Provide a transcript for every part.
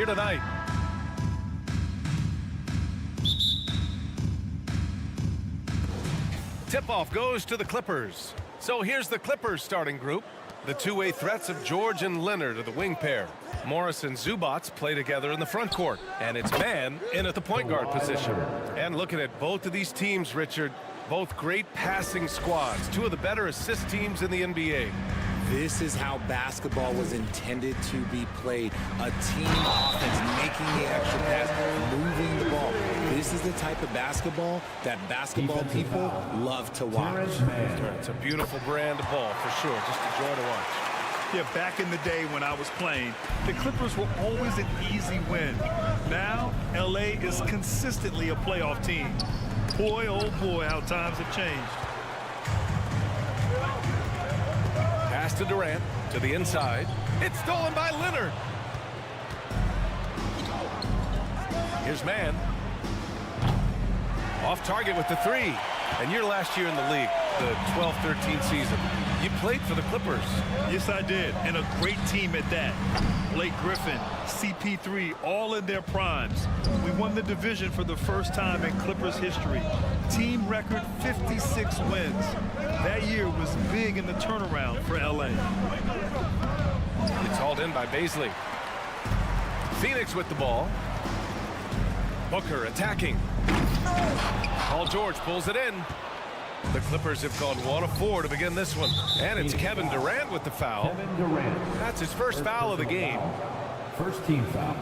here tonight. Tip-off goes to the Clippers. So here's the Clippers starting group. The two-way threats of George and Leonard are the wing pair. Morris and Zubats play together in the front court. And it's man in at the point guard position. And looking at both of these teams, Richard, both great passing squads. Two of the better assist teams in the NBA. This is how basketball was intended to be played. A team offense, making the extra pass, moving the ball. This is the type of basketball that basketball people love to watch. It's a beautiful brand of ball, for sure. Just a joy to watch. Yeah, back in the day when I was playing, the Clippers were always an easy win. Now, LA is consistently a playoff team. Boy, oh boy, how times have changed. Pass to Durant, to the inside. It's stolen by Leonard. Here's man. Off target with the three. And your last year in the league, the 12-13 season, you played for the Clippers. Yes, I did, and a great team at that. Blake Griffin, CP3, all in their primes. We won the division for the first time in Clippers history. Team record 56 wins. That year was big in the turnaround for LA. It's hauled in by Baisley. Phoenix with the ball. Booker attacking. Paul George pulls it in. The Clippers have gone 1 of 4 to begin this one. And it's Kevin Durant with the foul. Kevin Durant. That's his first foul of the game. First team foul.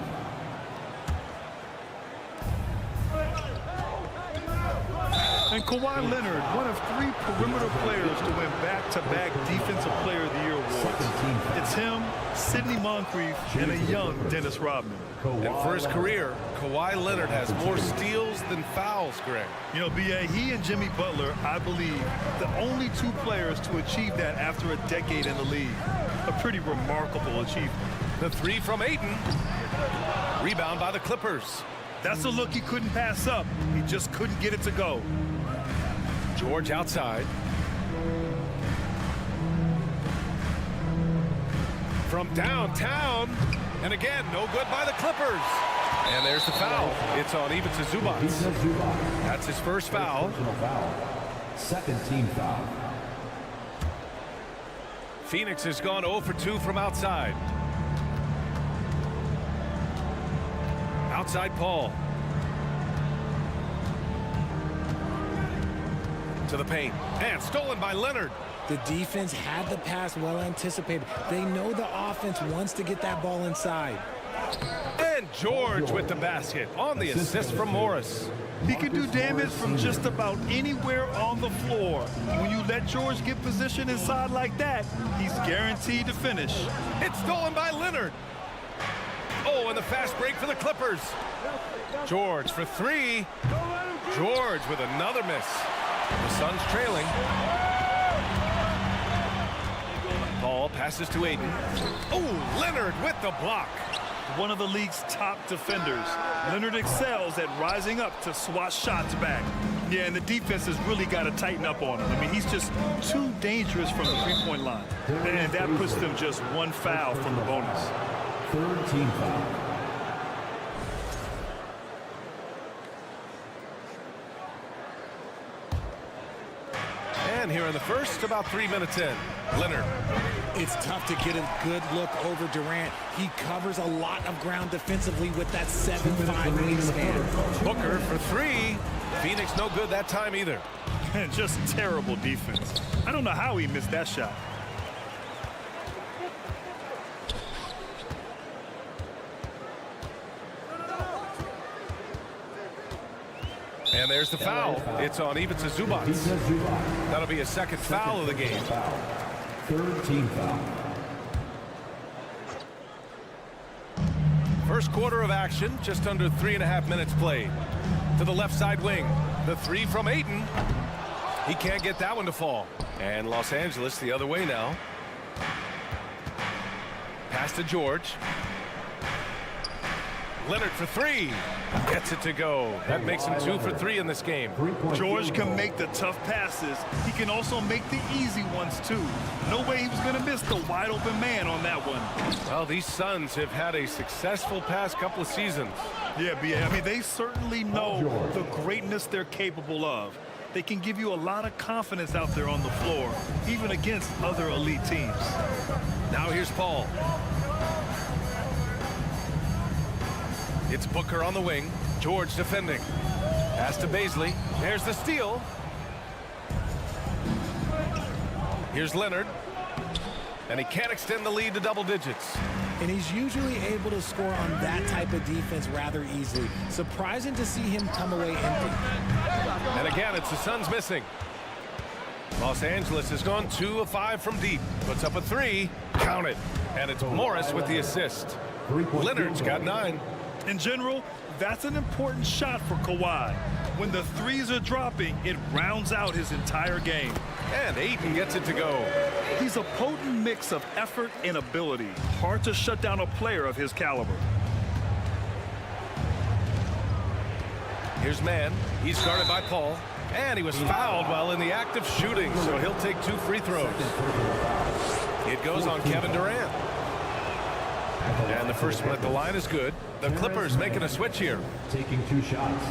And Kawhi Leonard, one of 3 perimeter players to win back-to-back Defensive Player of the Year awards. It's him, Sidney Moncrief, and a young Dennis Rodman. And for his career, Kawhi Leonard has more steals than fouls, Greg. You know, B.A., he and Jimmy Butler, I believe, the only 2 players to achieve that after a decade in the league. A pretty remarkable achievement. The three from Ayton. Rebound by the Clippers. That's a look he couldn't pass up. He just couldn't get it to go. George outside. From downtown. And again, no good by the Clippers. And there's the foul. It's on Ivica Zubac. That's his first foul. Second team foul. Phoenix has gone 0 for 2 from outside. Outside Paul. To the paint. And stolen by Leonard. The defense had the pass well anticipated. They know the offense wants to get that ball inside. And George with the basket on the assist from Morris. He can do damage from just about anywhere on the floor. When you let George get position inside like that, he's guaranteed to finish. It's stolen by Leonard. Oh, and the fast break for the Clippers. George for 3. George with another miss. The Suns trailing. Ball passes to Ayton. Oh, Leonard with the block. One of the league's top defenders. Leonard excels at rising up to swat shots back. Yeah, and the defense has really got to tighten up on him. I mean, he's just too dangerous from the three-point line. And that puts them just 1 foul from the bonus. Third team foul. And here in the first, about 3 minutes in. Leonard. It's tough to get a good look over Durant. He covers a lot of ground defensively with that 7'5" wingspan. Booker for 3. Phoenix no good that time either. Just terrible defense. I don't know how he missed that shot. And there's the foul. It's on Ivica Zubac. That'll be a second foul of the game. Third team foul. First quarter of action, just under 3.5 minutes played. To the left side wing. The 3 from Ayton. He can't get that one to fall. And Los Angeles the other way now. Pass to George. Leonard for three. Gets it to go. That makes him 2 for 3 in this game. George can make the tough passes. He can also make the easy ones, too. No way he was going to miss the wide-open man on that one. Well, these Suns have had a successful past couple of seasons. Yeah, B.A., I mean, they certainly know the greatness they're capable of. They can give you a lot of confidence out there on the floor, even against other elite teams. Now here's Paul. It's Booker on the wing. George defending. Pass to Baisley. There's the steal. Here's Leonard. And he can't extend the lead to double digits. And he's usually able to score on that type of defense rather easily. Surprising to see him come away empty. And again, it's the Suns missing. Los Angeles has gone 2 of 5 from deep. Puts up a 3. Count it. And it's Morris with the assist. Leonard's got 9. In general, that's an important shot for Kawhi. When the threes are dropping, it rounds out his entire game. And Ayton gets it to go. He's a potent mix of effort and ability. Hard to shut down a player of his caliber. Here's Mann. He's guarded by Paul. And he was fouled while in the act of shooting, so he'll take 2 free throws. It goes on Kevin Durant. And the first one at the line is good. The Clippers making a switch here. Taking 2 shots.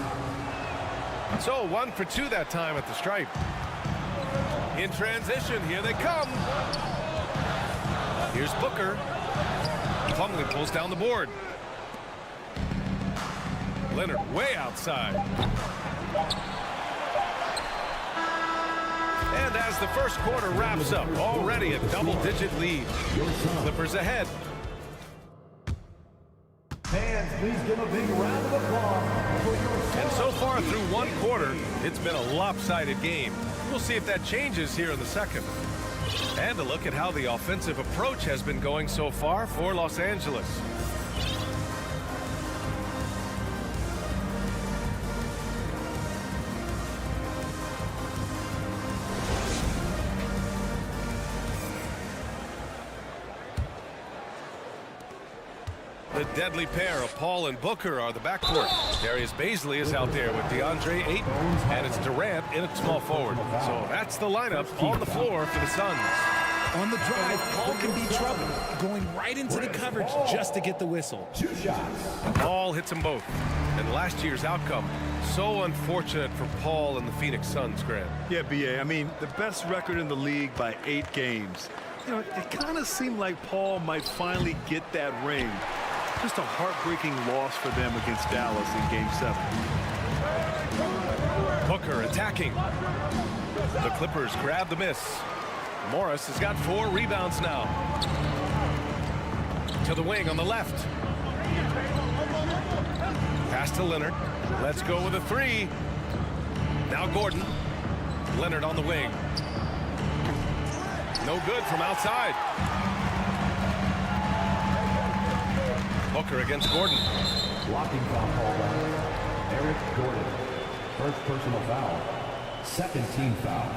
So 1 for 2 that time at the stripe. In transition, here they come. Here's Booker. Plumlee pulls down the board. Leonard way outside. And as the first quarter wraps up, already a double-digit lead. Clippers ahead. Fans, please give a big round of applause for your... And so far through 1 quarter, it's been a lopsided game. We'll see if that changes here in the second. And a look at how the offensive approach has been going so far for Los Angeles. The deadly pair of Paul and Booker are the backcourt. Darius Baisley is out there with DeAndre Ayton, and it's Durant in at small forward. So that's the lineup on the floor for the Suns. On the drive, Paul can be trouble, going right into the coverage just to get the whistle. 2 shots. Paul hits them both. And last year's outcome, so unfortunate for Paul and the Phoenix Suns, Grant. Yeah, B.A., I mean, the best record in the league by 8 games. You know, it kind of seemed like Paul might finally get that ring. Just a heartbreaking loss for them against Dallas in Game 7. Booker attacking. The Clippers grab the miss. Morris has got 4 rebounds now. To the wing on the left. Pass to Leonard. Let's go with a 3. Now Gordon. Leonard on the wing. No good from outside. Booker against Gordon. Blocking foul called on Eric Gordon. First personal foul. Second team foul.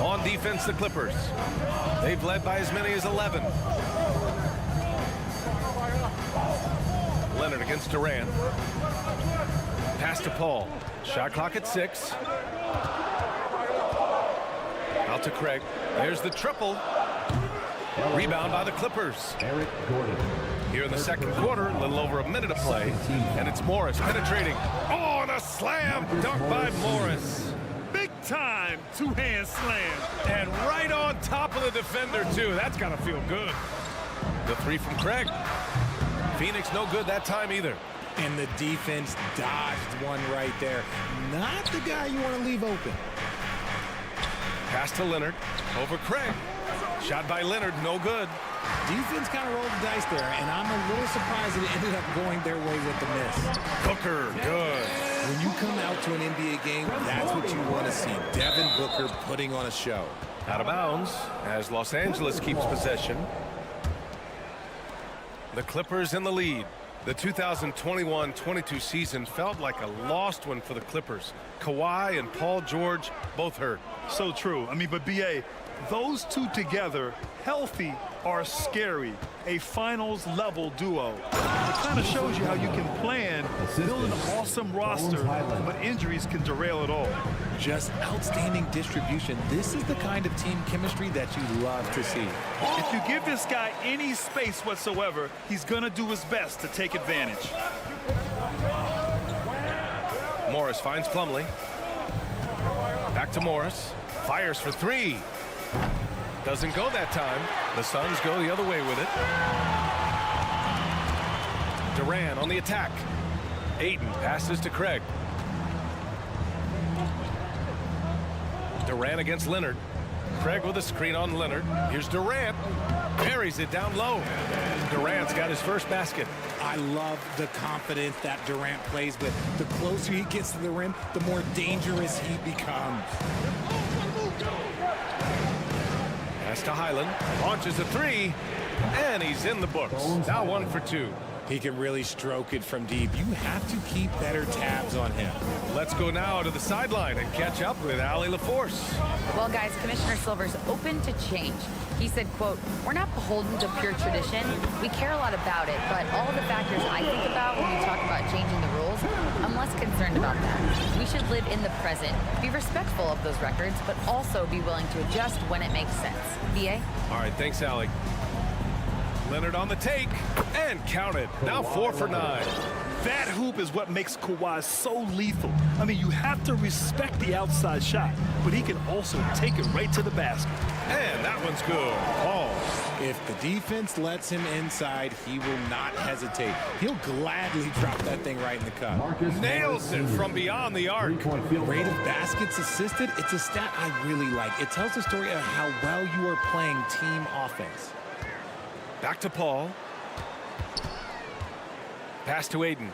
On defense, the Clippers. They've led by as many as 11. Leonard against Durant. Pass to Paul. Shot clock at 6. Out to Craig. There's the triple. Rebound by the Clippers. Eric Gordon. Here in the second quarter, a little over a minute of play. And it's Morris penetrating. Oh, and a slam dunk by Morris. Big time two-hand slam. And right on top of the defender, too. That's got to feel good. The 3 from Craig. Phoenix no good that time either. And the defense dodged one right there. Not the guy you want to leave open. Pass to Leonard. Over Craig. Shot by Leonard, no good. Defense kind of rolled the dice there, and I'm a little surprised that it ended up going their way with the miss. Booker, good. When you come out to an NBA game, that's what you want to see. Devin Booker putting on a show. Out of bounds as Los Angeles keeps possession. The Clippers in the lead. The 2021-22 season felt like a lost one for the Clippers. Kawhi and Paul George both hurt. So true. I mean, but B.A., those two together, healthy, are scary. A finals-level duo. It kind of shows you how you can plan, build an awesome roster, but injuries can derail it all. Just outstanding distribution. This is the kind of team chemistry that you love to see. If you give this guy any space whatsoever, he's going to do his best to take advantage. Morris finds Plumlee. Back to Morris. Fires for three. Doesn't go that time. The Suns go the other way with it. Durant on the attack. Ayton passes to Craig. Durant against Leonard. Craig with a screen on Leonard. Here's Durant. Buries it down low. Durant's got his first basket. I love the confidence that Durant plays, but the closer he gets to the rim, the more dangerous he becomes. Pass to Highland. Launches a three. And he's in the books. Now 1 for 2. He can really stroke it from deep. You have to keep better tabs on him. Let's go now to the sideline and catch up with Allie LaForce. Well, guys, Commissioner Silver's open to change. He said, quote, "We're not beholden to pure tradition. We care a lot about it, but all of the factors I think about when we talk about changing the rules, I'm less concerned about that. We should live in the present, be respectful of those records, but also be willing to adjust when it makes sense." VA? All right, thanks, Allie. Leonard on the take, and counted. Now 4 for 9. That hoop is what makes Kawhi so lethal. I mean, you have to respect the outside shot, but he can also take it right to the basket. And that one's good. Paul. If the defense lets him inside, he will not hesitate. He'll gladly drop that thing right in the cup. Nails it from beyond the arc. Rate of baskets assisted, it's a stat I really like. It tells the story of how well you are playing team offense. Back to Paul. Pass to Ayton.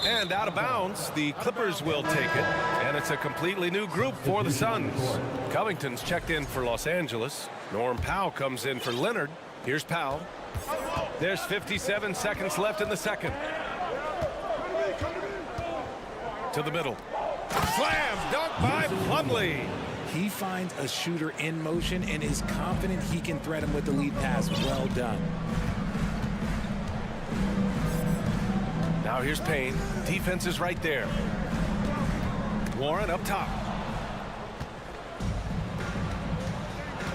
And out of bounds, the Clippers will take it. And it's a completely new group for the Suns. Covington's checked in for Los Angeles. Norm Powell comes in for Leonard. Here's Powell. There's 57 seconds left in the second. To the middle. Slam dunk by Plumlee. He finds a shooter in motion and is confident he can thread him with the lead pass. Well done. Now here's Payne. Defense is right there. Warren up top.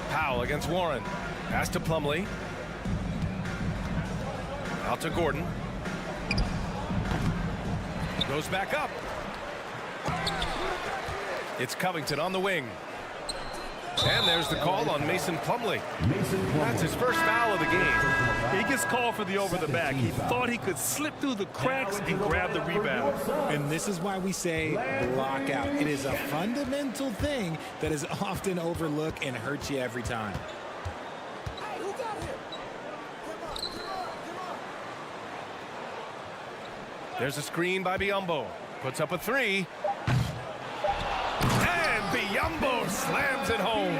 Powell against Warren. Pass to Plumlee. Out to Gordon. Goes back up. It's Covington on the wing. And there's the call on Mason Plumlee. That's his first foul of the game. He gets called for the over the back. He thought he could slip through the cracks and grab the rebound. And this is why we say block out. It is a fundamental thing that is often overlooked and hurts you every time. There's a screen by Biyombo. Puts up a three. Biyombo slams it home.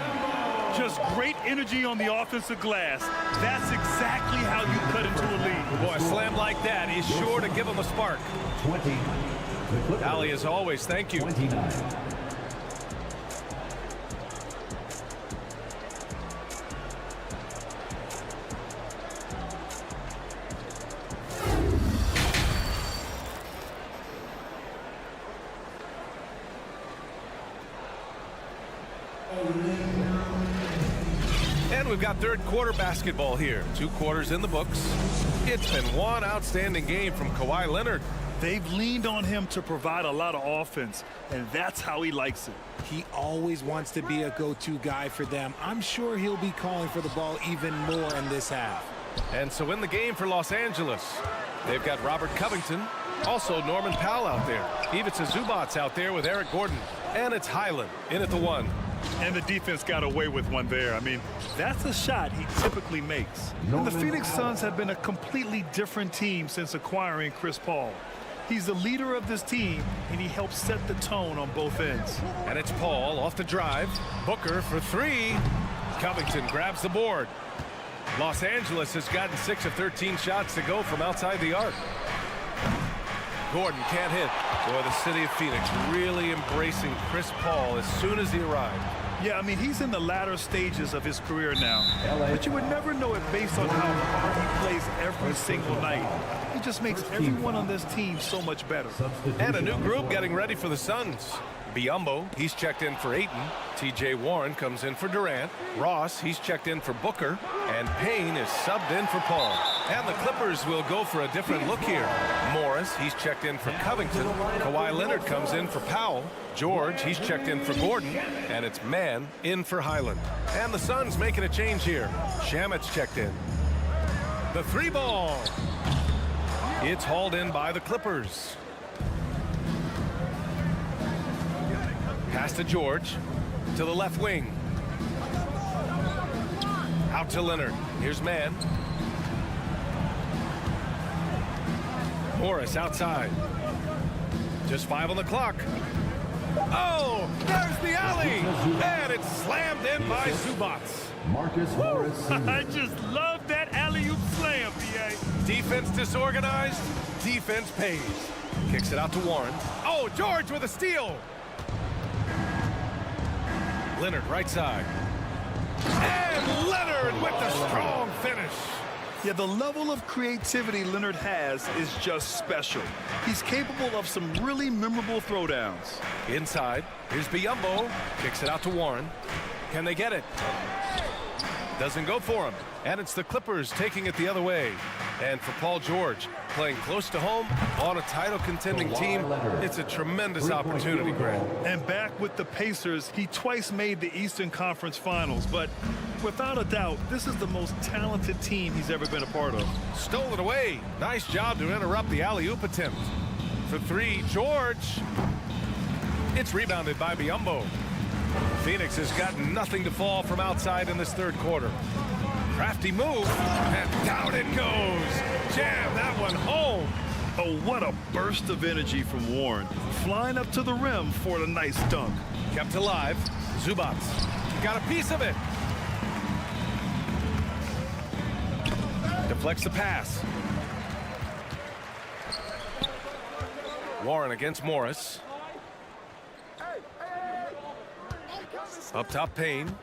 Just great energy on the offensive glass. That's exactly how you cut into a lead. Boy, a slam like that is sure to give him a spark. 20. Allie, as always, thank you. 29. And we've got third quarter basketball here. 2 quarters in the books. It's been one outstanding game from Kawhi Leonard. They've leaned on him to provide a lot of offense, and that's how he likes it. He always wants to be a go-to guy for them. I'm sure he'll be calling for the ball even more in this half. And so in the game for Los Angeles, they've got Robert Covington, also Norman Powell out there. Ivica Zubac's out there with Eric Gordon. And it's Highland in at the 1. And the defense got away with one there. I mean, that's a shot he typically makes. And the Phoenix Suns have been a completely different team since acquiring Chris Paul. He's the leader of this team, and he helps set the tone on both ends. And it's Paul off the drive. Booker for 3. Covington grabs the board. Los Angeles has gotten 6 of 13 shots to go from outside the arc. Gordon can't hit. Boy, the city of Phoenix really embracing Chris Paul as soon as he arrived. Yeah, I mean, he's in the latter stages of his career now. But you would never know it based on how hard he plays every single night. He just makes everyone on this team so much better. And a new group getting ready for the Suns. Biyombo, he's checked in for Ayton. T.J. Warren comes in for Durant. Ross, he's checked in for Booker. And Payne is subbed in for Paul. And the Clippers will go for a different look here. Morris, he's checked in for Covington. Kawhi Leonard comes in for Powell. George, he's checked in for Gordon. And it's Mann in for Highland. And the Suns making a change here. Shamet's checked in. The 3-ball. It's hauled in by the Clippers. Pass to George. To the left wing. Out to Leonard. Here's Mann. Morris outside. Just 5 on the clock. Oh, there's the alley. And it's slammed in by Zubats. Marcus Morris Sr. I just love that alley-oop slam, B.A. Defense disorganized. Defense pays. Kicks it out to Warren. Oh, George with a steal. Leonard right side. And Leonard with the strong finish. Yeah, the level of creativity Leonard has is just special. He's capable of some really memorable throwdowns. Inside, here's Biyombo. Kicks it out to Warren. Can they get it? Doesn't go for him. And it's the Clippers taking it the other way. And for Paul George, playing close to home on a title contending team, it's a tremendous opportunity, Grant. And back with the Pacers, he twice made the Eastern Conference Finals. But without a doubt, this is the most talented team he's ever been a part of. Stole it away. Nice job to interrupt the alley-oop attempt. For 3, George. It's rebounded by Biyombo. Phoenix has gotten nothing to fall from outside in this third quarter. Crafty move, and down it goes. Jam that one home. Oh, what a burst of energy from Warren. Flying up to the rim for a nice dunk. Kept alive. Zubats got a piece of it. Deflects the pass. Warren against Morris. Up top, Payne.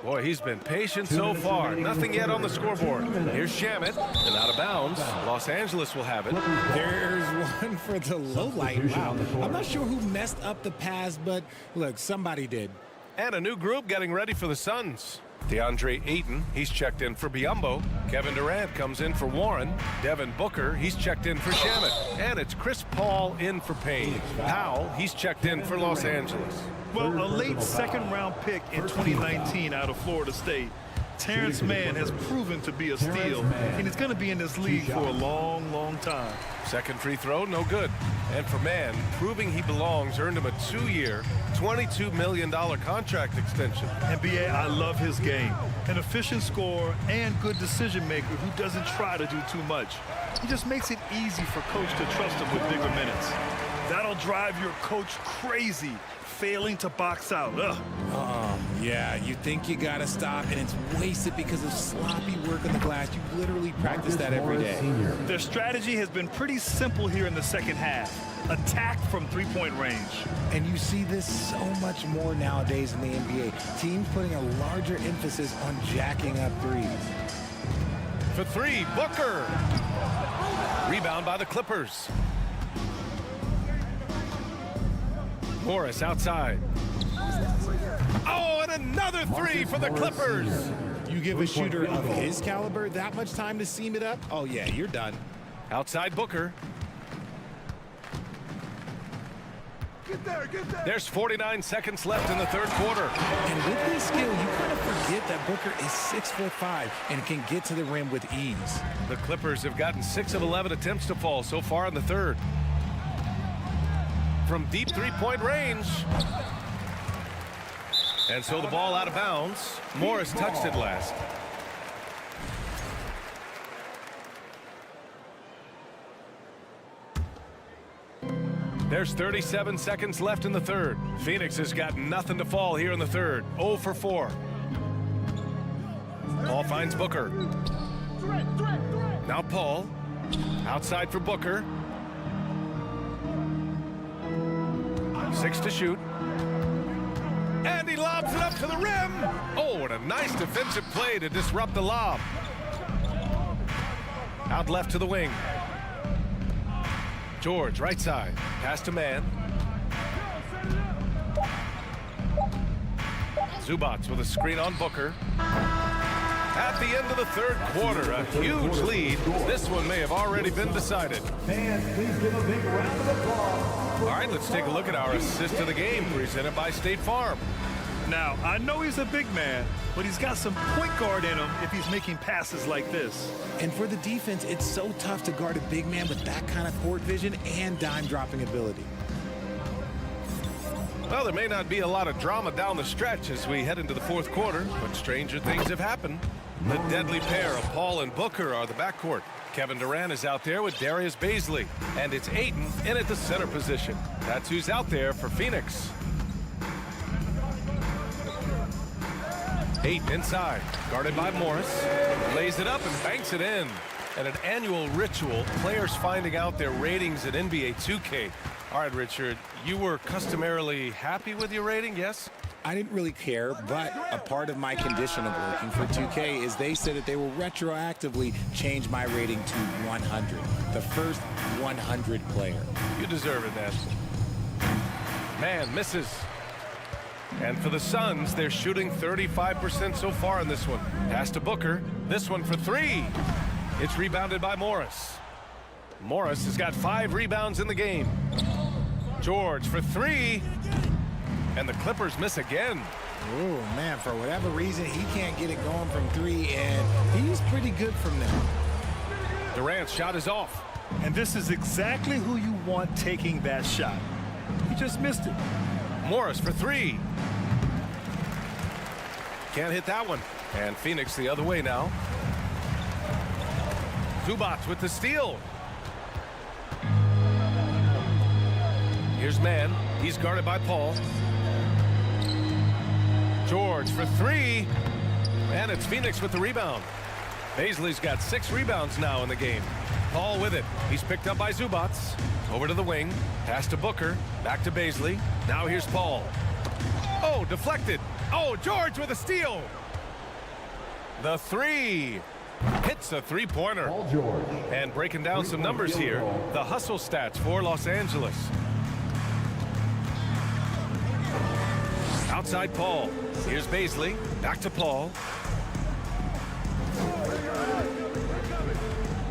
Boy, he's been patient so far. Nothing yet on the scoreboard. Here's Shamet, and out of bounds. Los Angeles will have it. There's one for the low light. Wow. I'm not sure who messed up the pass, but look, somebody did. And a new group getting ready for the Suns. DeAndre Ayton, he's checked in for Biyombo. Kevin Durant comes in for Warren. Devin Booker, he's checked in for Shamet. And it's Chris Paul in for Payne. Powell, he's checked in for Los Angeles. Well, a late second-round pick in 2019 out of Florida State. Terrence Mann has proven to be a steal, and he's going to be in this league for a long, long time. Second free throw, no good. And for Mann, proving he belongs, earned him a 2-year, $22 million contract extension. NBA, I love his game. An efficient scorer and good decision maker who doesn't try to do too much. He just makes it easy for coach to trust him with bigger minutes. That'll drive your coach crazy, failing to box out. Ugh. Yeah, you think you got to stop, and it's wasted because of sloppy work on the glass. You literally practice that every day. Their strategy has been pretty simple here in the second half. Attack from three-point range. And you see this so much more nowadays in the NBA. Teams putting a larger emphasis on jacking up threes. For 3, Booker. Rebound by the Clippers. Morris outside. Oh, and another 3 for the Clippers. You give a shooter of his caliber that much time to seam it up? Oh, yeah, you're done. Outside Booker. Get there. There's 49 seconds left in the third quarter. And with this skill, you kind of forget that Booker is 6'5" and can get to the rim with ease. The Clippers have gotten 6 of 11 attempts to fall so far in the third. From deep three-point range. And so the ball out of bounds. Morris touched it last. There's 37 seconds left in the third. Phoenix has got nothing to fall here in the third. 0 for 4. Ball finds Booker. Now Paul. Outside for Booker. 6 to shoot. And he lobs it up to the rim. Oh, and a nice defensive play to disrupt the lob. Out left to the wing. George, right side. Pass to man. Zubac with a screen on Booker. At the end of the third quarter, a huge lead. This one may have already been decided. Fans, please give a big round of applause. All right, let's take a look at our assist of the game, presented by State Farm. Now, I know he's a big man, but he's got some point guard in him if he's making passes like this. And for the defense, it's so tough to guard a big man with that kind of court vision and dime dropping ability. Well, there may not be a lot of drama down the stretch as we head into the fourth quarter, but stranger things have happened. The deadly pair of Paul and Booker are the backcourt. Kevin Durant is out there with Darius Baisley, and it's Ayton in at the center position. That's who's out there for Phoenix. Ayton inside, guarded by Morris, lays it up and banks it in. And an annual ritual, players finding out their ratings at NBA2K. All right, Richard, you were customarily happy with your rating, yes? I didn't really care, but a part of my condition of working for 2K is they said that they will retroactively change my rating to 100, the first 100 player. You deserve it, man. Man misses. And for the Suns, they're shooting 35% so far in this one. Pass to Booker. This one for 3. It's rebounded by Morris. Morris has got 5 rebounds in the game. George for 3. And the Clippers miss again. Oh, man, for whatever reason, he can't get it going from 3, and he's pretty good from there. Durant's shot is off. And this is exactly who you want taking that shot. He just missed it. Morris for 3. Can't hit that one. And Phoenix the other way now. Zubac with the steal. Here's man. He's guarded by Paul. George for 3. And it's Phoenix with the rebound. Baisley's got 6 rebounds now in the game. Paul with it. He's picked up by Zubac. Over to the wing. Pass to Booker. Back to Baisley. Now here's Paul. Oh, deflected. Oh, George with a steal. The 3. Hits a 3-pointer. Paul George. And breaking down some numbers here. The hustle stats for Los Angeles. Outside Paul. Here's Baisley. Back to Paul.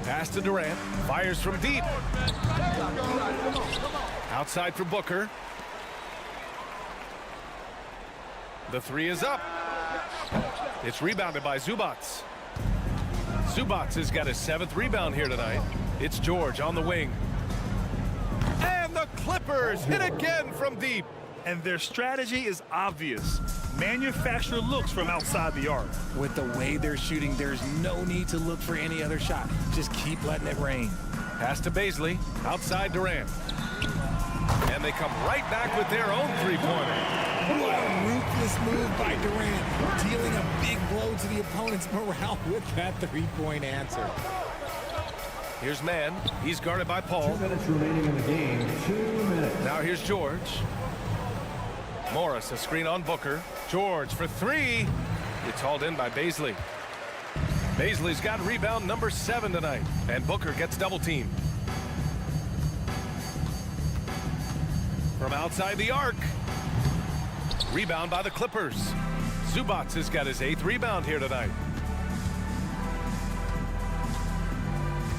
Pass to Durant. Fires from deep. Outside for Booker. The 3 is up. It's rebounded by Zubac. Zubac has got his 7th rebound here tonight. It's George on the wing. And the Clippers hit again from deep. And their strategy is obvious. Manufacture looks from outside the arc. With the way they're shooting, there's no need to look for any other shot. Just keep letting it rain. Pass to Baisley. Outside Durant. And they come right back with their own 3-pointer. What a ruthless move by Durant, dealing a big blow to the opponent's morale with that 3-point answer. Here's man. He's guarded by Paul. 2 minutes remaining in the game. 2 minutes. Now here's George. Morris, a screen on Booker. George for 3. It's hauled in by Baisley. Baisley's got rebound number 7 tonight. And Booker gets double teamed. From outside the arc. Rebound by the Clippers. Zubac has got his 8th rebound here tonight.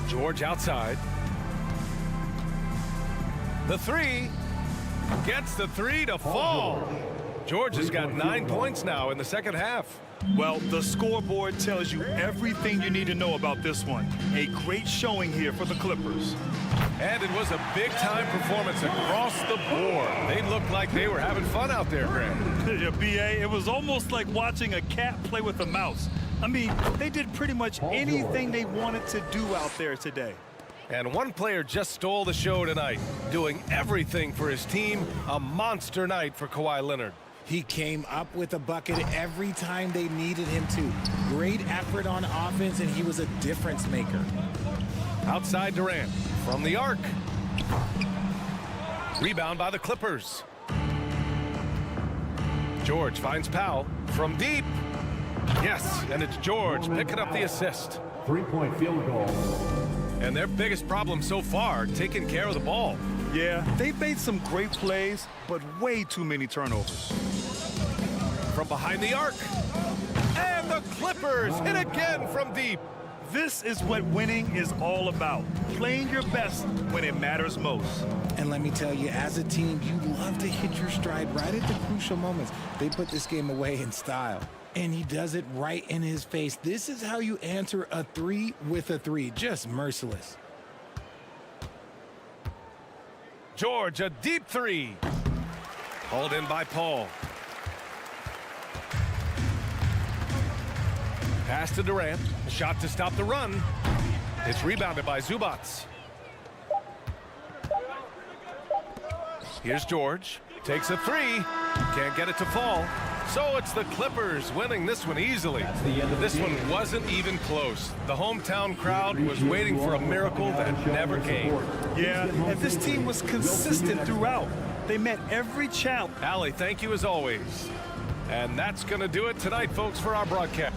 George outside. The 3. Gets the 3 to fall. George has got 9 points now in the second half. Well, the scoreboard tells you everything you need to know about this one. A great showing here for the Clippers. And it was a big-time performance across the board. They looked like they were having fun out there, Grant. Yeah, B.A., it was almost like watching a cat play with a mouse. I mean, they did pretty much anything they wanted to do out there today. And one player just stole the show tonight, doing everything for his team. A monster night for Kawhi Leonard. He came up with a bucket every time they needed him to. Great effort on offense, and he was a difference maker. Outside Durant from the arc. Rebound by the Clippers. George finds Powell from deep. Yes, and it's George picking up the assist. 3-point field goal. And their biggest problem so far, taking care of the ball. Yeah, they made some great plays, but way too many turnovers. From behind the arc. And the Clippers hit again from deep. This is what winning is all about. Playing your best when it matters most. And let me tell you, as a team, you love to hit your stride right at the crucial moments. They put this game away in style. And he does it right in his face. This is how you answer a three with a three. Just merciless. George, a deep three. Hauled in by Paul. Pass to Durant. Shot to stop the run. It's rebounded by Zubac. Here's George. Takes a three. Can't get it to fall. So it's the Clippers winning this one easily. This one wasn't even close. The hometown crowd was waiting for a miracle that never came. Yeah, and this team was consistent throughout. They met every challenge. Allie, thank you as always. And that's going to do it tonight, folks, for our broadcast.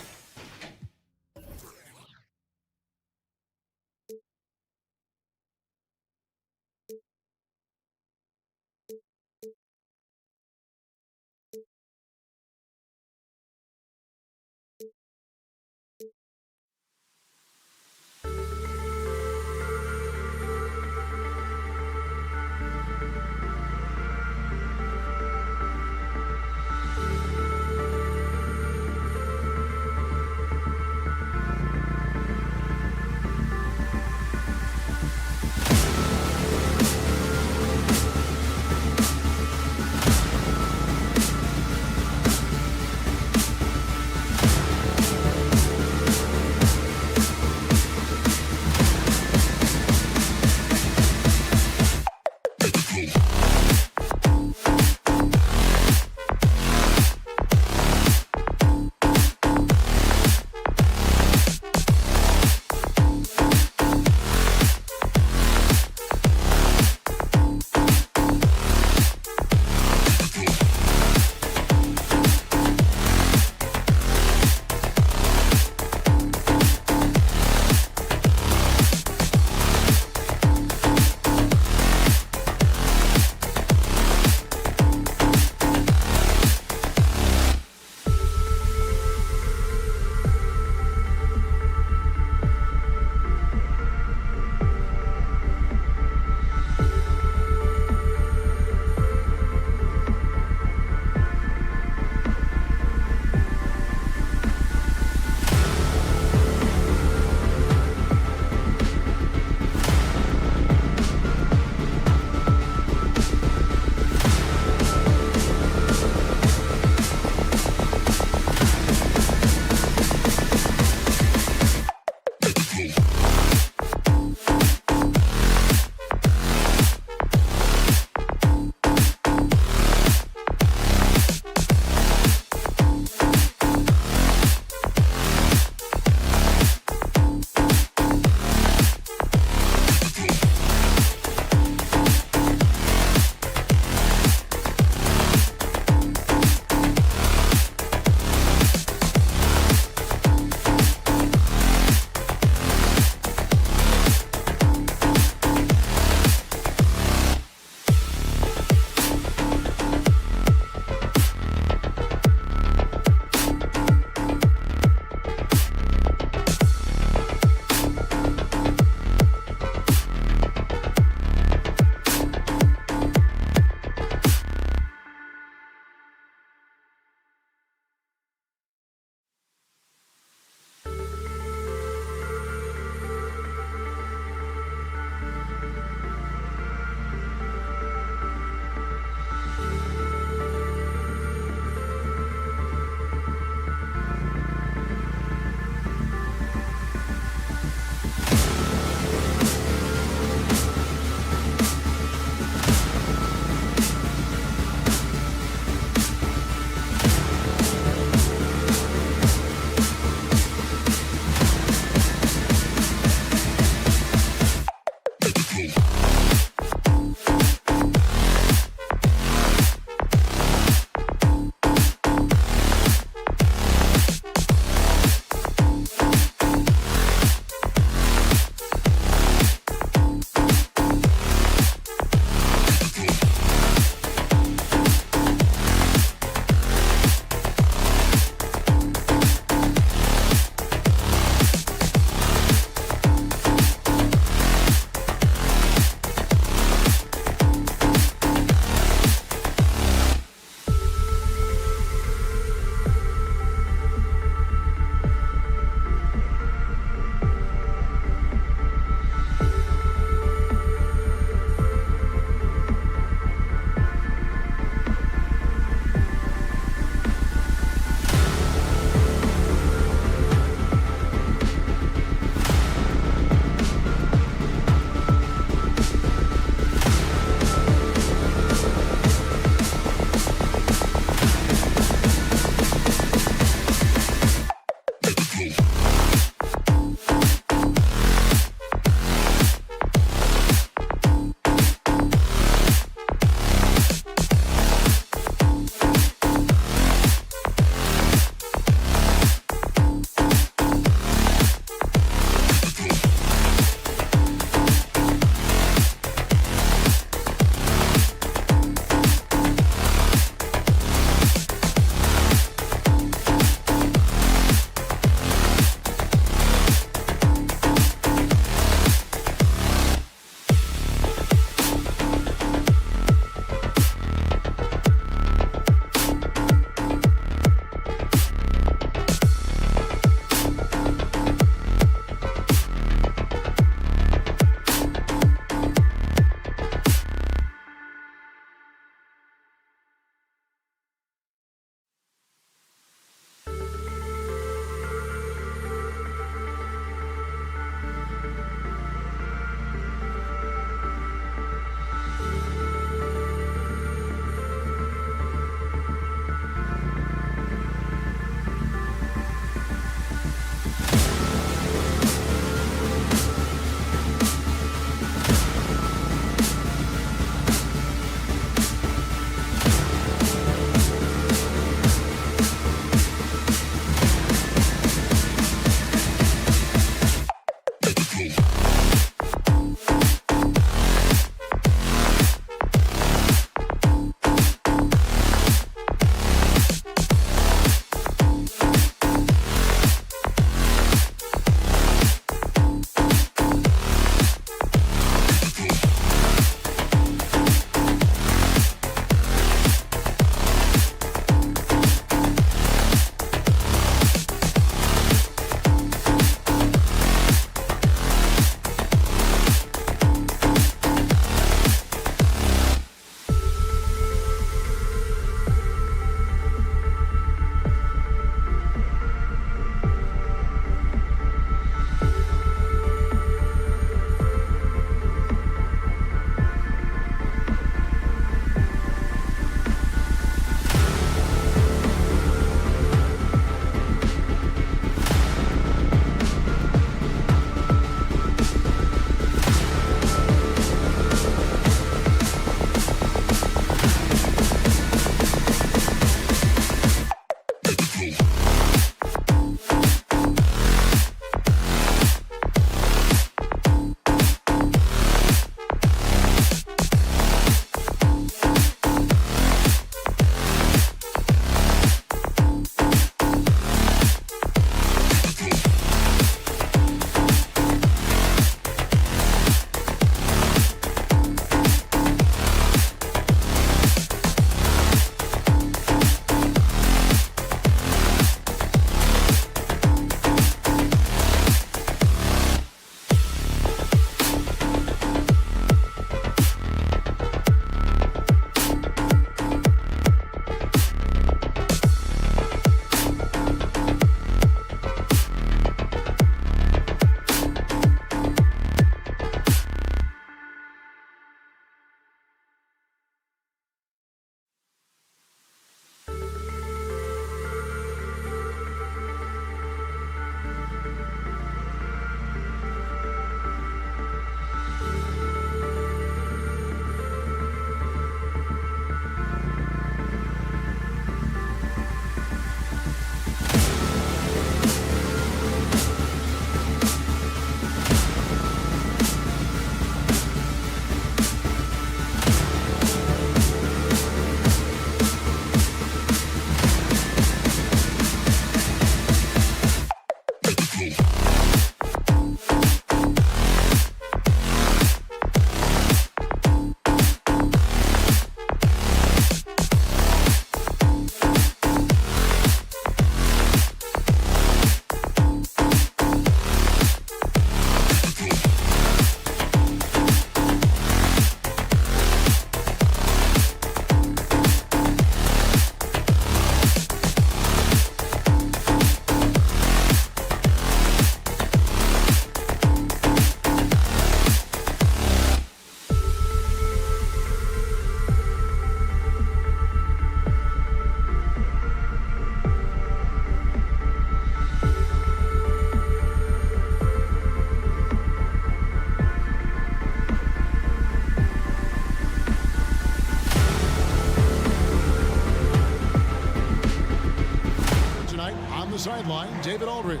line, David Aldridge.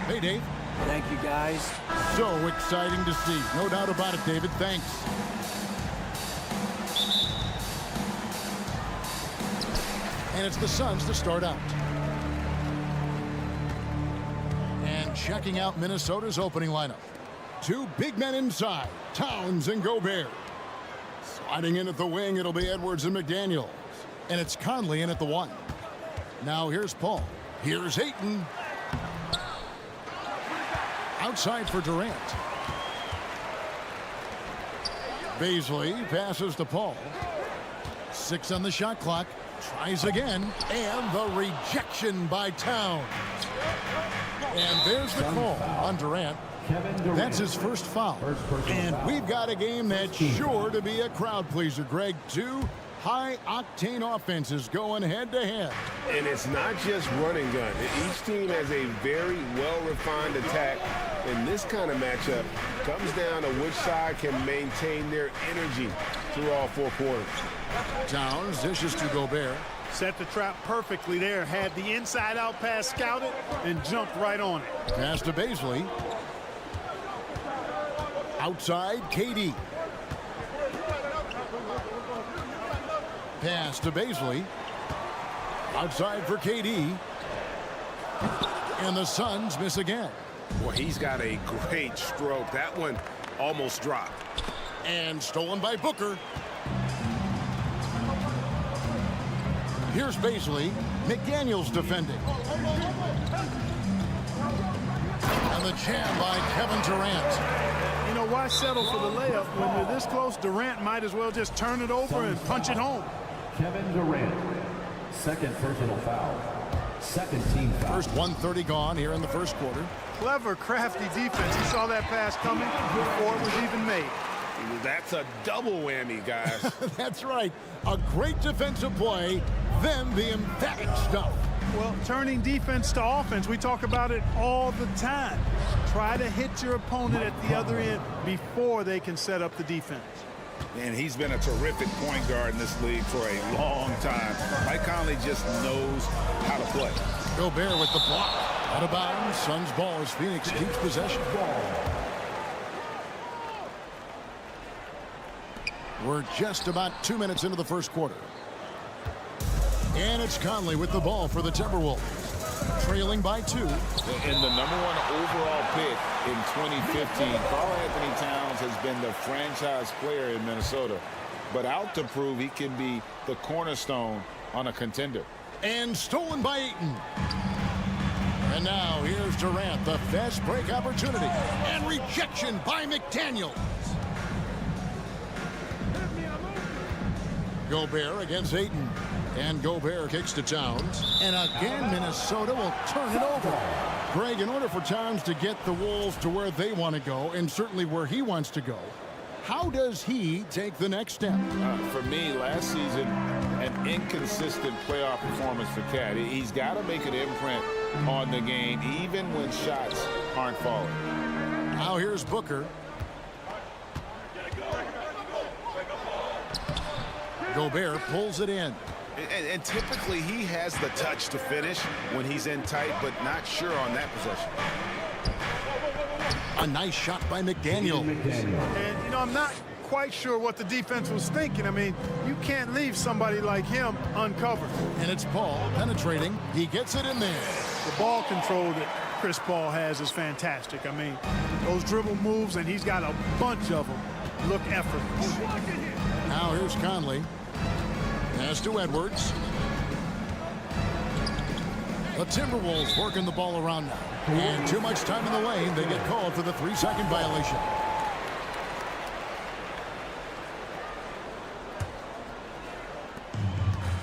Hey, Dave. Thank you, guys. So exciting to see. No doubt about it, David. Thanks. And it's the Suns to start out. And checking out Minnesota's opening lineup. Two big men inside, Towns and Gobert. Sliding in at the wing, it'll be Edwards and McDaniels. And it's Conley in at the 1. Now here's Paul. Here's Ayton. Outside for Durant. Baisley passes to Paul. 6 on the shot clock. Tries again. And the rejection by Towns. And there's the call on Durant. That's his first foul. And we've got a game that's sure to be a crowd pleaser, Greg. Two high-octane offenses going head-to-head. And it's not just run and gun. Each team has a very well-refined attack. And this kind of matchup comes down to which side can maintain their energy through all 4 quarters. Towns dishes to Gobert. Set the trap perfectly there. Had the inside-out pass scouted and jumped right on it. Pass to Baisley. Outside, KD. Pass to Baisley. Outside for KD. And the Suns miss again. Well, he's got a great stroke. That one almost dropped. And stolen by Booker. Here's Baisley. McDaniels defending. And the jam by Kevin Durant. You know, why settle for the layup when you're this close? Durant might as well just turn it over and punch it home. Kevin Durant, second personal foul. Second team foul. First 1:30 gone here in the first quarter. Clever, crafty defense. He saw that pass coming before it was even made. That's a double whammy, guys. That's right. A great defensive play, then the emphatic stuff. Well, turning defense to offense, we talk about it all the time. Try to hit your opponent at the other end before they can set up the defense. And he's been a terrific point guard in this league for a long time. Mike Conley just knows how to play. Gobert with the block. Out of bounds. Suns ball as Phoenix keeps possession. We're just about 2 minutes into the first quarter. And it's Conley with the ball for the Timberwolves. Trailing by 2. And the #1 overall pick in 2015, Karl-Anthony Towns has been the franchise player in Minnesota, but out to prove he can be the cornerstone on a contender. And stolen by Ayton. And now here's Durant, the fast break opportunity. And rejection by McDaniels. Gobert against Ayton. And Gobert kicks to Towns. And again, Minnesota will turn it over. Greg, in order for Towns to get the Wolves to where they want to go, and certainly where he wants to go, how does he take the next step? For me, last season, an inconsistent playoff performance for Cat. He's got to make an imprint on the game, even when shots aren't falling. Now here's Booker. Gobert pulls it in. And typically he has the touch to finish when he's in tight, but not sure on that possession. A nice shot by McDaniel. And, you know, I'm not quite sure what the defense was thinking. I mean, you can't leave somebody like him uncovered. And it's Paul penetrating. He gets it in there. The ball control that Chris Paul has is fantastic. I mean, those dribble moves, and he's got a bunch of them, look effortless. Now here's Conley. Pass to Edwards. The Timberwolves working the ball around now. And too much time in the lane. They get called for the 3-second violation.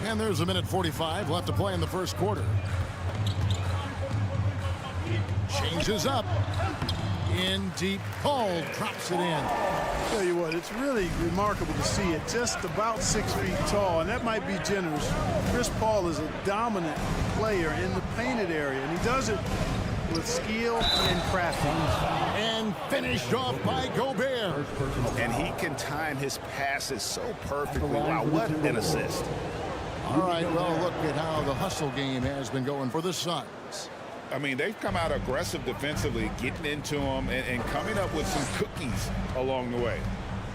And there's a minute 45 left to play in the first quarter. Changes up. In deep. Paul drops it in. Tell you what, it's really remarkable to see it. Just about 6 feet tall, and that might be generous. Chris Paul is a dominant player in the painted area, and he does it with skill and craftiness. And finished off by Gobert. And he can time his passes so perfectly. Wow, what an assist. All right, well, look at how the hustle game has been going for the Suns. I mean, they've come out aggressive defensively, getting into them and coming up with some cookies along the way.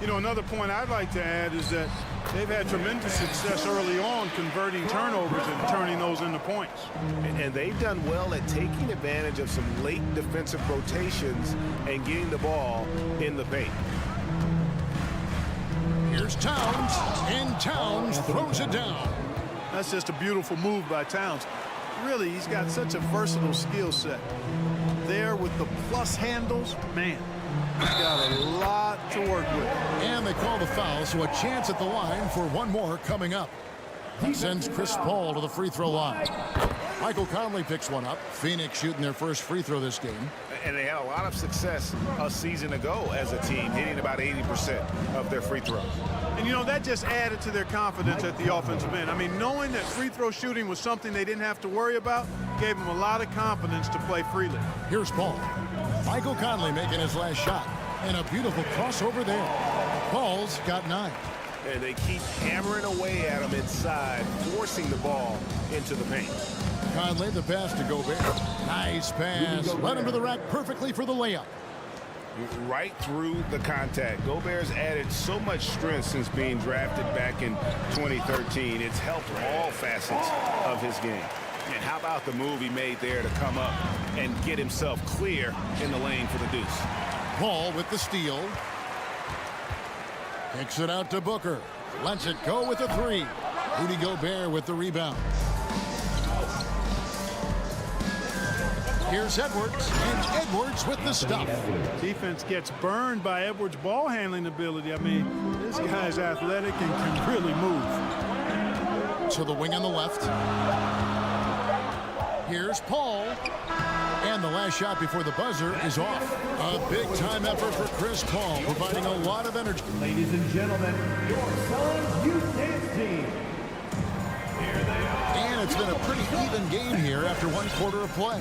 You know, another point I'd like to add is that they've had tremendous success early on converting turnovers and turning those into points. And they've done well at taking advantage of some late defensive rotations and getting the ball in the paint. Here's Towns, and Towns throws it down. That's just a beautiful move by Towns. Really, he's got such a versatile skill set. There with the plus handles, man, he's got a lot to work with. And they call the foul, so a chance at the line for one more coming up. He sends Chris Paul to the free throw line. Michael Conley picks one up. Phoenix shooting their first free throw this game. And they had a lot of success a season ago as a team, hitting about 80% of their free throws. And, you know, that just added to their confidence at the offensive end. I mean, knowing that free throw shooting was something they didn't have to worry about gave them a lot of confidence to play freely. Here's Paul. Michael Conley making his last shot. And a beautiful crossover there. Paul's got 9. And they keep hammering away at him inside, forcing the ball into the paint. Conley, the pass to Gobert. Nice pass. Led him to the rack perfectly for the layup. Right through the contact. Gobert's added so much strength since being drafted back in 2013. It's helped all facets of his game. And how about the move he made there to come up and get himself clear in the lane for the deuce. Paul with the steal. Kicks it out to Booker. Lets it go with a 3. Rudy Gobert with the rebound. Here's Edwards, and Edwards with the stop. Defense gets burned by Edwards' ball handling ability. I mean, this guy's athletic and can really move. To the wing on the left. Here's Paul. And the last shot before the buzzer is off. A big-time effort for Chris Paul, providing a lot of energy. Ladies and gentlemen, your Suns youth dance team. Here they are. And it's been a pretty even game here after one quarter of play.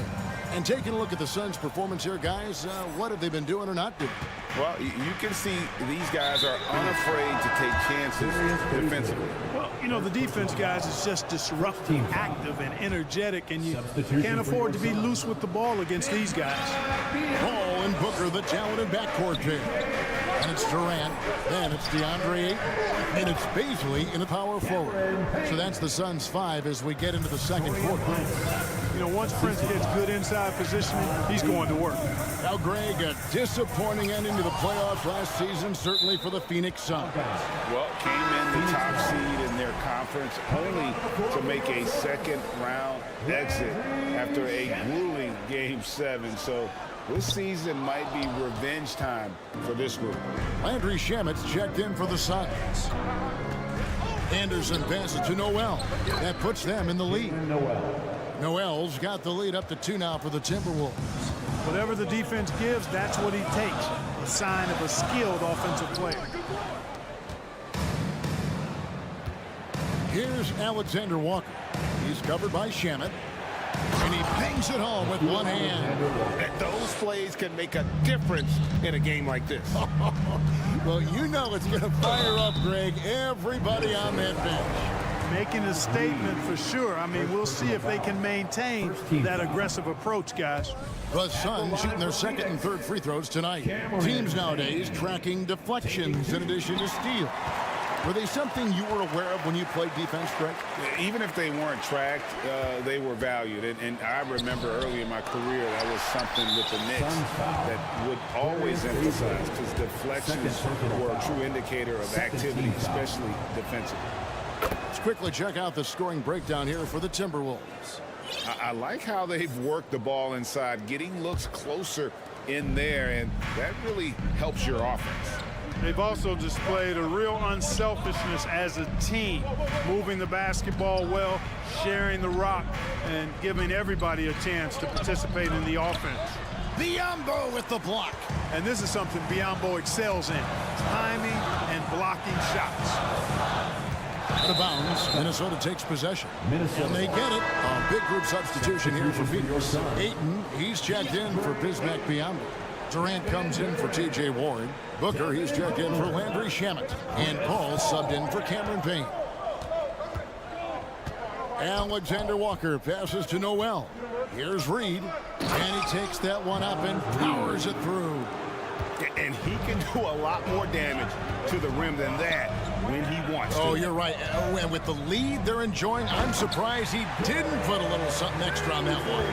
And taking a look at the Suns' performance here, guys, what have they been doing or not doing? Well, you can see these guys are unafraid to take chances defensively. Well, you know, the defense, guys, is just disruptive, active, and energetic, and you can't afford to be loose with the ball against these guys. Paul and Booker, the talented backcourt pair. And it's Durant, then it's DeAndre Ayton, and it's Baisley in the power forward. So that's the Suns' 5 as we get into the second quarter. You know, once Prince gets good inside positioning, he's going to work. Now, Greg, a disappointing ending to the playoffs last season, certainly for the Phoenix Suns. Well, came in the top seed in their conference only to make a second-round exit after a grueling Game 7. So this season might be revenge time for this group. Landry Shamet's checked in for the Suns. Anderson passes to Noel. That puts them in the lead. Noel's got the lead up to 2 now for the Timberwolves. Whatever the defense gives, that's what he takes. A sign of a skilled offensive player. Here's Alexander Walker. He's covered by Shamet. And he bangs it home with one hand. And those plays can make a difference in a game like this. Well, you know it's going to fire up, Greg, everybody on that bench. Making a statement for sure. I mean, we'll see if they can maintain that aggressive approach, guys. The Suns shooting their second and third free throws tonight. Teams nowadays tracking deflections in addition to steals. Were they something you were aware of when you played defense, Greg? Even if they weren't tracked, they were valued. And I remember early in my career, that was something with the Knicks that would always emphasize, because deflections were a true indicator of activity, especially defensively. Let's quickly check out the scoring breakdown here for the Timberwolves. I like how they've worked the ball inside, getting looks closer in there, and that really helps your offense. They've also displayed a real unselfishness as a team, moving the basketball well, sharing the rock, and giving everybody a chance to participate in the offense. Biyombo with the block. And this is something Biyombo excels in, timing and blocking shots. Out of bounds, Minnesota takes possession. And they get it. A big group substitution here for Phoenix. Ayton, he's checked in for Bismack Biyombo. Durant comes in for T.J. Warren. Booker, he's checked in for Landry Shamet. And Paul subbed in for Cameron Payne. Alexander Walker passes to Noel. Here's Reed, and he takes that one up and powers it through. And he can do a lot more damage to the rim than that when he wants to. Oh, you're right. And with the lead they're enjoying, I'm surprised he didn't put a little something extra on that one.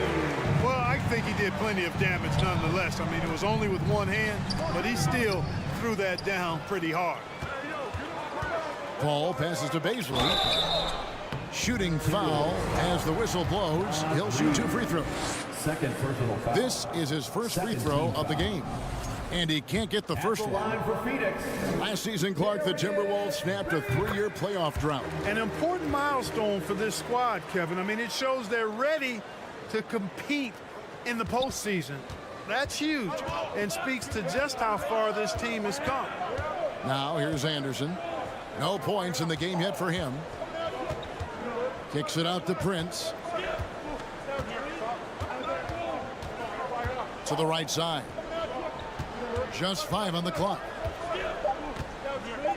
Well, I think he did plenty of damage nonetheless. I mean, it was only with one hand, but he still threw that down pretty hard. Paul passes to Baisley. Shooting foul as the whistle blows. He'll shoot 2 free throws. Second personal foul. This is his first free throw of the game. And he can't get the first one. Line for Phoenix. Last season, Clark, the Timberwolves snapped a 3-year playoff drought. An important milestone for this squad, Kevin. I mean, it shows they're ready to compete in the postseason. That's huge and speaks to just how far this team has come. Now here's Anderson. No points in the game yet for him. Kicks it out to Prince. To the right side. Just 5 on the clock.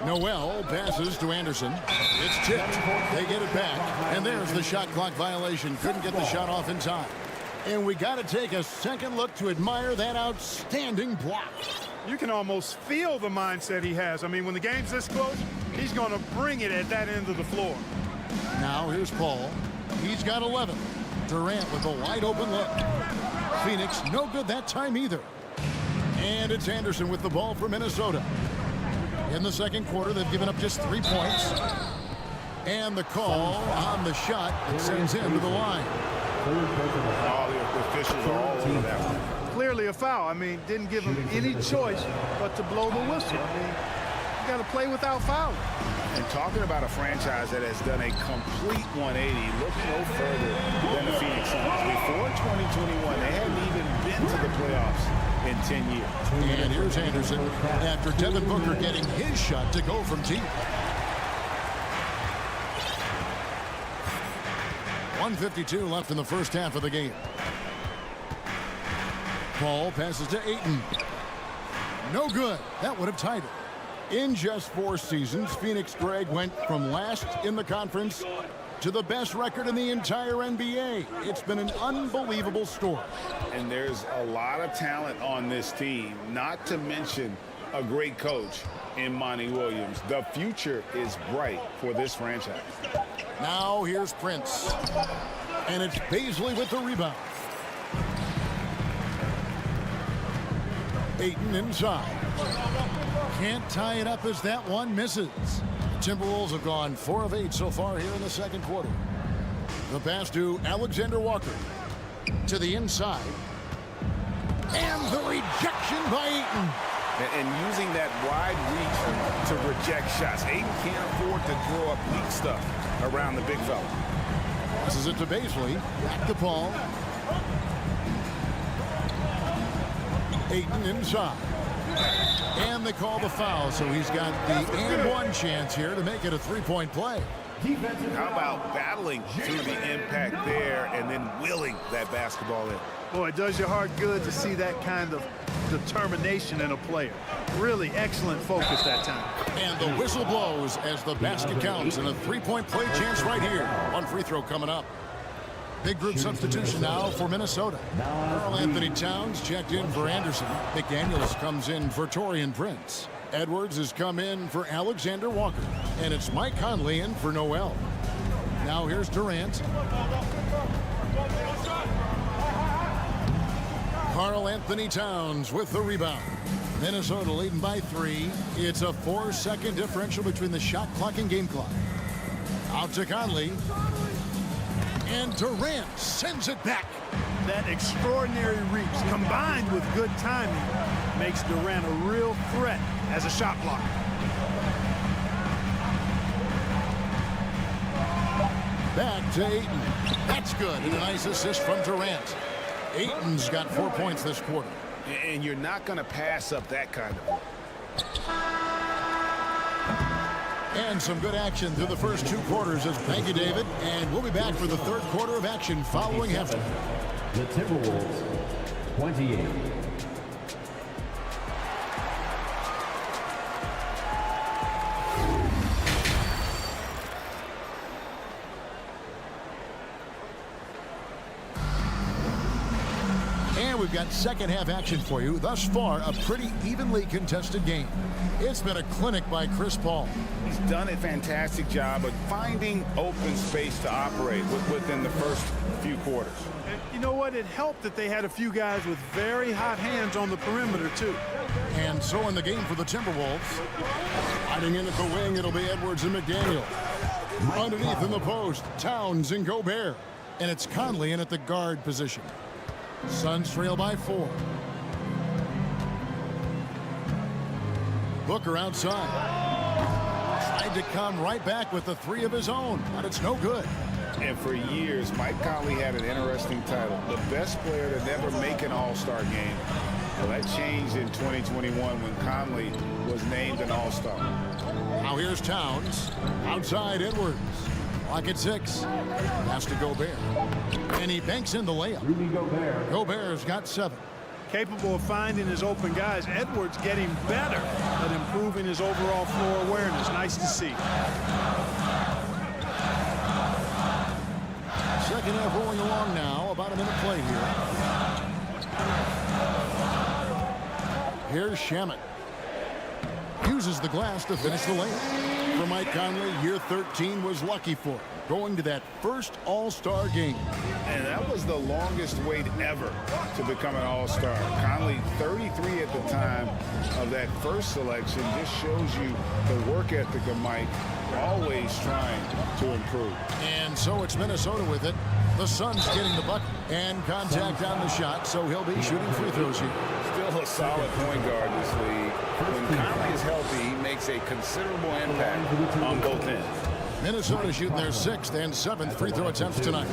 Noel passes to Anderson. It's tipped. They get it back. And there's the shot clock violation. Couldn't get the shot off in time. And we got to take a second look to admire that outstanding block. You can almost feel the mindset he has. I mean, when the game's this close, he's going to bring it at that end of the floor. Now here's Paul. He's got 11. Durant with a wide open look. Phoenix no good that time either. And it's Anderson with the ball for Minnesota. In the second quarter, they've given up just 3 points. And the call on the shot that sends him to the line. All the officials are all over that one. Clearly a foul. I mean, didn't give him any choice but to blow the whistle. I mean, you got to play without fouling. And talking about a franchise that has done a complete 180, look no further than the Phoenix Suns. Before 2021, they hadn't even been to the playoffs in 10 years. And here's Anderson after Devin Booker getting his shot to go from deep. 1:52 left in the first half of the game. Paul passes to Ayton. No good. That would have tied it. In just 4 seasons, Phoenix, Greg, went from last in the conference to the best record in the entire NBA. It's been an unbelievable story. And there's a lot of talent on this team, not to mention a great coach in Monty Williams. The future is bright for this franchise. Now here's Prince. And it's Baisley with the rebound. Ayton inside. Can't tie it up as that one misses. Timberwolves have gone 4 of 8 so far here in the second quarter. The pass to Alexander Walker. To the inside. And the rejection by Ayton. And using that wide reach to reject shots. Ayton can't afford to throw up weak stuff around the big fella. This is it to Baisley. Back to Paul. Ayton inside. And they call the foul, so he's got the and one chance here to make it a 3-point play. How about battling through the impact there and then willing that basketball in? Boy, it does your heart good to see that kind of determination in a player. Really excellent focus that time. And the whistle blows as the basket counts, and a 3-point play chance right here. One free throw coming up. Big group substitution now for Minnesota. Karl Anthony Towns checked in for Anderson. McDaniels comes in for Taurean Prince. Edwards has come in for Alexander Walker. And it's Mike Conley in for Noel. Now here's Durant. Karl Anthony Towns with the rebound. Minnesota leading by 3. It's a 4-second differential between the shot clock and game clock. Out to Conley. And Durant sends it back. That extraordinary reach combined with good timing makes Durant a real threat as a shot blocker. Back to Ayton. That's good. And a nice assist from Durant. Ayton's got 4 points this quarter. And you're not going to pass up that kind of work. And some good action through the first 2 quarters. Thank you, David. And we'll be back for the third quarter of action following halftime. The Timberwolves, 28. we've got second half action for you. Thus far, a pretty evenly contested game. It's been a clinic by Chris Paul. He's done a fantastic job of finding open space to operate within the first few quarters. And you know what? It helped that they had a few guys with very hot hands on the perimeter, too. And so in the game for the Timberwolves, sliding in at the wing, it'll be Edwards and McDaniel. Underneath in the post, Towns and Gobert. And it's Conley in at the guard position. Suns trail by 4. Booker outside. Tried to come right back with the 3 of his own, but it's no good. And for years, Mike Conley had an interesting title, the best player to never make an All-Star game. Well, that changed in 2021 when Conley was named an All-Star. Now here's Towns. Outside Edwards. Clock at 6. Pass to Gobert. And he banks in the layup. Rudy Gobert. Gobert's got 7. Capable of finding his open guys. Edwards getting better at improving his overall floor awareness. Nice to see. Second half rolling along now. About a minute play here. Here's Shamet. Uses the glass to finish the layup. For Mike Conley, year 13 was lucky for him, going to that first All-Star game. And that was the longest wait ever to become an All-Star. Conley, 33 at the time of that first selection, just shows you the work ethic of Mike, always trying to improve. And so it's Minnesota with it. The Suns getting the bucket and contact on the shot, so he'll be shooting free throws here. Still a solid point guard in this league. When Conley is healthy, he makes a considerable impact on both ends. Minnesota shooting their 6th and 7th free throw attempts tonight.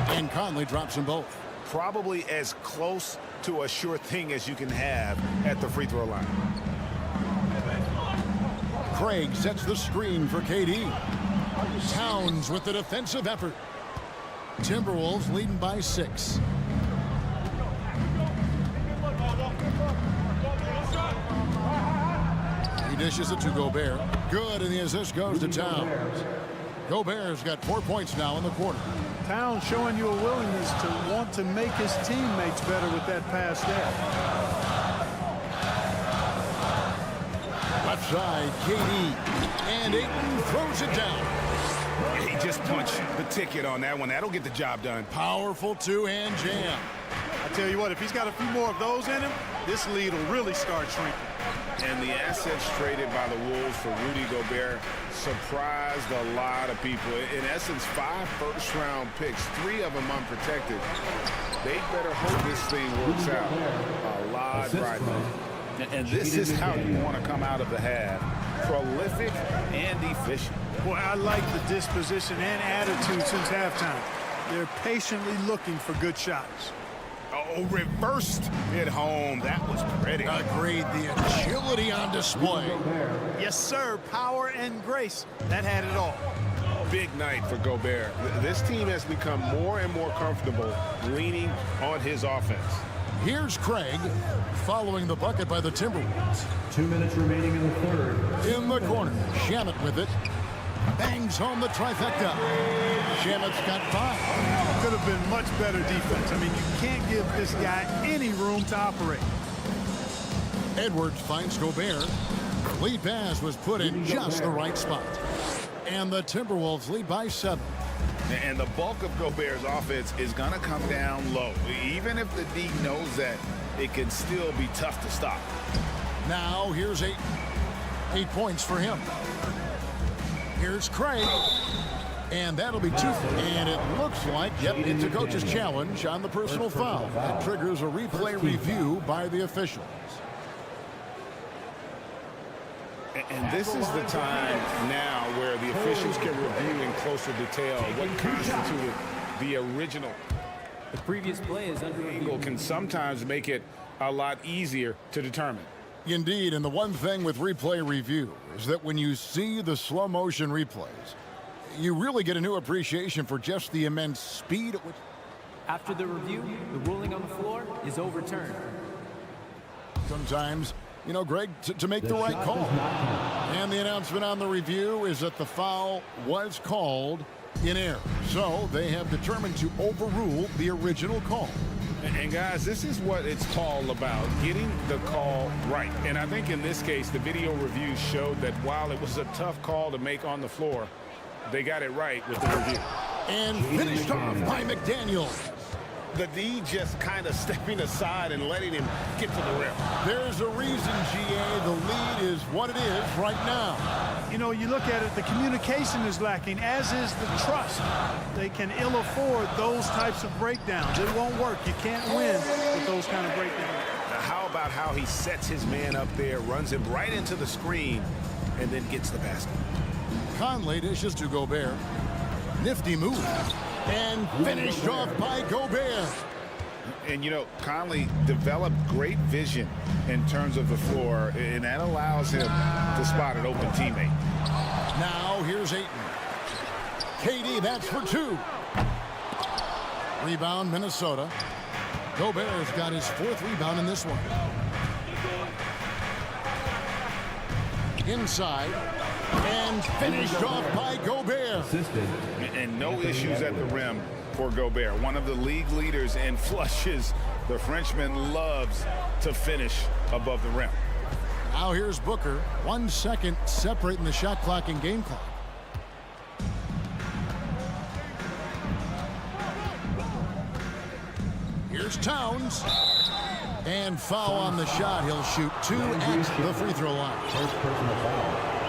And Conley drops them both. Probably as close to a sure thing as you can have at the free throw line. Craig sets the screen for KD. Towns with the defensive effort. Timberwolves leading by 6. He dishes it to Gobert. Good, and the assist goes to Towns. Gobert's got 4 points now in the quarter. Towns showing you a willingness to want to make his teammates better with that pass there. Left side, KD. And Ayton throws it down. He just punched the ticket on that one. That'll get the job done. Powerful two-hand jam. I tell you what, if he's got a few more of those in him, this lead will really start shrinking. And the assets traded by the Wolves for Rudy Gobert surprised a lot of people. In essence, 5 first-round picks, 3 of them unprotected. They better hope this thing works out. A lot right now. And this is how you want to come out of the half. Prolific and efficient. Boy, I like the disposition and attitude since halftime. They're patiently looking for good shots. Oh, reversed at home. That was pretty. Agreed. The agility on display. Yes, sir. Power and grace. That had it all. Big night for Gobert. This team has become more and more comfortable leaning on his offense. Here's Craig following the bucket by the Timberwolves. 2 minutes remaining in the third. In the corner, Shamet with it. Bangs home the trifecta. Shamet's got 5. Could have been much better defense. I mean, you can't give this guy any room to operate. Edwards finds Gobert. Lead pass was put in just the right spot. And the Timberwolves lead by 7. And the bulk of Gobert's offense is going to come down low. Even if the D knows that, it can still be tough to stop. Now here's 8 points for him. Here's Craig. And that'll be 2. And it looks like, yep, it's a coach's challenge on the personal foul. That triggers a replay review by the officials. And this is the time now where the officials can review in closer detail what constituted the original. The previous play is under Angle can sometimes make it a lot easier to determine. Indeed, and the one thing with replay review is that when you see the slow motion replays, you really get a new appreciation for just the immense speed at which... After the review, the ruling on the floor is overturned. Sometimes, you know, Greg, to make the right call. And the announcement on the review is that the foul was called in error. So they have determined to overrule the original call. And guys, this is what it's all about, getting the call right. And I think in this case, the video review showed that while it was a tough call to make on the floor, they got it right with the review. And finished off by McDaniel. The D just kind of stepping aside and letting him get to the rim. There's a reason, GA, the lead is what it is right now. You know, you look at it, the communication is lacking, as is the trust. They can ill afford those types of breakdowns. It won't work. You can't win with those kind of breakdowns. Now, how about how he sets his man up there, runs him right into the screen, and then gets the basket? Conley dishes to Gobert. Nifty move. And finished off by Gobert. And, you know, Conley developed great vision in terms of the floor, and that allows him to spot an open teammate. Now here's Ayton. KD, that's for 2. Rebound, Minnesota. Gobert's got his 4th rebound in this one. Inside. And finished off by Gobert. And no issues at the rim for Gobert. One of the league leaders in flushes. The Frenchman loves to finish above the rim. Now here's Booker. 1 second separating the shot clock and game clock. Here's Towns. And foul on the shot. He'll shoot 2 at the free throw line.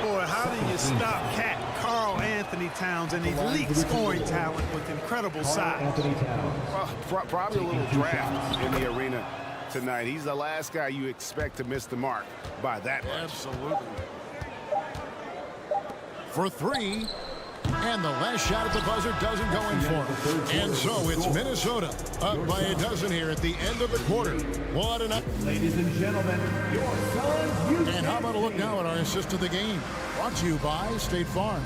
Boy, how do you stop Cat Karl Anthony Towns, an elite scoring talent with incredible size? Well, probably a little draft in the arena tonight. He's the last guy you expect to miss the mark by that much. Absolutely. For 3. And the last shot at the buzzer doesn't go in for him. And so it's Minnesota up by a dozen here at the end of the quarter. What an up. Ladies and gentlemen, your son. And how about a look now at our assist of the game? Brought to you by State Farm.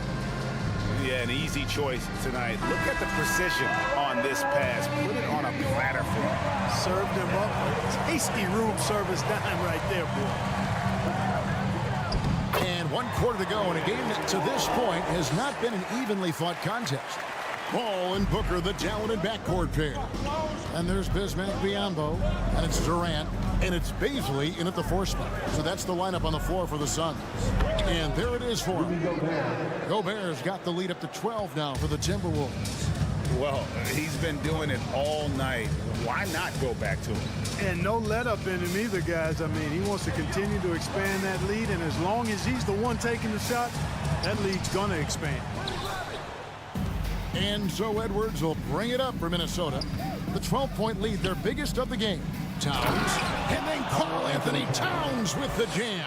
Yeah, an easy choice tonight. Look at the precision on this pass. Put it on a platter for him. Served him up a tasty room service dime right there, boy. And 1 quarter to go in a game that to this point has not been an evenly fought contest. Ball and Booker, the talented backcourt pair. And there's Bismack Biyombo, and it's Durant, and it's Baisley in at the 4 spot. So that's the lineup on the floor for the Suns. And there it is for him. Gobert's got the lead up to 12 now for the Timberwolves. Well, he's been doing it all night. Why not go back to him? And no let up in him either, guys. I mean, he wants to continue to expand that lead, and as long as he's the one taking the shot, that lead's going to expand. And so Edwards will bring it up for Minnesota. The 12-point lead, their biggest of the game. Towns, and then Karl Anthony Towns with the jam.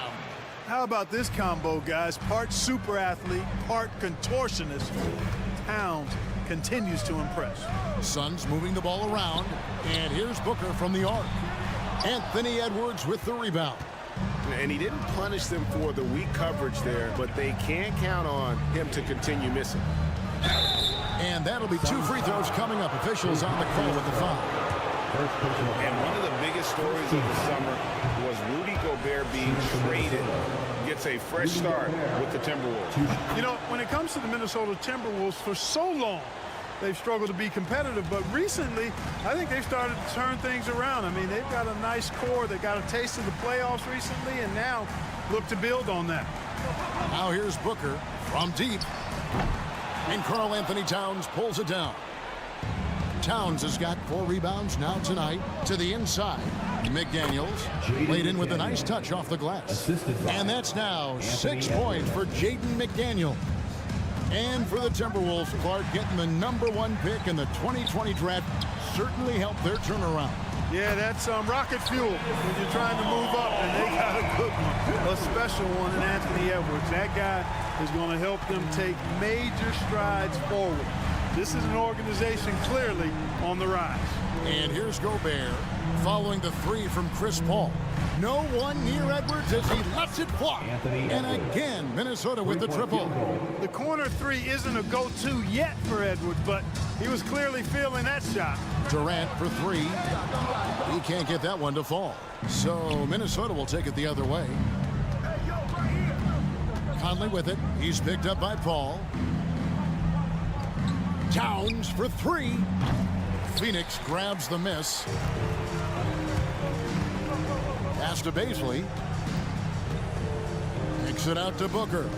How about this combo, guys? Part super athlete, part contortionist. Towns continues to impress. Suns moving the ball around, and here's Booker from the arc. Anthony Edwards with the rebound. And he didn't punish them for the weak coverage there, but they can't count on him to continue missing. And that'll be 2 free throws coming up. Officials on the call with the foul. And one of the biggest stories of the summer was Rudy Gobert being traded. Gets a fresh start with the Timberwolves. You know, when it comes to the Minnesota Timberwolves, for so long, they've struggled to be competitive, but recently, I think they've started to turn things around. I mean, they've got a nice core. They got a taste of the playoffs recently, and now look to build on that. Now here's Booker from deep. And Karl Anthony Towns pulls it down. Towns has got 4 rebounds now tonight to the inside. McDaniels laid in with a nice touch off the glass. And that's now 6 points for Jaden McDaniel. And for the Timberwolves, Clark getting the #1 pick in the 2020 draft certainly helped their turnaround. Yeah, that's rocket fuel when you're trying to move up, and they got a good one, a special one in Anthony Edwards. That guy is going to help them take major strides forward. This is an organization clearly on the rise. And here's Gobert following the 3 from Chris Paul. No one near Edwards as he lets it fly. And again, Minnesota with the triple. The corner 3 isn't a go-to yet for Edwards, but he was clearly feeling that shot. Durant for 3. He can't get that one to fall. So Minnesota will take it the other way. Conley with it. He's picked up by Paul. Towns for 3. Phoenix grabs the miss. Pass to Baisley. Kicks it out to Booker.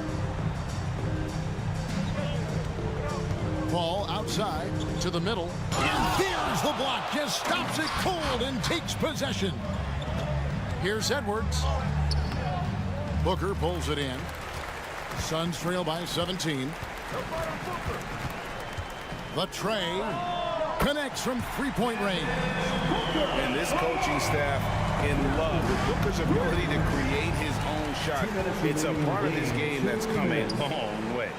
Ball outside to the middle. And there's the block. Just stops it cold and takes possession. Here's Edwards. Booker pulls it in. Suns trail by 17. The tray connects from three-point range. And this coaching staff in love with Booker's ability to create his own shot. It's a part of his game that's come a long way.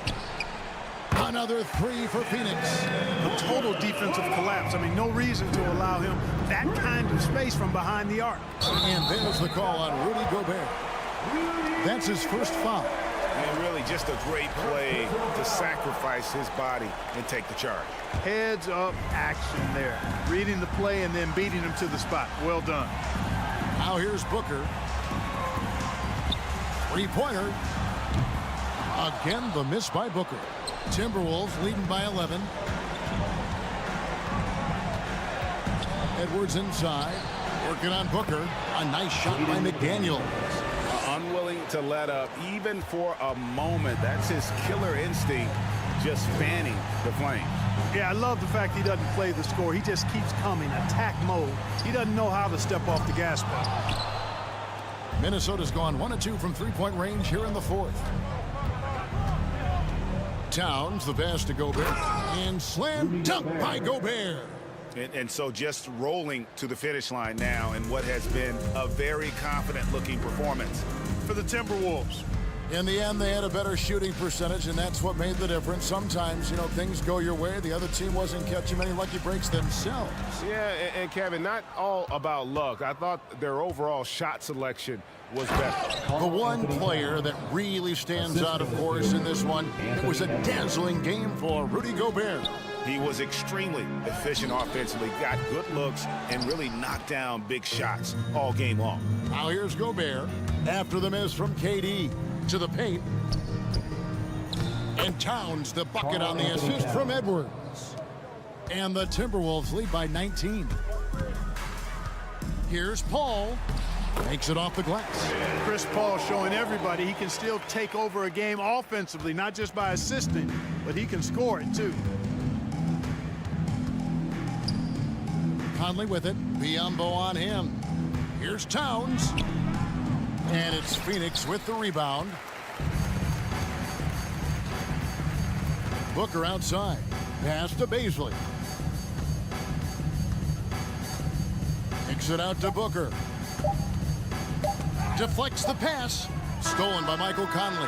Another three for Phoenix. The total defensive collapse. I mean, no reason to allow him that kind of space from behind the arc. And there's the call on Rudy Gobert. That's his first foul. And really just a great play to sacrifice his body and take the charge. Heads up action there. Reading the play and then beating him to the spot. Well done. Now here's Booker. Three-pointer. Again, the miss by Booker. Timberwolves leading by 11. Edwards inside. Working on Booker. A nice shot by McDaniel. Unwilling to let up even for a moment. That's his killer instinct, just fanning the flames. Yeah, I love the fact he doesn't play the score. He just keeps coming, attack mode. He doesn't know how to step off the gas pedal. Minnesota's gone 1 of 2 from three-point range here in the fourth. Towns, the pass to Gobert. And slam dunk by Gobert. And so just rolling to the finish line now in what has been a very confident-looking performance for the Timberwolves. In the end, they had a better shooting percentage, and that's what made the difference. Sometimes, you know, things go your way. The other team wasn't catching many lucky breaks themselves. Yeah, and Kevin, not all about luck. I thought their overall shot selection was better. The one player that really stands out, of course, in this one, it was a dazzling game for Rudy Gobert. He was extremely efficient offensively, got good looks, and really knocked down big shots all game long. Now here's Gobert after the miss from KD to the paint. And Towns the bucket on the assist from Edwards. And the Timberwolves lead by 19. Here's Paul. Makes it off the glass. Chris Paul showing everybody he can still take over a game offensively, not just by assisting, but he can score it too. Conley with it. Biyombo on him. Here's Towns. And it's Phoenix with the rebound. Booker outside. Pass to Baisley. Kicks it out to Booker. Deflects the pass. Stolen by Michael Conley.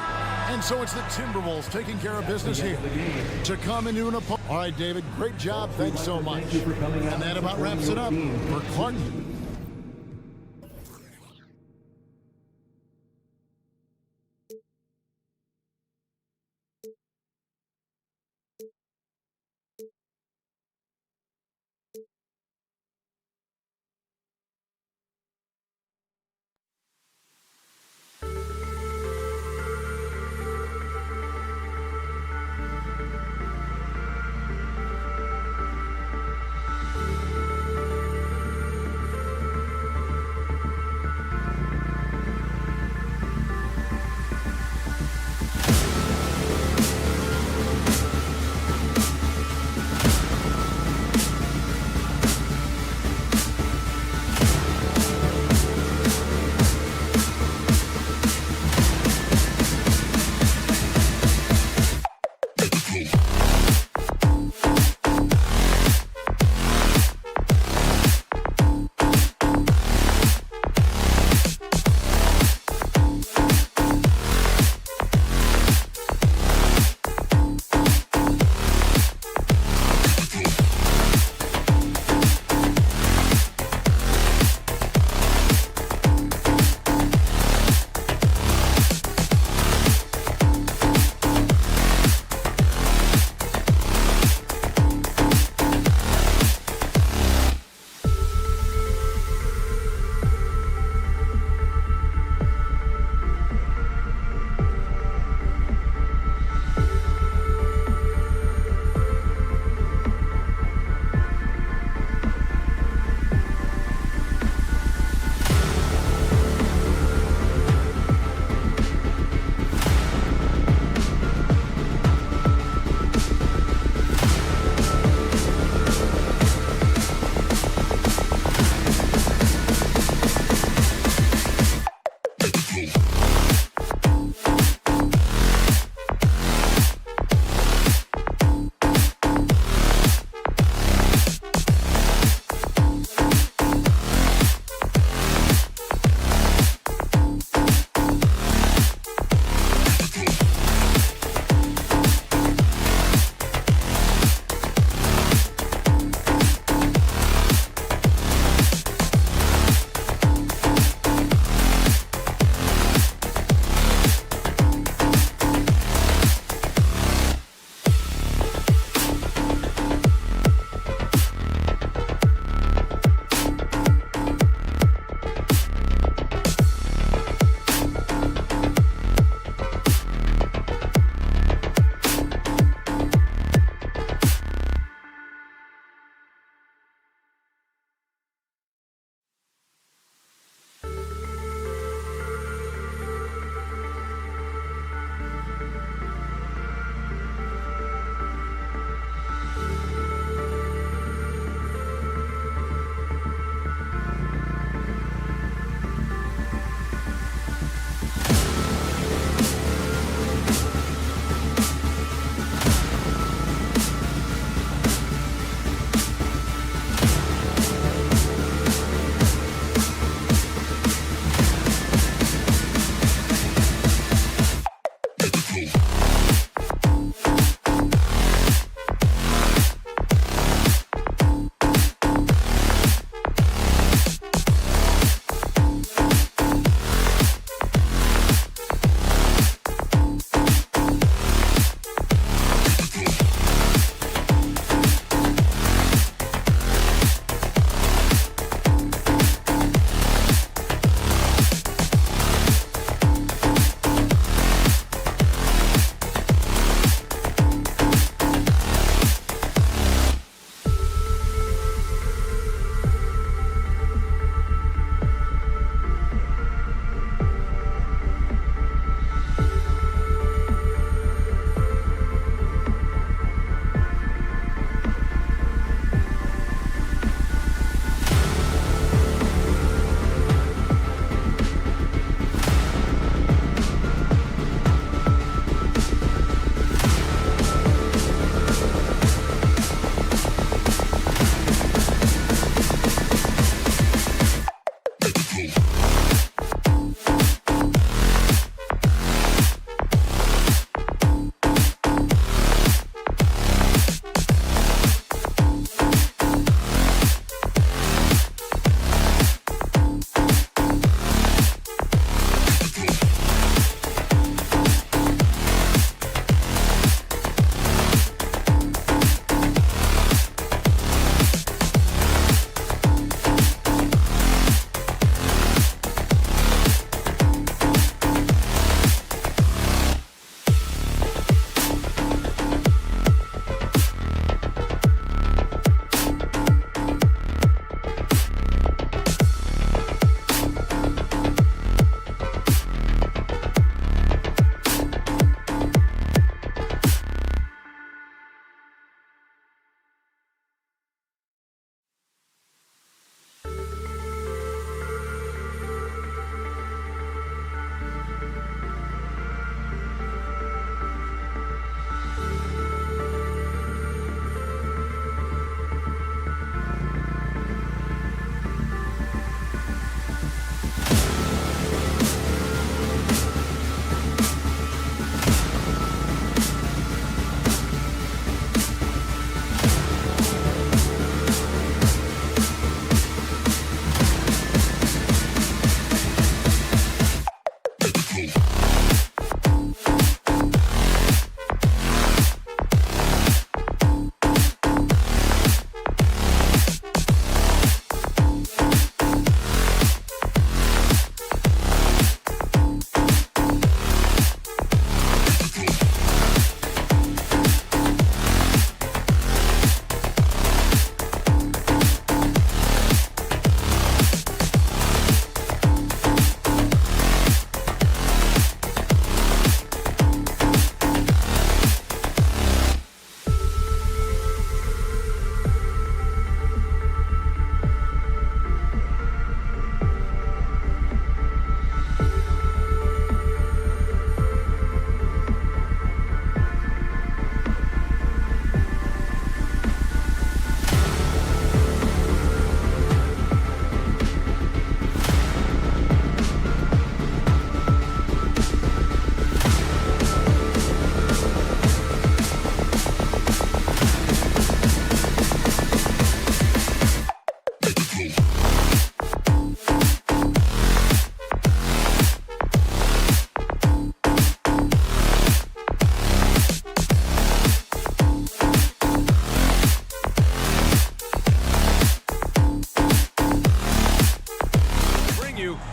And so it's the Timberwolves taking care of business here to come into an opponent. All right, David, great job. Thanks so much. And that about wraps it up for Clark.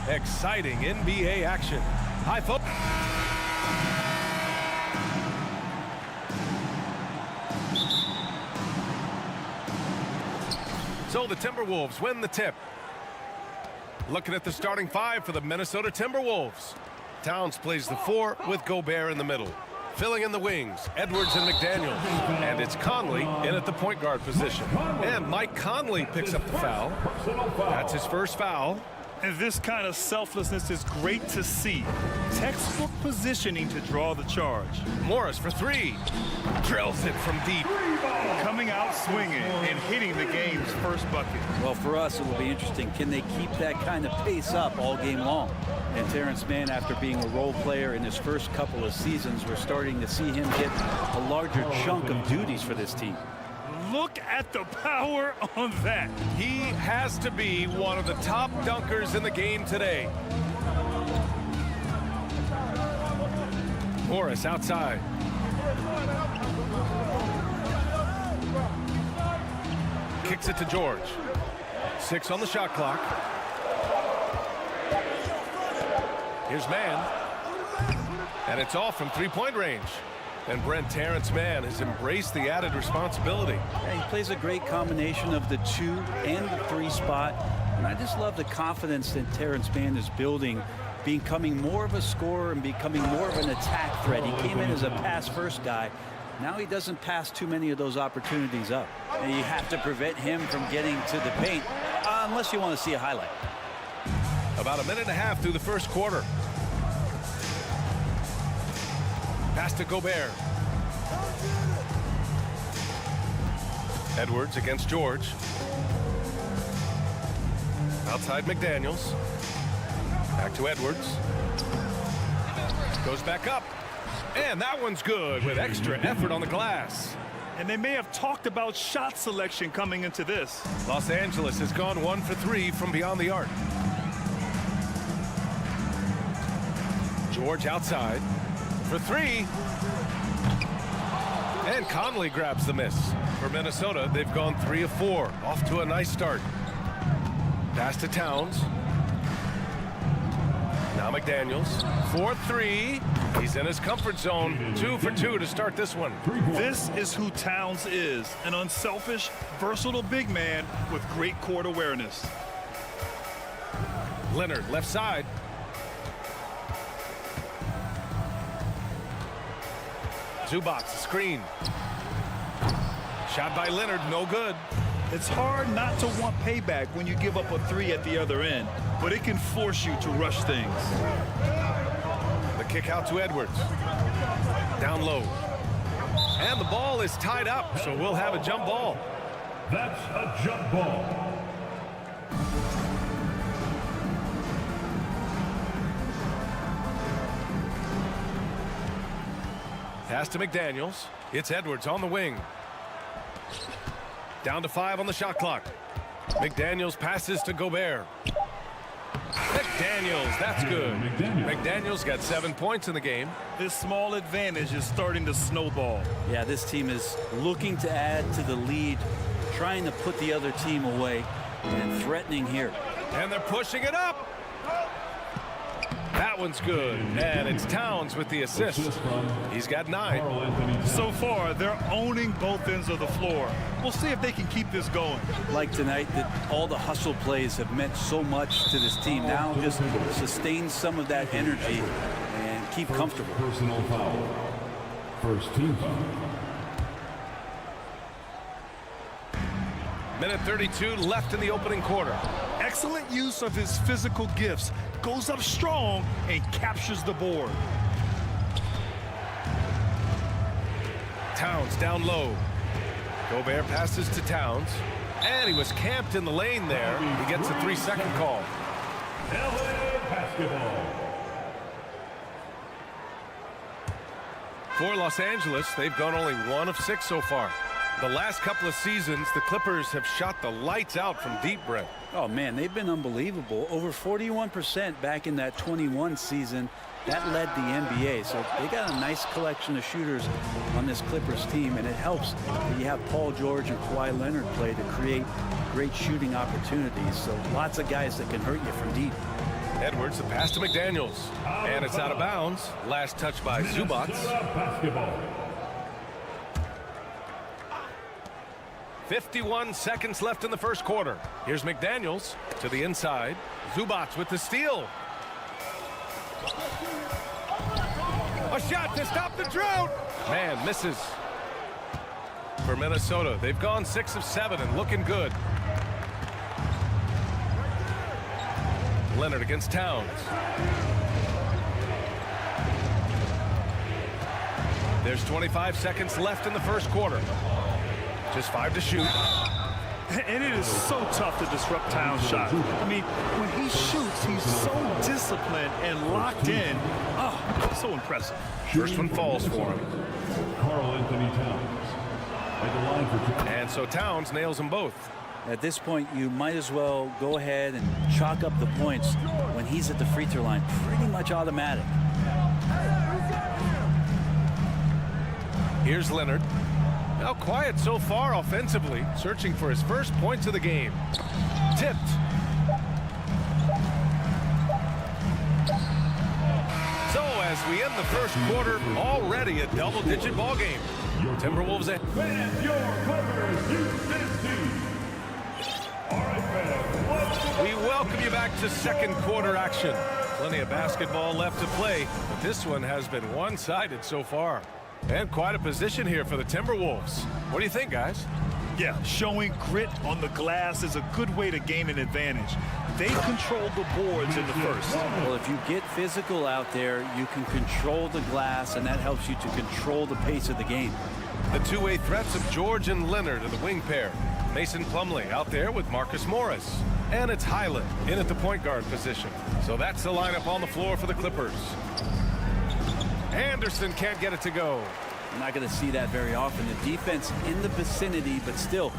Exciting NBA action. High focus. So the Timberwolves win the tip. Looking at the starting five for the Minnesota Timberwolves. Towns plays the 4 with Gobert in the middle. Filling in the wings, Edwards and McDaniels. And it's Conley in at the point guard position. And Mike Conley picks up the foul. That's his first foul. And this kind of selflessness is great to see. Textbook positioning to draw the charge. Morris for 3. Drills it from deep. Coming out swinging and hitting the game's first bucket. Well, for us, it will be interesting. Can they keep that kind of pace up all game long? And Terrence Mann, after being a role player in his first couple of seasons, we're starting to see him get a larger chunk of duties for this team. Look at the power on that. He has to be one of the top dunkers in the game today. Morris outside. Kicks it to George. 6 on the shot clock. Here's Mann. And it's off from three-point range. And Brent Terrence Mann has embraced the added responsibility. Yeah, he plays a great combination of the 2 and the 3 spot. And I just love the confidence that Terrence Mann is building, becoming more of a scorer and becoming more of an attack threat. He came in as a pass-first guy. Now he doesn't pass too many of those opportunities up. And you have to prevent him from getting to the paint, unless you want to see a highlight. About a minute and a half through the first quarter. Pass to Gobert. Edwards against George. Outside McDaniels. Back to Edwards. Goes back up. And that one's good with extra effort on the glass. And they may have talked about shot selection coming into this. Los Angeles has gone 1 for 3 from beyond the arc. George outside for 3. And Conley grabs the miss. For Minnesota, they've gone 3 of 4. Off to a nice start. Pass to Towns. Now McDaniels. 4-3. He's in his comfort zone. 2 for 2 to start this one. This is who Towns is. An unselfish, versatile big man with great court awareness. Leonard left side. Zubac screen. Shot by Leonard, no good. It's hard not to want payback when you give up a 3 at the other end, but it can force you to rush things. The kick out to Edwards. Down low. And the ball is tied up, so we'll have a jump ball. That's a jump ball. Pass to McDaniels. It's Edwards on the wing. Down to 5 on the shot clock. McDaniels passes to Gobert. McDaniels, that's good. McDaniels got 7 points in the game. This small advantage is starting to snowball. Yeah, this team is looking to add to the lead, trying to put the other team away, and threatening here. And they're pushing it up. That one's good. And it's Towns with the assist. He's got 9. So far, they're owning both ends of the floor. We'll see if they can keep this going. Like tonight, that all the hustle plays have meant so much to this team. Now just sustain some of that energy and keep comfortable. Personal foul. First team foul. Minute 32 left in the opening quarter. Excellent use of his physical gifts. Goes up strong and captures the board. Towns down low. Gobert passes to Towns. And he was camped in the lane there. He gets a 3-second call. LA basketball. For Los Angeles, they've gone only 1 of 6 so far. The last couple of seasons, the Clippers have shot the lights out from deep, Brent. Oh, man, they've been unbelievable. Over 41% back in that 21 season. That led the NBA. So they got a nice collection of shooters on this Clippers team, and it helps that you have Paul George and Kawhi Leonard play to create great shooting opportunities. So lots of guys that can hurt you from deep. Edwards, the pass to McDaniels. And it's out of bounds. Last touch by Zubac. Basketball. 51 seconds left in the first quarter. Here's McDaniels to the inside. Zubac with the steal. A shot to stop the drought. Man misses. For Minnesota, they've gone 6 of 7 and looking good. Leonard against Towns. There's 25 seconds left in the first quarter. Just 5 to shoot. And it is so tough to disrupt Towns' shot. I mean, when he shoots, he's so disciplined and locked in. Oh, so impressive. First one falls for him. Carl Anthony Towns. At the line for And so Towns nails them both. At this point, you might as well go ahead and chalk up the points when he's at the free throw line. Pretty much automatic. Here's Leonard. Now quiet so far offensively, searching for his first points of the game. Tipped. So as we end the first quarter, already a double-digit ball game. Timberwolves ahead. We welcome you back to second quarter action. Plenty of basketball left to play, but this one has been one-sided so far. And quite a position here for the Timberwolves. What do you think, guys? Yeah, showing grit on the glass is a good way to gain an advantage. They control the boards in the first. Well, if you get physical out there, you can control the glass, and that helps you to control the pace of the game. The two-way threats of George and Leonard are the wing pair. Mason Plumlee out there with Marcus Morris. And it's Highland in at the point guard position. So that's the lineup on the floor for the Clippers. Anderson can't get it to go. You're not going to see that very often. The defense in the vicinity, but still,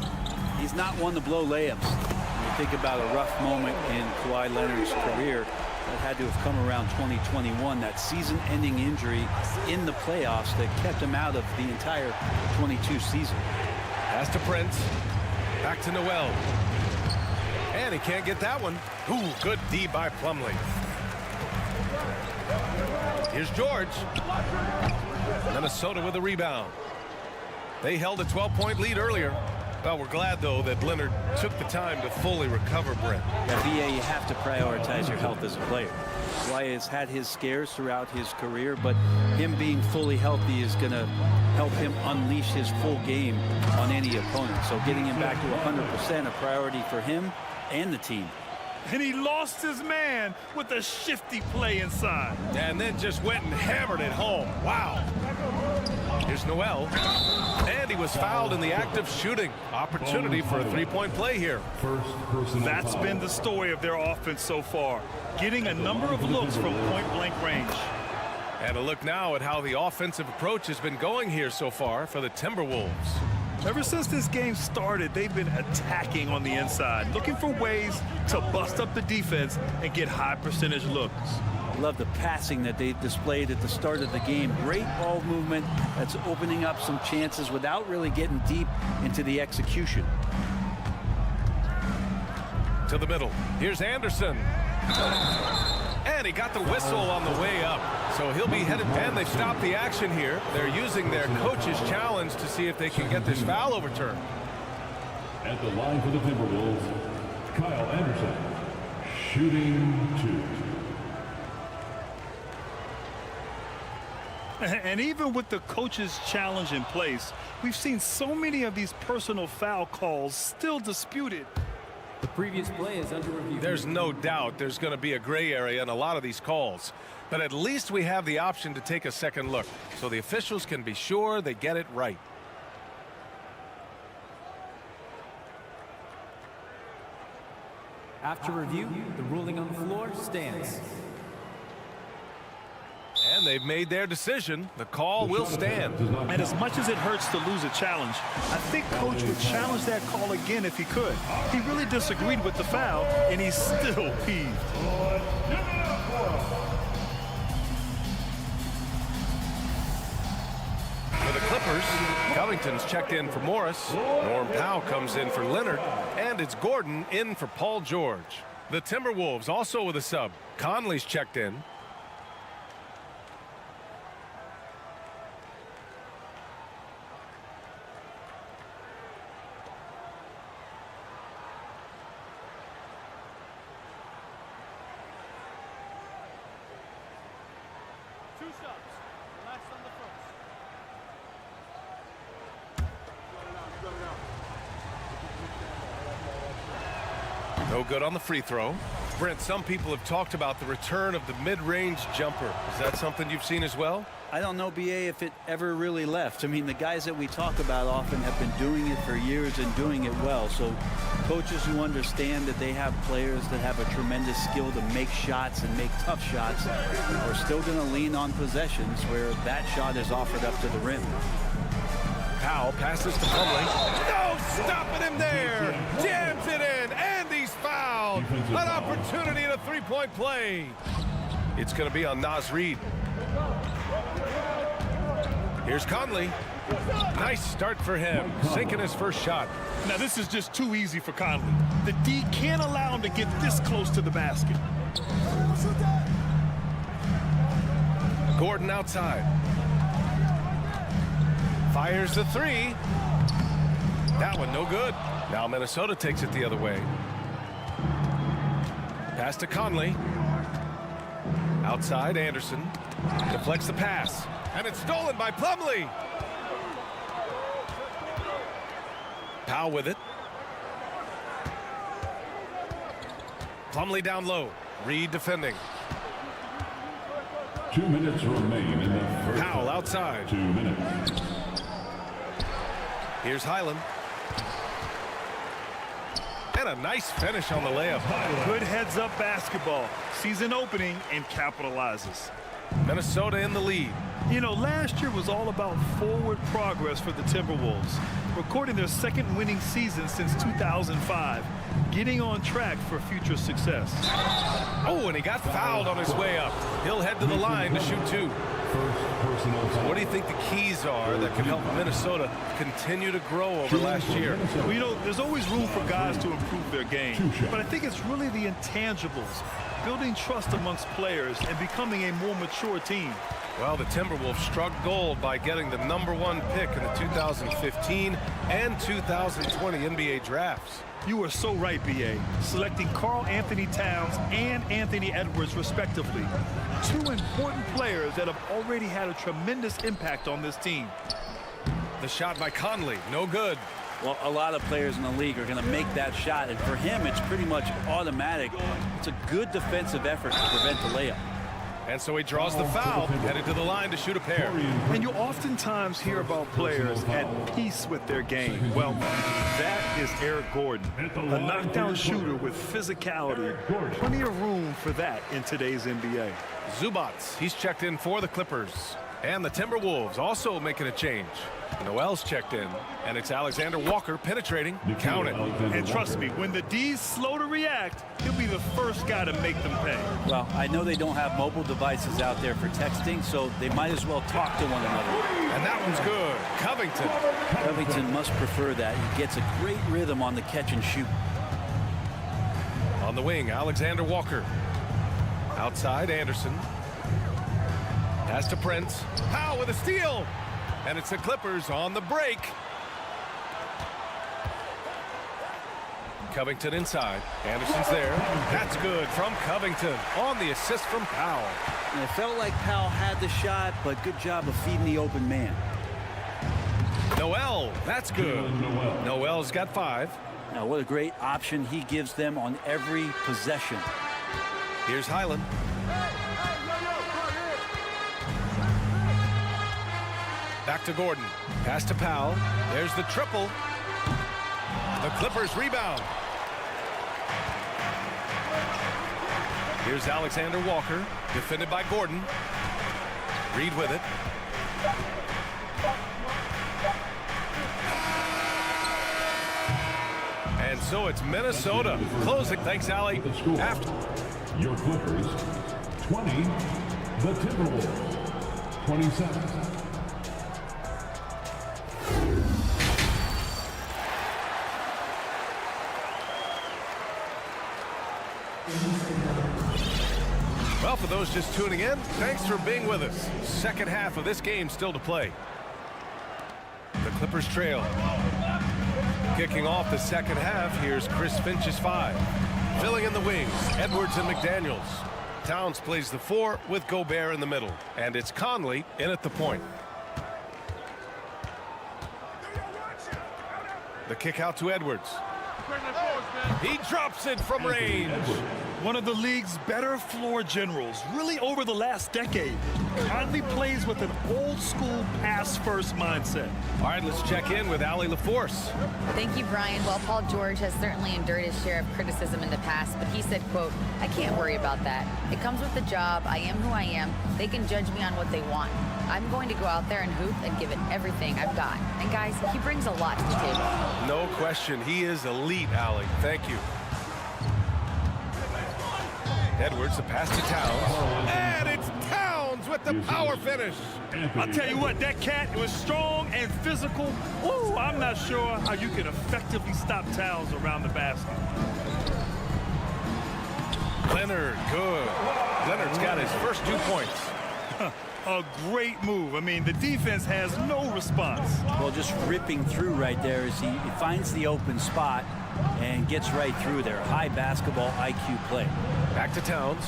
he's not one to blow layups. When you think about a rough moment in Kawhi Leonard's career, that had to have come around 2021, that season-ending injury in the playoffs that kept him out of the entire 22 season. Pass to Prince. Back to Noel. And he can't get that one. Ooh, good D by Plumlee. Here's George. Minnesota with a rebound. They held a 12-point lead earlier. Well, we're glad, though, that Leonard took the time to fully recover, Brent. At VA, you have to prioritize your health as a player. Kawhi has had his scares throughout his career, but him being fully healthy is going to help him unleash his full game on any opponent. So getting him back to 100% a priority for him and the team. And he lost his man with a shifty play inside. And then just went and hammered it home. Wow. Here's Noel. And he was fouled in the act of shooting. Opportunity for a three-point play here. That's been the story of their offense so far. Getting a number of looks from point-blank range. And a look now at how the offensive approach has been going here so far for the Timberwolves. Ever since this game started, they've been attacking on the inside, looking for ways to bust up the defense and get high percentage looks. I love the passing that they displayed at the start of the game. Great ball movement that's opening up some chances without really getting deep into the execution. To the middle. Here's Anderson. And he got the whistle on the way up. So he'll be headed, and they've stopped the action here. They're using their coach's challenge to see if they can get this foul overturned. At the line for the Timberwolves, Kyle Anderson, shooting 2. And even with the coach's challenge in place, we've seen so many of these personal foul calls still disputed. The previous play is under review. There's no doubt there's going to be a gray area in a lot of these calls. But at least we have the option to take a second look, so the officials can be sure they get it right. After review, the ruling on the floor stands. And they've made their decision. The call will stand. And as much as it hurts to lose a challenge, I think Coach would challenge that call again if he could. He really disagreed with the foul, and he's still peeved. For the Clippers, Covington's checked in for Morris. Norm Powell comes in for Leonard. And it's Gordon in for Paul George. The Timberwolves also with a sub. Conley's checked in. No good on the free throw. Brent, some people have talked about the return of the mid-range jumper. Is that something you've seen as well? I don't know, BA, if it ever really left. I mean, the guys that we talk about often have been doing it for years and doing it well. So coaches who understand that they have players that have a tremendous skill to make shots and make tough shots are still going to lean on possessions where that shot is offered up to the rim. Powell passes to Plumlee. No, stopping him there. Jams it in, and he's fouled. An opportunity in a three-point play. It's going to be on Naz Reid. Here's Conley. Nice start for him, sinking his first shot. Now, this is just too easy for Conley. The D can't allow him to get this close to the basket. Gordon outside. Fires the three. That one no good. Now Minnesota takes it the other way. Pass to Conley. Outside, Anderson. Deflects the pass. And it's stolen by Plumlee. Powell with it. Plumlee down low. Reid defending. 2 minutes remain in the first. Powell outside. 2 minutes. Here's Highland. And a nice finish on the layup. Good heads-up basketball. Sees an opening and capitalizes. Minnesota in the lead. You know, last year was all about forward progress for the Timberwolves, recording their second winning season since 2005, getting on track for future success. Oh, and he got fouled on his way up. He'll head to the line to shoot two. What do you think the keys are that can help Minnesota continue to grow over last year? Well, you know, there's always room for guys to improve their game, but I think it's really the intangibles, building trust amongst players and becoming a more mature team. Well, the Timberwolves struck gold by getting the #1 pick in the 2015 and 2020 NBA drafts. You are so right, B.A. Selecting Karl Anthony Towns and Anthony Edwards, respectively. Two important players that have already had a tremendous impact on this team. The shot by Conley, no good. Well, a lot of players in the league are going to make that shot, and for him, it's pretty much automatic. It's a good defensive effort to prevent the layup. And so he draws the foul, headed to the line to shoot a pair. And you oftentimes hear about players at peace with their game. Well, that is Eric Gordon, a knockdown shooter with physicality. Plenty of room for that in today's NBA. Zubac, he's checked in for the Clippers. And the Timberwolves also making a change. Noel's checked in, and it's Alexander Walker penetrating. Count it. And trust me, when the D's slow to react, he'll be the first guy to make them pay. Well, I know they don't have mobile devices out there for texting, so they might as well talk to one another. And that one's good. Covington. Covington must prefer that. He gets a great rhythm on the catch and shoot. On the wing, Alexander Walker. Outside, Anderson. Pass to Prince. Powell with a steal. And it's the Clippers on the break. Covington inside. Anderson's there. That's good from Covington on the assist from Powell. And it felt like Powell had the shot, but good job of feeding the open man. Noel, that's good. Noel's got 5. Now, what a great option he gives them on every possession. Here's Highland. Back to Gordon. Pass to Powell. There's the triple. The Clippers rebound. Here's Alexander Walker. Defended by Gordon. Reid with it. And so it's Minnesota closing. Thanks, Allie. After your Clippers, 20. The Timberwolves, 27. Well, for those just tuning in, thanks for being with us. Second half of this game still to play. The Clippers trail. Kicking off the second half, here's Chris Finch's 5. Filling in the wings, Edwards and McDaniels. Towns plays the 4 with Gobert in the middle. And it's Conley in at the point. The kick out to Edwards. He drops it from range. One of the league's better floor generals, really over the last decade. Conley plays with an old-school pass-first mindset. All right, let's check in with Allie LaForce. Thank you, Brian. Well, Paul George has certainly endured his share of criticism in the past, but he said, quote, "I can't worry about that. It comes with the job. I am who I am. They can judge me on what they want. I'm going to go out there and hoop and give it everything I've got." And guys, he brings a lot to the table. No question. He is elite, Allie. Thank you. Edwards, the pass to Towns. And it's Towns with the power finish. I'll tell you what, that cat was strong and physical. Ooh, I'm not sure how you can effectively stop Towns around the basket. Leonard, good. Leonard's got his first 2 points. A great move. I mean, the defense has no response. Well, just ripping through right there as he finds the open spot and gets right through there. High basketball IQ play. Back to Towns.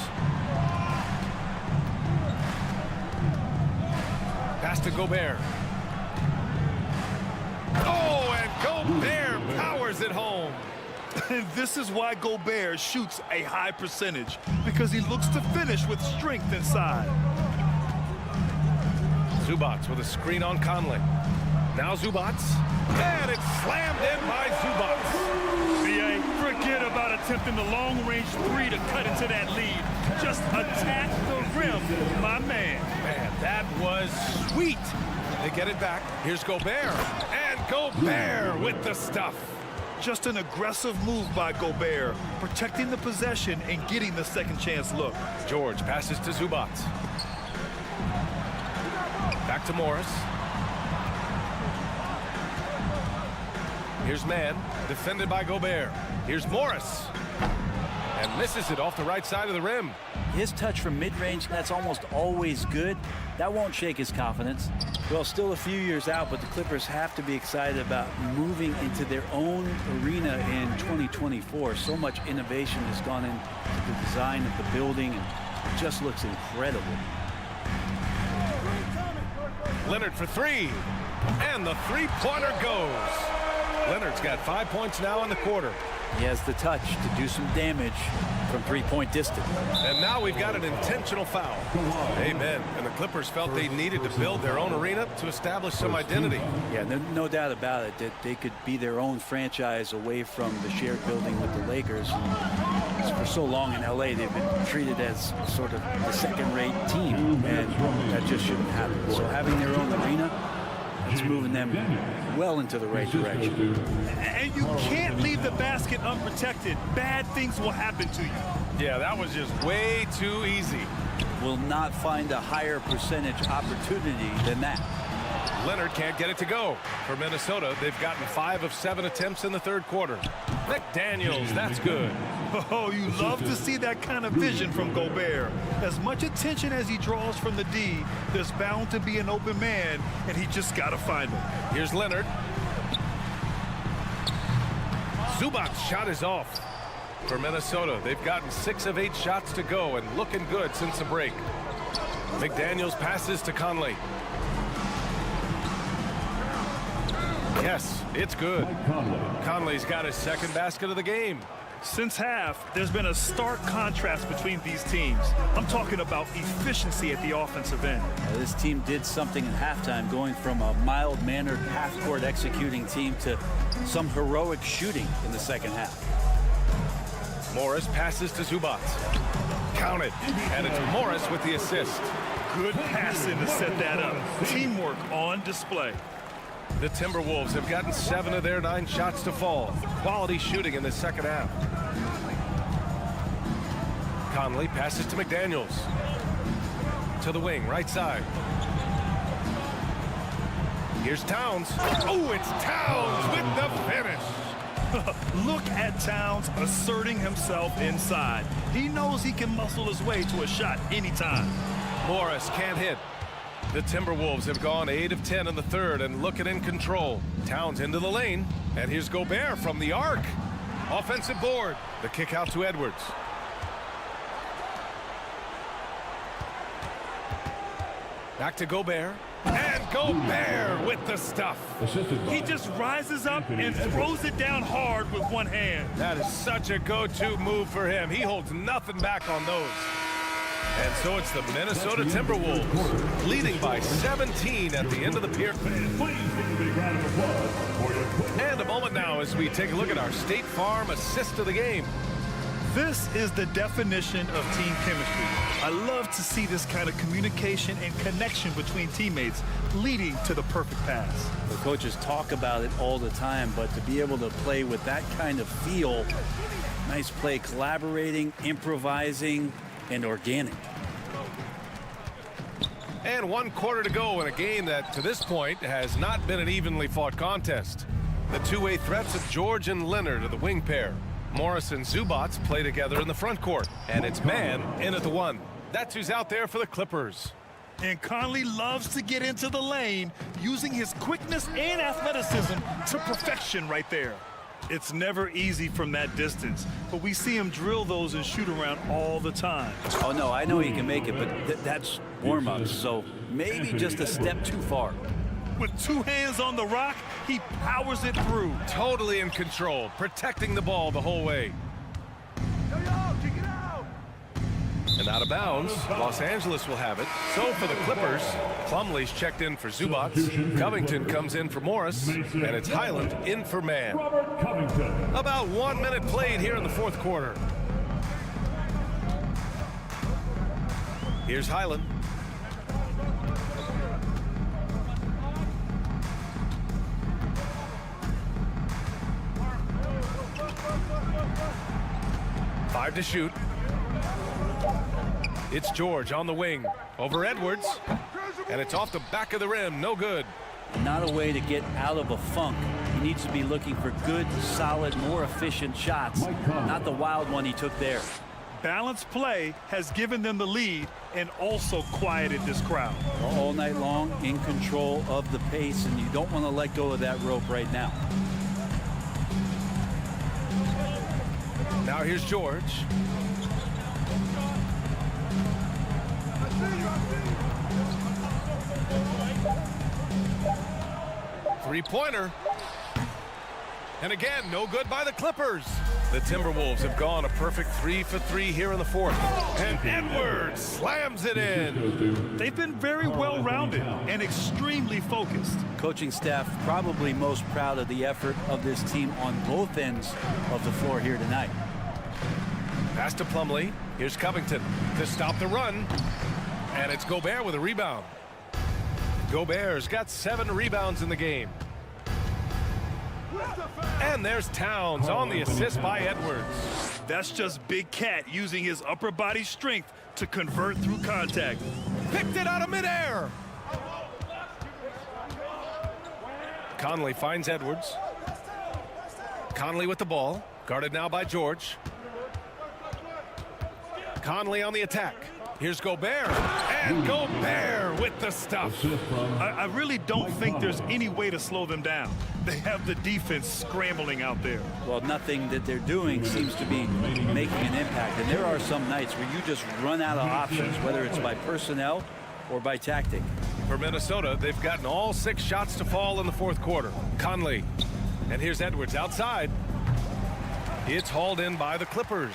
Pass to Gobert. Oh, and Gobert powers it home. And this is why Gobert shoots a high percentage, because he looks to finish with strength inside. Zubats with a screen on Conley. Now Zubats. And it's slammed in by Zubats. BA, forget about attempting the long-range 3 to cut into that lead. Just attack the rim, my man. Man, that was sweet. They get it back. Here's Gobert. And Gobert with the stuff. Just an aggressive move by Gobert, protecting the possession and getting the second chance look. George passes to Zubats. Back to Morris. Here's Mann, defended by Gobert. Here's Morris. And misses it off the right side of the rim. His touch from mid-range, that's almost always good. That won't shake his confidence. Well, still a few years out, but the Clippers have to be excited about moving into their own arena in 2024. So much innovation has gone into the design of the building, and it just looks incredible. Leonard for 3. And the three-pointer goes. Leonard's got 5 points now in the quarter. He has the touch to do some damage from three-point distance. And now we've got an intentional foul. Amen. And the Clippers felt they needed to build their own arena to establish some identity. Yeah, no doubt about it that they could be their own franchise away from the shared building with the Lakers. For so long in LA, they've been treated as sort of the second-rate team, and that just shouldn't happen. So having their own arena, it's moving them well into the right direction. And you can't leave the basket unprotected. Bad things will happen to you. Yeah, that was just way too easy. Will not find a higher percentage opportunity than that. Leonard can't get it to go. For Minnesota, they've gotten 5 of 7 attempts in the third quarter. McDaniels, that's good. Oh, you love to see that kind of vision from Gobert. As much attention as he draws from the D, there's bound to be an open man, and he just got to find him. Here's Leonard. Zubac's shot is off. For Minnesota, they've gotten 6 of 8 shots to go and looking good since the break. McDaniels passes to Conley. Yes, it's good. Conley's got his second basket of the game. Since half, there's been a stark contrast between these teams. I'm talking about efficiency at the offensive end. This team did something in halftime, going from a mild-mannered half-court executing team to some heroic shooting in the second half. Morris passes to Zubats. Count it. And it's Morris with the assist. Good passing to set that up. Teamwork on display. The Timberwolves have gotten 7 of their 9 shots to fall. Quality shooting in the second half. Conley passes to McDaniels. To the wing, right side. Here's Towns. Oh, it's Towns with the finish. Look at Towns asserting himself inside. He knows he can muscle his way to a shot anytime. Morris can't hit. The Timberwolves have gone 8 of 10 in the third and looking in control. Towns into the lane, and here's Gobert from the arc. Offensive board. The kick out to Edwards. Back to Gobert. And Gobert with the stuff. He just rises up and throws it down hard with one hand. That is such a go-to move for him. He holds nothing back on those. And so it's the Minnesota Timberwolves leading by 17 at the end of the period. And a moment now as we take a look at our State Farm assist of the game. This is the definition of team chemistry. I love to see this kind of communication and connection between teammates leading to the perfect pass. The coaches talk about it all the time, but to be able to play with that kind of feel, nice play, collaborating, improvising, and organic. And 1 quarter to go in a game that, to this point, has not been an evenly fought contest. The two-way threats of George and Leonard are the wing pair. Morris and Zubac play together in the front court. And it's man in at the 1. That's who's out there for the Clippers. And Conley loves to get into the lane, using his quickness and athleticism to perfection right there. It's never easy from that distance, but we see him drill those and shoot around all the time. Oh, no, I know he can make it, but that's warm-ups, so maybe just a step too far. With 2 hands on the rock, he powers it through. Totally in control, protecting the ball the whole way. And out of bounds, Los Angeles will have it. So for the Clippers, Plumlee's checked in for Zubac. Covington comes in for Morris, and it's Highland in for man. About 1 minute played here in the fourth quarter. Here's Highland. Five to shoot. It's George on the wing over Edwards, and it's off the back of the rim. No good. Not a way to get out of a funk. He needs to be looking for good, solid, more efficient shots, not the wild one he took there. Balanced play has given them the lead and also quieted this crowd. All night long, in control of the pace, and you don't want to let go of that rope right now. Now here's George. Three-pointer. And again, no good by the Clippers. The Timberwolves have gone a perfect 3 for 3 here in the fourth. And Edwards slams it in. They've been very well-rounded and extremely focused. Coaching staff probably most proud of the effort of this team on both ends of the floor here tonight. Pass to Plumlee. Here's Covington to stop the run. And it's Gobert with a rebound. Gobert's got 7 rebounds in the game. And there's Towns on the assist by Edwards. That's just Big Cat using his upper body strength to convert through contact. Picked it out of midair. Conley finds Edwards. Conley with the ball. Guarded now by George. Conley on the attack. Here's Gobert, and Gobert with the stuff. I really don't think there's any way to slow them down. They have the defense scrambling out there. Well, nothing that they're doing seems to be making an impact. And there are some nights where you just run out of options, whether it's by personnel or by tactic. For Minnesota, they've gotten all 6 shots to fall in the fourth quarter. Conley, and here's Edwards outside. It's hauled in by the Clippers.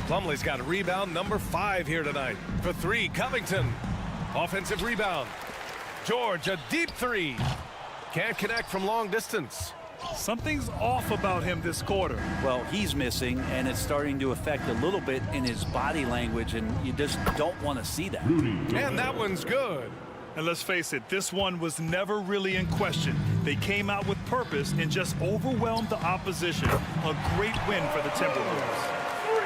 Plumlee's got a rebound number 5 here tonight. For 3, Covington. Offensive rebound. George, a deep 3. Can't connect from long distance. Something's off about him this quarter. Well, he's missing, and it's starting to affect a little bit in his body language, and you just don't want to see that. And that one's good. And let's face it, this one was never really in question. They came out with purpose and just overwhelmed the opposition. A great win for the Timberwolves.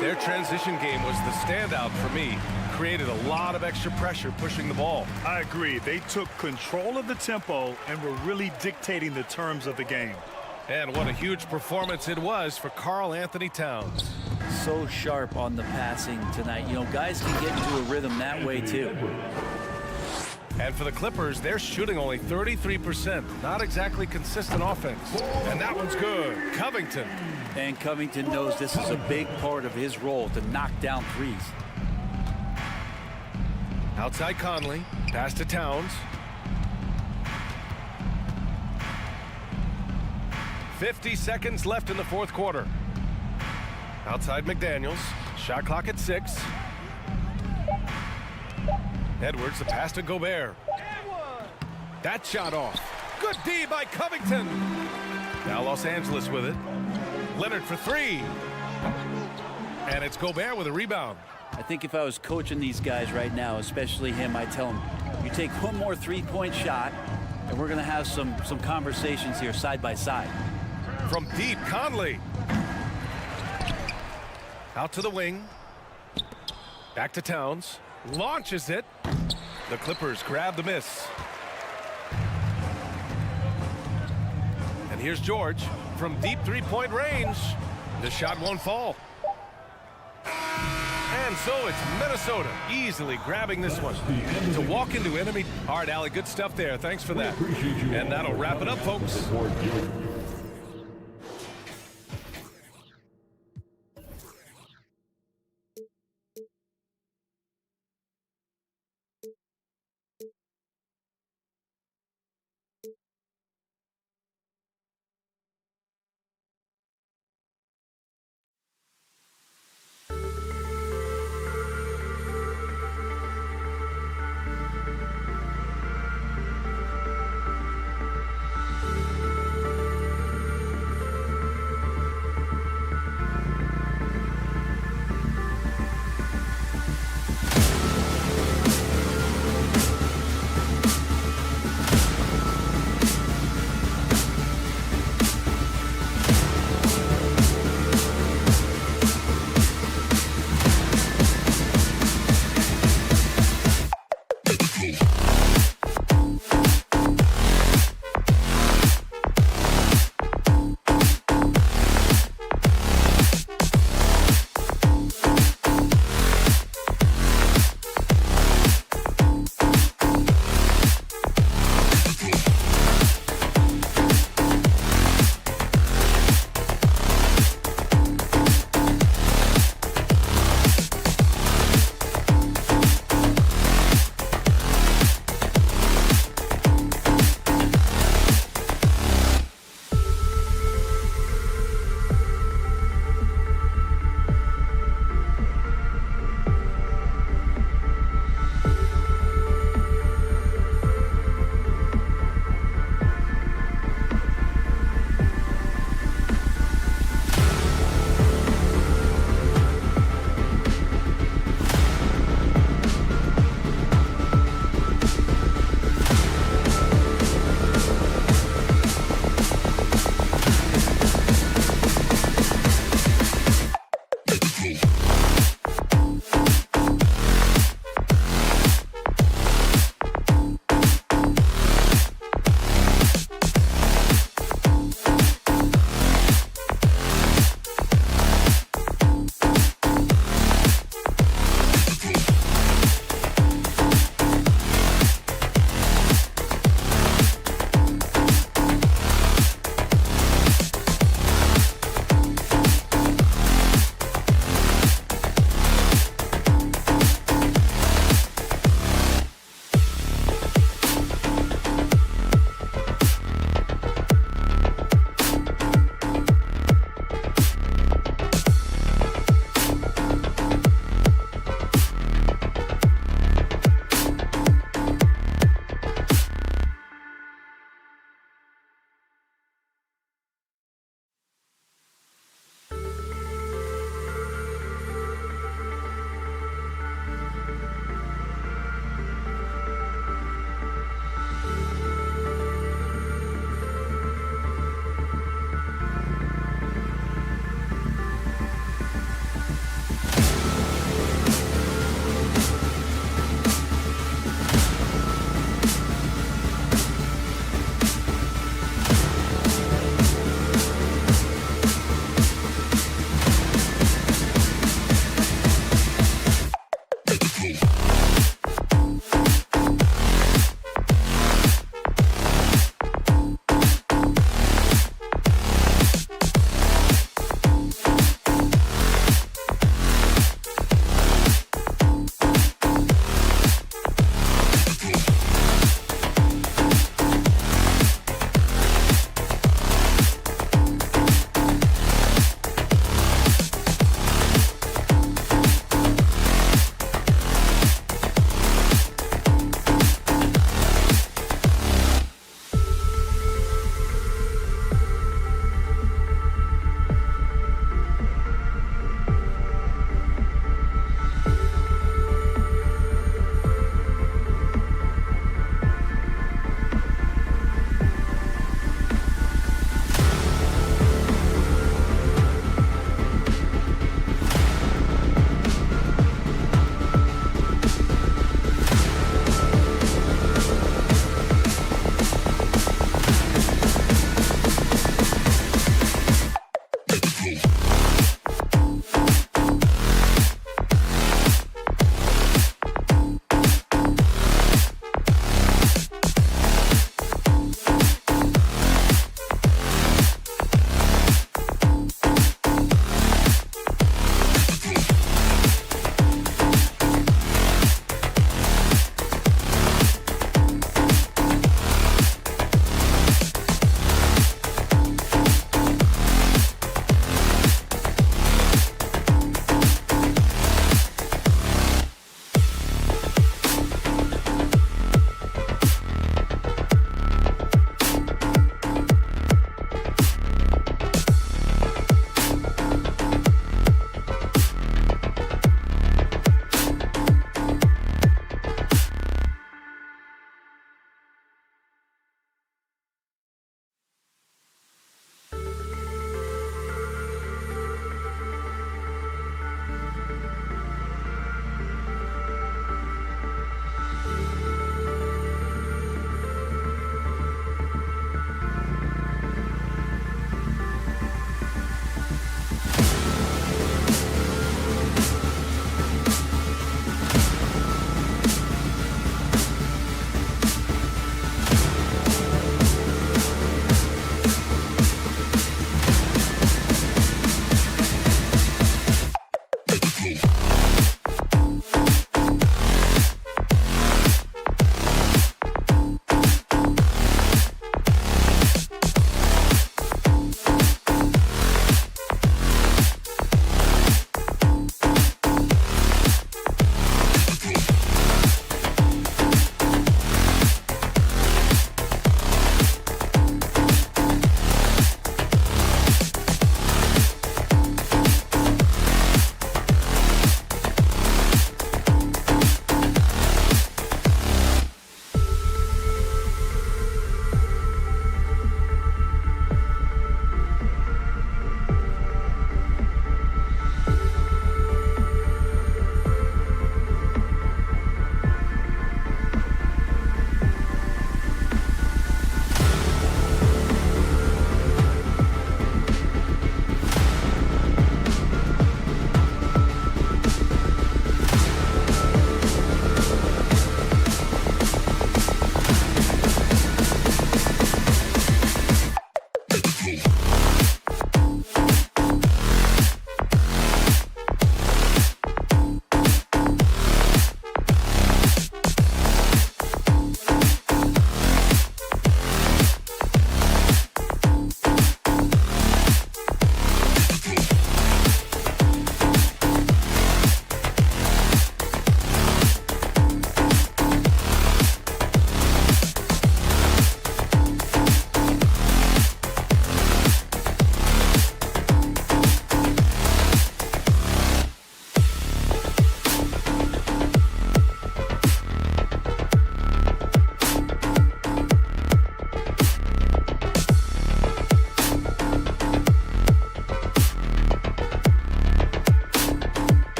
Their transition game was the standout for me. Created a lot of extra pressure pushing the ball. I agree. They took control of the tempo and were really dictating the terms of the game. And what a huge performance it was for Karl Anthony Towns. So sharp on the passing tonight. You know, guys can get into a rhythm that way too. And for the Clippers, they're shooting only 33%. Not exactly consistent offense. And that one's good. Covington. And Covington knows this is a big part of his role to knock down threes. Outside Conley. Pass to Towns. 50 seconds left in the fourth quarter. Outside McDaniels. Shot clock at 6. Edwards, the pass to Gobert. That shot off. Good D by Covington. Now Los Angeles with it. Leonard for 3. And it's Gobert with a rebound. I think if I was coaching these guys right now, especially him, I'd tell him, you take one more three-point shot, and we're going to have some conversations here side by side. From deep, Conley. Out to the wing. Back to Towns. Launches it. The Clippers grab the miss. And here's George from deep three-point range. The shot won't fall. And so it's Minnesota easily grabbing this one to walk into enemy. All right, Allie, good stuff there. Thanks for that. And that'll wrap it up, folks.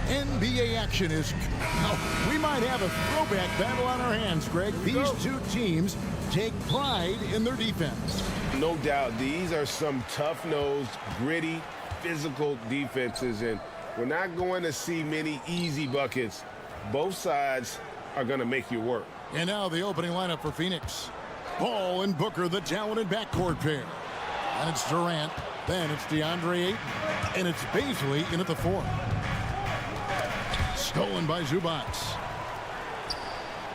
NBA action is... Oh, we might have a throwback battle on our hands, Greg. These two teams take pride in their defense. No doubt, these are some tough-nosed, gritty, physical defenses, and we're not going to see many easy buckets. Both sides are going to make you work. And now the opening lineup for Phoenix. Paul and Booker, the talented backcourt pair. And it's Durant, then it's DeAndre Ayton, and it's Baisley in at the 4. Stolen by Zubac.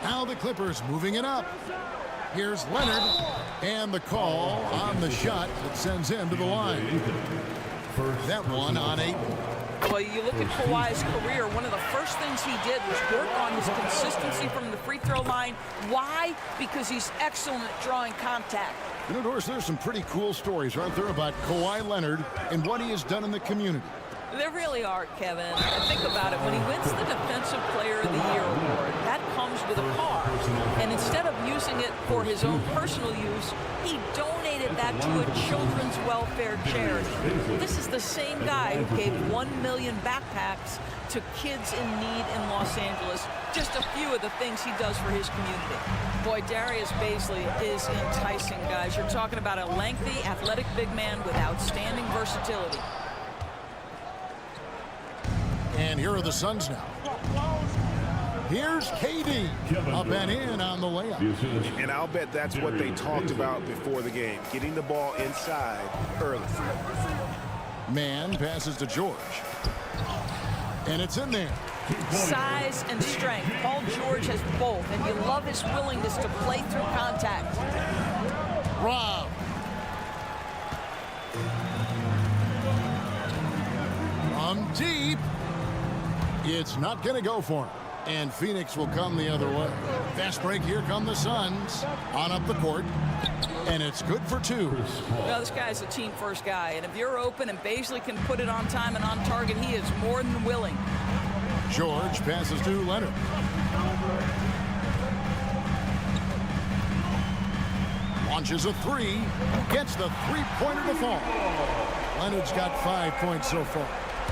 Now the Clippers moving it up. Here's Leonard, and the call on the shot that sends him to the line. That one on Ayton. Well, you look at Kawhi's career, one of the first things he did was work on his consistency from the free throw line. Why? Because he's excellent at drawing contact. You know, Doris, there's some pretty cool stories, aren't there, about Kawhi Leonard and what he has done in the community. There really are, Kevin. Think about it. When he wins the Defensive Player of the Year award, that comes with a car. And instead of using it for his own personal use, he donated that to a children's welfare charity. This is the same guy who gave 1 million backpacks to kids in need in Los Angeles. Just a few of the things he does for his community. Boy, Darius Baisley is enticing, guys. You're talking about a lengthy, athletic big man with outstanding versatility. And here are the Suns now. Here's KD up and in on the layup. And I'll bet that's what they talked about before the game, getting the ball inside early. Man passes to George. And it's in there. Size and strength. Paul George has both, and you love his willingness to play through contact. Rob. From deep. It's not going to go for him. And Phoenix will come the other way. Fast break. Here come the Suns. On up the court. And it's good for 2. Well, this guy's a team-first guy. And if you're open and Baisley can put it on time and on target, he is more than willing. George passes to Leonard. Launches a 3. Gets the three-pointer to fall. Leonard's got 5 points so far.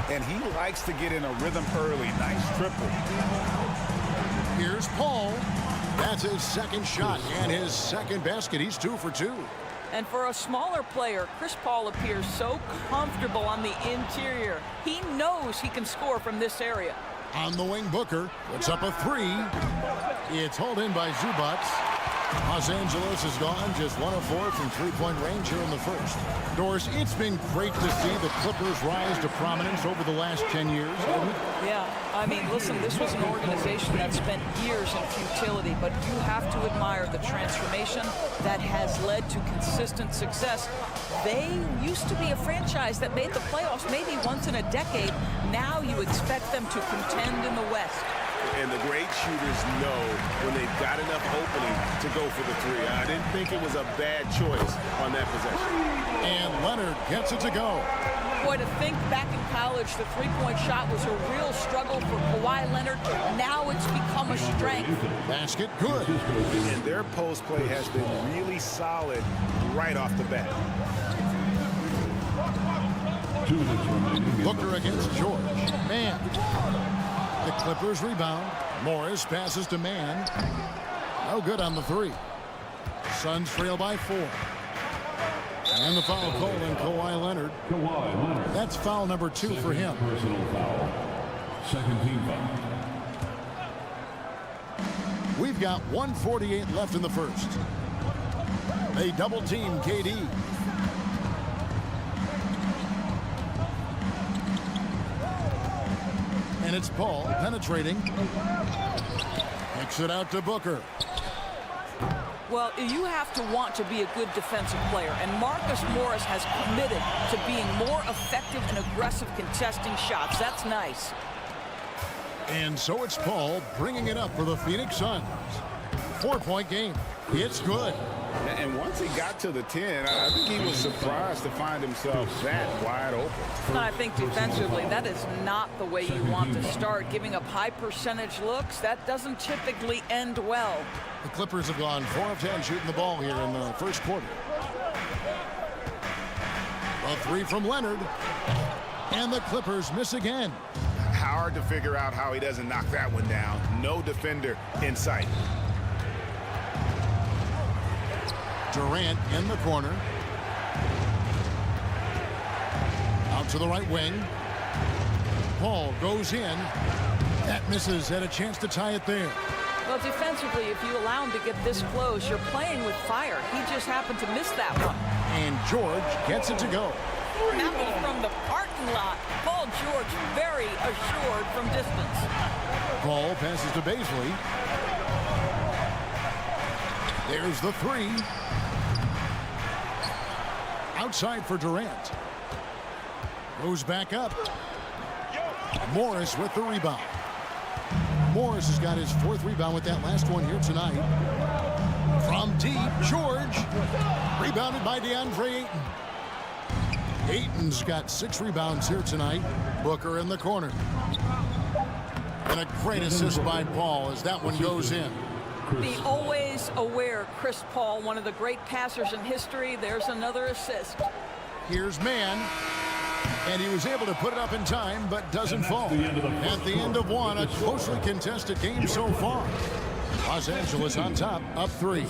And he likes to get in a rhythm early. Nice triple. Here's Paul. That's his second shot and his second basket. He's 2 for 2. And for a smaller player, Chris Paul appears so comfortable on the interior. He knows he can score from this area. On the wing, Booker puts up a 3. It's hauled in by Zubac. Los Angeles has gone just 1 of 4 from three-point range here in the first. Doris, it's been great to see the Clippers rise to prominence over the last 10 years, hasn't it? Yeah, I mean, listen, this was an organization that spent years in futility, but you have to admire the transformation that has led to consistent success. They used to be a franchise that made the playoffs maybe once in a decade. Now you expect them to contend in the West. And the great shooters know when they've got enough opening to go for the 3. I didn't think it was a bad choice on that possession. And Leonard gets it to go. Boy, to think back in college, the three-point shot was a real struggle for Kawhi Leonard. Now it's become a strength. Basket good. And their post play has been really solid right off the bat. Booker against George. Man. The Clippers rebound. Morris passes to Man. No good on the 3. Suns trail by 4. And the foul call on Kawhi Leonard. That's foul number 2 for him. Personal foul. Second team foul. We've got 1:48 left in the first. They double team KD. And it's Paul penetrating. Kicks it out to Booker. Well, you have to want to be a good defensive player, and Marcus Morris has committed to being more effective and aggressive contesting shots. That's nice. And so it's Paul bringing it up for the Phoenix Suns. 4-point game. It's good. And once he got to the 10, I think he was surprised to find himself that wide open. And I think defensively, that is not the way you want to start. Giving up high percentage looks, that doesn't typically end well. The Clippers have gone 4 of 10 shooting the ball here in the first quarter. A 3 from Leonard. And the Clippers miss again. hard to figure out how he doesn't knock that one down. No defender in sight. Durant in the corner. Out to the right wing. Paul goes in. That misses. Had a chance to tie it there. Well, defensively, if you allow him to get this close, you're playing with fire. He just happened to miss that one. And George gets it to go. That was from the parking lot. Paul George very assured from distance. Paul passes to Baisley. There's the three. Outside for Durant. Goes back up. Morris with the rebound. Morris has got his 4th rebound with that last one here tonight. From deep, George. Rebounded by DeAndre Ayton. Ayton's got 6 rebounds here tonight. Booker in the corner. And a great assist by Paul as that one goes in. The always aware Chris Paul, one of the great passers in history. There's another assist. Here's Mann. And he was able to put it up in time, but doesn't fall. At the end of one, a closely contested game so far. Los Angeles on top, up 3.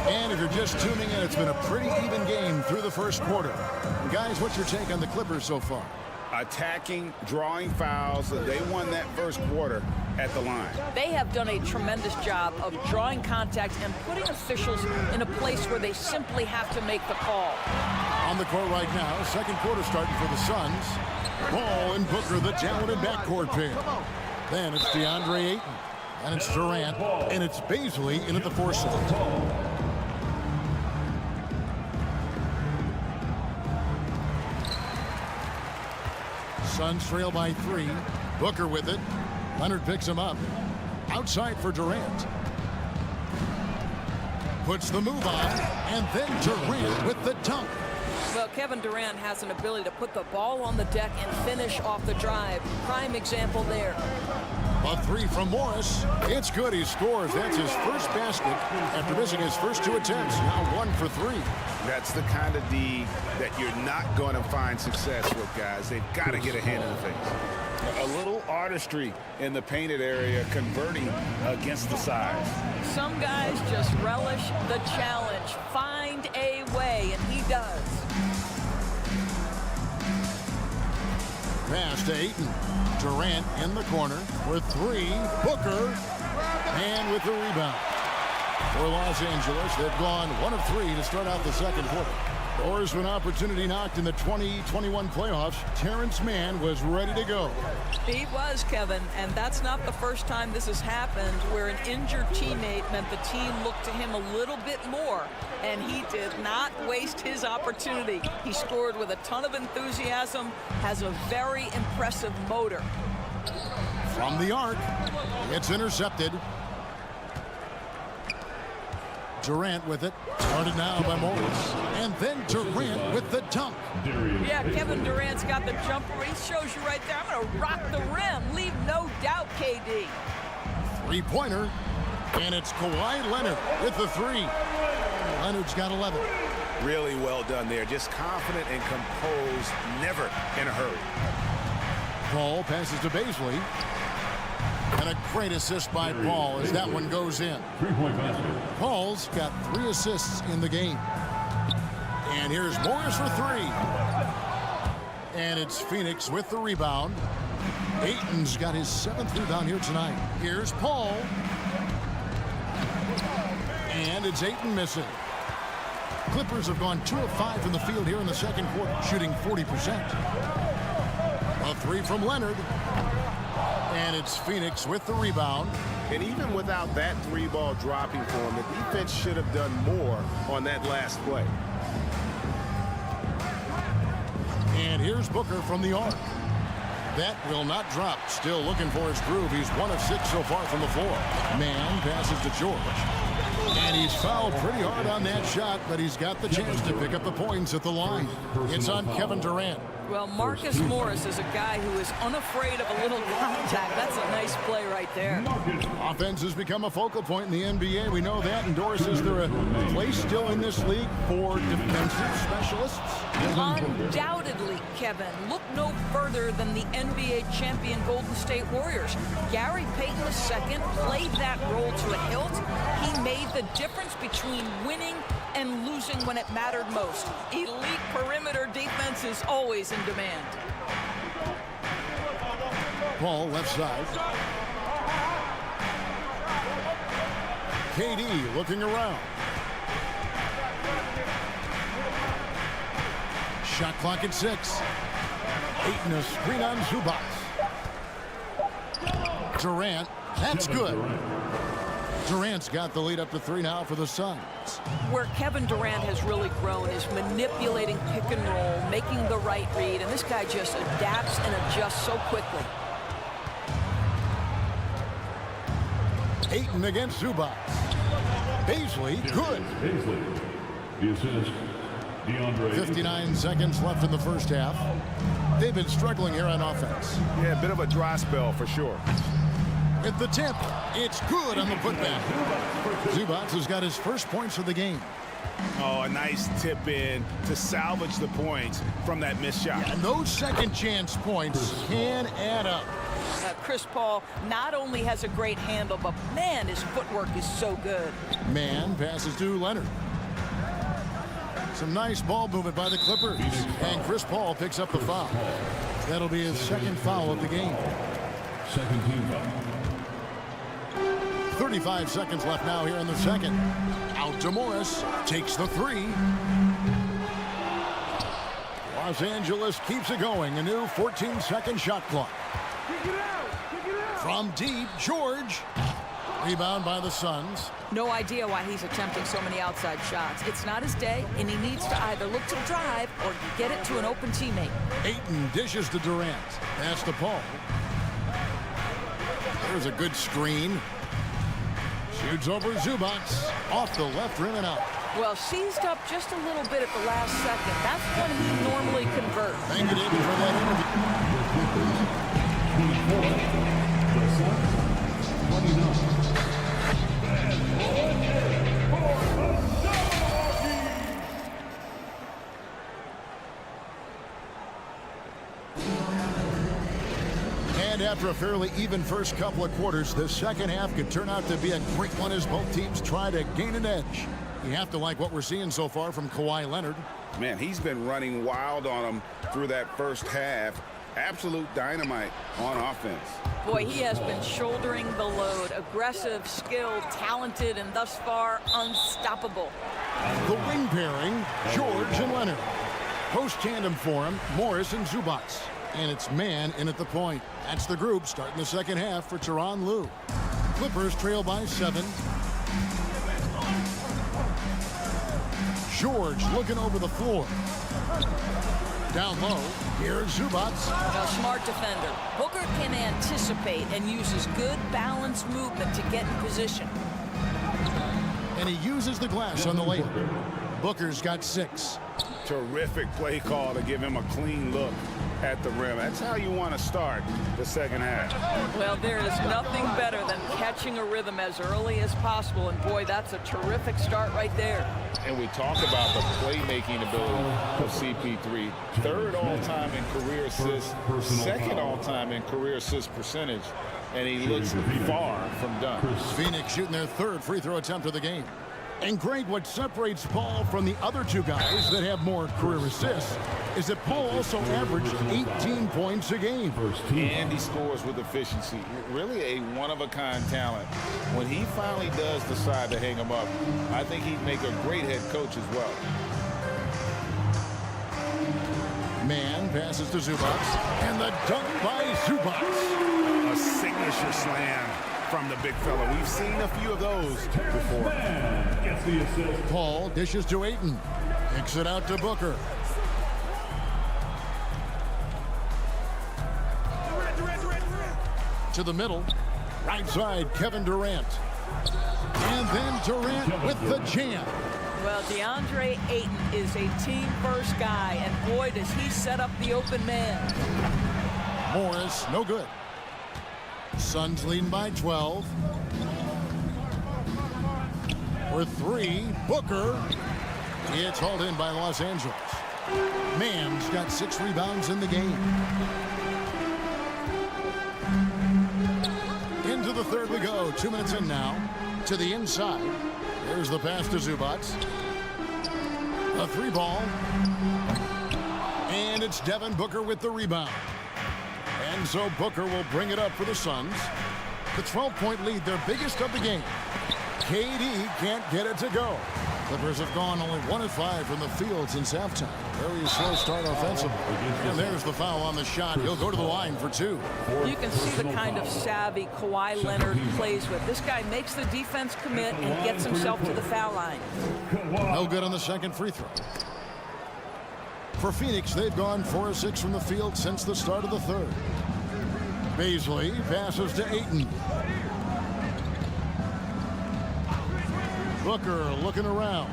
And if you're just tuning in, it's been a pretty even game through the first quarter. Guys, what's your take on the Clippers so far? Attacking, drawing fouls. They won that first quarter at the line. They have done a tremendous job of drawing contact and putting officials in a place where they simply have to make the call. On the court right now, second quarter starting for the Suns. Paul and Booker, the talented backcourt pair. Then it's DeAndre Ayton, and it's Durant, and it's Baisley in at the 4 slot. Suns trail by 3. Booker with it. Leonard picks him up. Outside for Durant. Puts the move on, and then Durant with the dunk. Well, Kevin Durant has an ability to put the ball on the deck and finish off the drive. Prime example there. A 3 from Morris. It's good. He scores. That's his first basket after missing his first 2 attempts. Now 1 for 3. That's the kind of D that you're not going to find success with, guys. They've got to get a hand in the face. A little artistry in the painted area, converting against the size. Some guys just relish the challenge. Find a way, and he does. Pass to Ayton. Durant in the corner for 3. Booker. And with the rebound. For Los Angeles, they've gone 1 of 3 to start out the second quarter. Doors to an opportunity knocked in the 2021 playoffs. Terrence Mann was ready to go. He was, Kevin, and that's not the first time this has happened where an injured teammate meant the team looked to him a little bit more, and he did not waste his opportunity. He scored with a ton of enthusiasm, has a very impressive motor. From the arc, it's intercepted. Durant with it. Started now by Morris. And then Durant with the dunk. Yeah, Kevin Durant's got the jumper. He shows you right there. I'm going to rock the rim. Leave no doubt, KD. 3-pointer. And it's Kawhi Leonard with the 3. Leonard's got 11. Really well done there. Just confident and composed. Never in a hurry. Paul passes to Baisley. And a great assist by Paul as that one goes in. 3-point basket. Paul's got 3 assists in the game. And here's Morris for 3. And it's Phoenix with the rebound. Ayton's got his 7th rebound here tonight. Here's Paul. And it's Ayton missing. Clippers have gone 2 of 5 from the field here in the second quarter, shooting 40%. A 3 from Leonard. And it's Phoenix with the rebound. And even without that 3-ball dropping for him, the defense should have done more on that last play. And here's Booker from the arc. That will not drop. Still looking for his groove. He's 1 of 6 so far from the floor. Mann passes to George. And he's fouled pretty hard on that shot, but he's got the chance to pick up the points at the line. It's on Kevin Durant. Well, Marcus Morris is a guy who is unafraid of a little contact. That's a nice play right there. Offense has become a focal point in the NBA. We know that. And Doris, is there a place still in this league for defensive specialists? Undoubtedly, Kevin. Look no further than the NBA champion Golden State Warriors. Gary Payton II played that role to a hilt. He made the difference between winning and losing when it mattered most. Elite perimeter defense is always in demand. Paul, left side. KD looking around. Shot clock at 6. Ayton a screen on Zubac. Durant, that's good. Durant's got the lead up to 3 now for the Suns. Where Kevin Durant has really grown is manipulating pick and roll, making the right read, and this guy just adapts and adjusts so quickly. Ayton against Zubac. Baisley, good. Baisley. The assist, DeAndre. 59 seconds left in the first half. They've been struggling here on offense. Yeah, a bit of a dry spell for sure. At the tip, it's good on the putback. Zubac has got his first points of the game. Oh, a nice tip in to salvage the points from that missed shot. And those second chance points can add up. Chris Paul not only has a great handle, but man, his footwork is so good. Man passes to Leonard. Some nice ball movement by the Clippers. And Chris Paul picks up the foul. That'll be his second foul of the game. Second team foul. 35 seconds left now here in the second. Out to Morris. Takes the 3. Los Angeles keeps it going. A new 14-second shot clock. From deep, George. Rebound by the Suns. No idea why he's attempting so many outside shots. It's not his day, and he needs to either look to drive or get it to an open teammate. Ayton dishes to Durant. Pass to Paul. There's a good screen. Shoots over Zubac. Off the left rim and out. Well, seized up just a little bit at the last second. That's when he normally converts. Thank you, David, for that interview. The Suns, 29. And after a fairly even first couple of quarters, the second half could turn out to be a great one as both teams try to gain an edge. You have to like what we're seeing so far from Kawhi Leonard. Man, he's been running wild on him through that first half. Absolute dynamite on offense. Boy, he has been shouldering the load. Aggressive, skilled, talented, and thus far unstoppable. The wing pairing, George and Leonard. Post tandem for him, Morris and Zubac. And it's man in at the point. That's the group starting the second half for Tyronn Lue. Clippers trail by 7. George looking over the floor. Down low, here's Zubac. A smart defender. Booker can anticipate and uses good balanced movement to get in position. And he uses the glass on the layup. Booker's got 6. Terrific play call to give him a clean look at the rim. That's how you want to start the second half. Well, there is nothing better than catching a rhythm as early as possible, and boy, that's a terrific start right there. And we talk about the playmaking ability of CP3. 3rd all-time in career assists, 2nd all-time in career assist percentage, and he looks far from done. Phoenix shooting their 3rd free throw attempt of the game. And Greg, what separates Paul from the other 2 guys that have more career assists is that Paul also averaged 18 points a game. And he scores with efficiency. Really a one-of-a-kind talent. When he finally does decide to hang him up, I think he'd make a great head coach as well. Man passes to Zubac. And the dunk by Zubac. A signature slam from the big fella. We've seen a few of those before. Paul dishes to Ayton. Kicks it out to Booker. To the middle. Right side, Kevin Durant. And then Durant with the jam. Well, DeAndre Ayton is a team-first guy, and boy, does he set up the open man. Morris, no good. Suns leading by 12. For three, Booker. It's hauled in by Los Angeles. Mann's got 6 rebounds in the game. Into the third we go. 2 minutes in now. To the inside. There's the pass to Zubac. A 3-ball. And it's Devin Booker with the rebound. And so Booker will bring it up for the Suns. The 12-point lead, their biggest of the game. KD can't get it to go. Clippers have gone only 1 of 5 from the field since halftime. Very slow start offensively. And there's the foul on the shot. He'll go to the line for 2. You can see the kind of savvy Kawhi Leonard plays with. This guy makes the defense commit and gets himself to the foul line. No good on the second free throw. For Phoenix, they've gone 4 of 6 from the field since the start of the third. Beasley passes to Ayton. Booker looking around.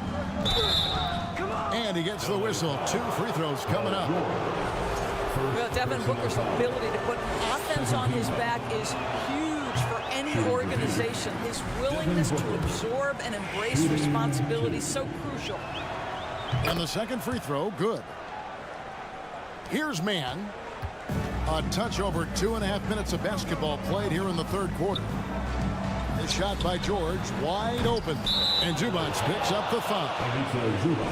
And he gets the whistle. 2 free throws coming up. Well, Devin Booker's ability to put offense on his back is huge for any organization. His willingness to absorb and embrace responsibility is so crucial. And the second free throw, good. Here's Mann. A touch over 2.5 minutes of basketball played here in the third quarter. The shot by George, wide open. And Zubac picks up the foul.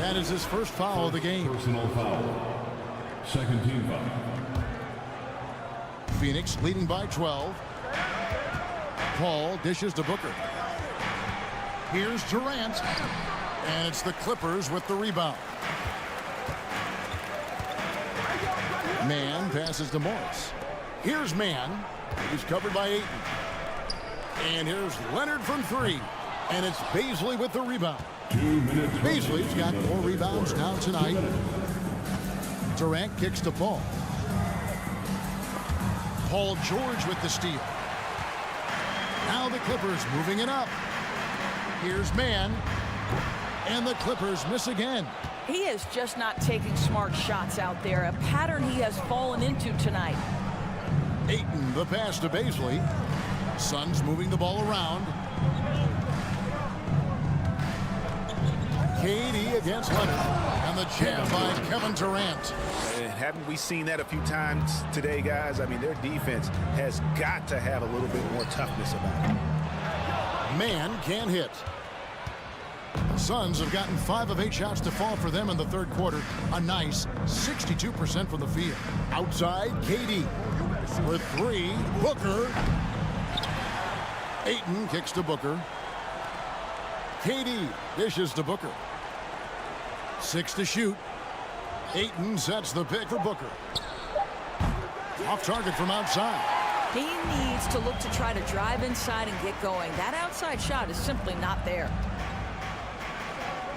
That is his first foul of the game. Personal foul. Second team foul. Phoenix leading by 12. Paul dishes to Booker. Here's Durant. And it's the Clippers with the rebound. Mann passes to Morris. Here's Mann. He's covered by Ayton. And here's Leonard from 3. And it's Beasley with the rebound. 2 minutes. Beasley's got 4 rebounds now tonight. Durant kicks to Paul. Paul George with the steal. Now the Clippers moving it up. Here's Mann. And the Clippers miss again. He is just not taking smart shots out there, a pattern he has fallen into tonight. Ayton, the pass to Beasley. Suns moving the ball around. KD against Leonard. And the jam by Kevin Durant. Haven't we seen that a few times today, guys? I mean, their defense has got to have a little bit more toughness about it. Mann can't hit. The Suns have gotten 5 of 8 shots to fall for them in the third quarter. A nice 62% from the field. Outside, KD. For 3, Booker. Ayton kicks to Booker. KD dishes to Booker. 6 to shoot. Ayton sets the pick for Booker. Off target from outside. He needs to look to try to drive inside and get going. That outside shot is simply not there.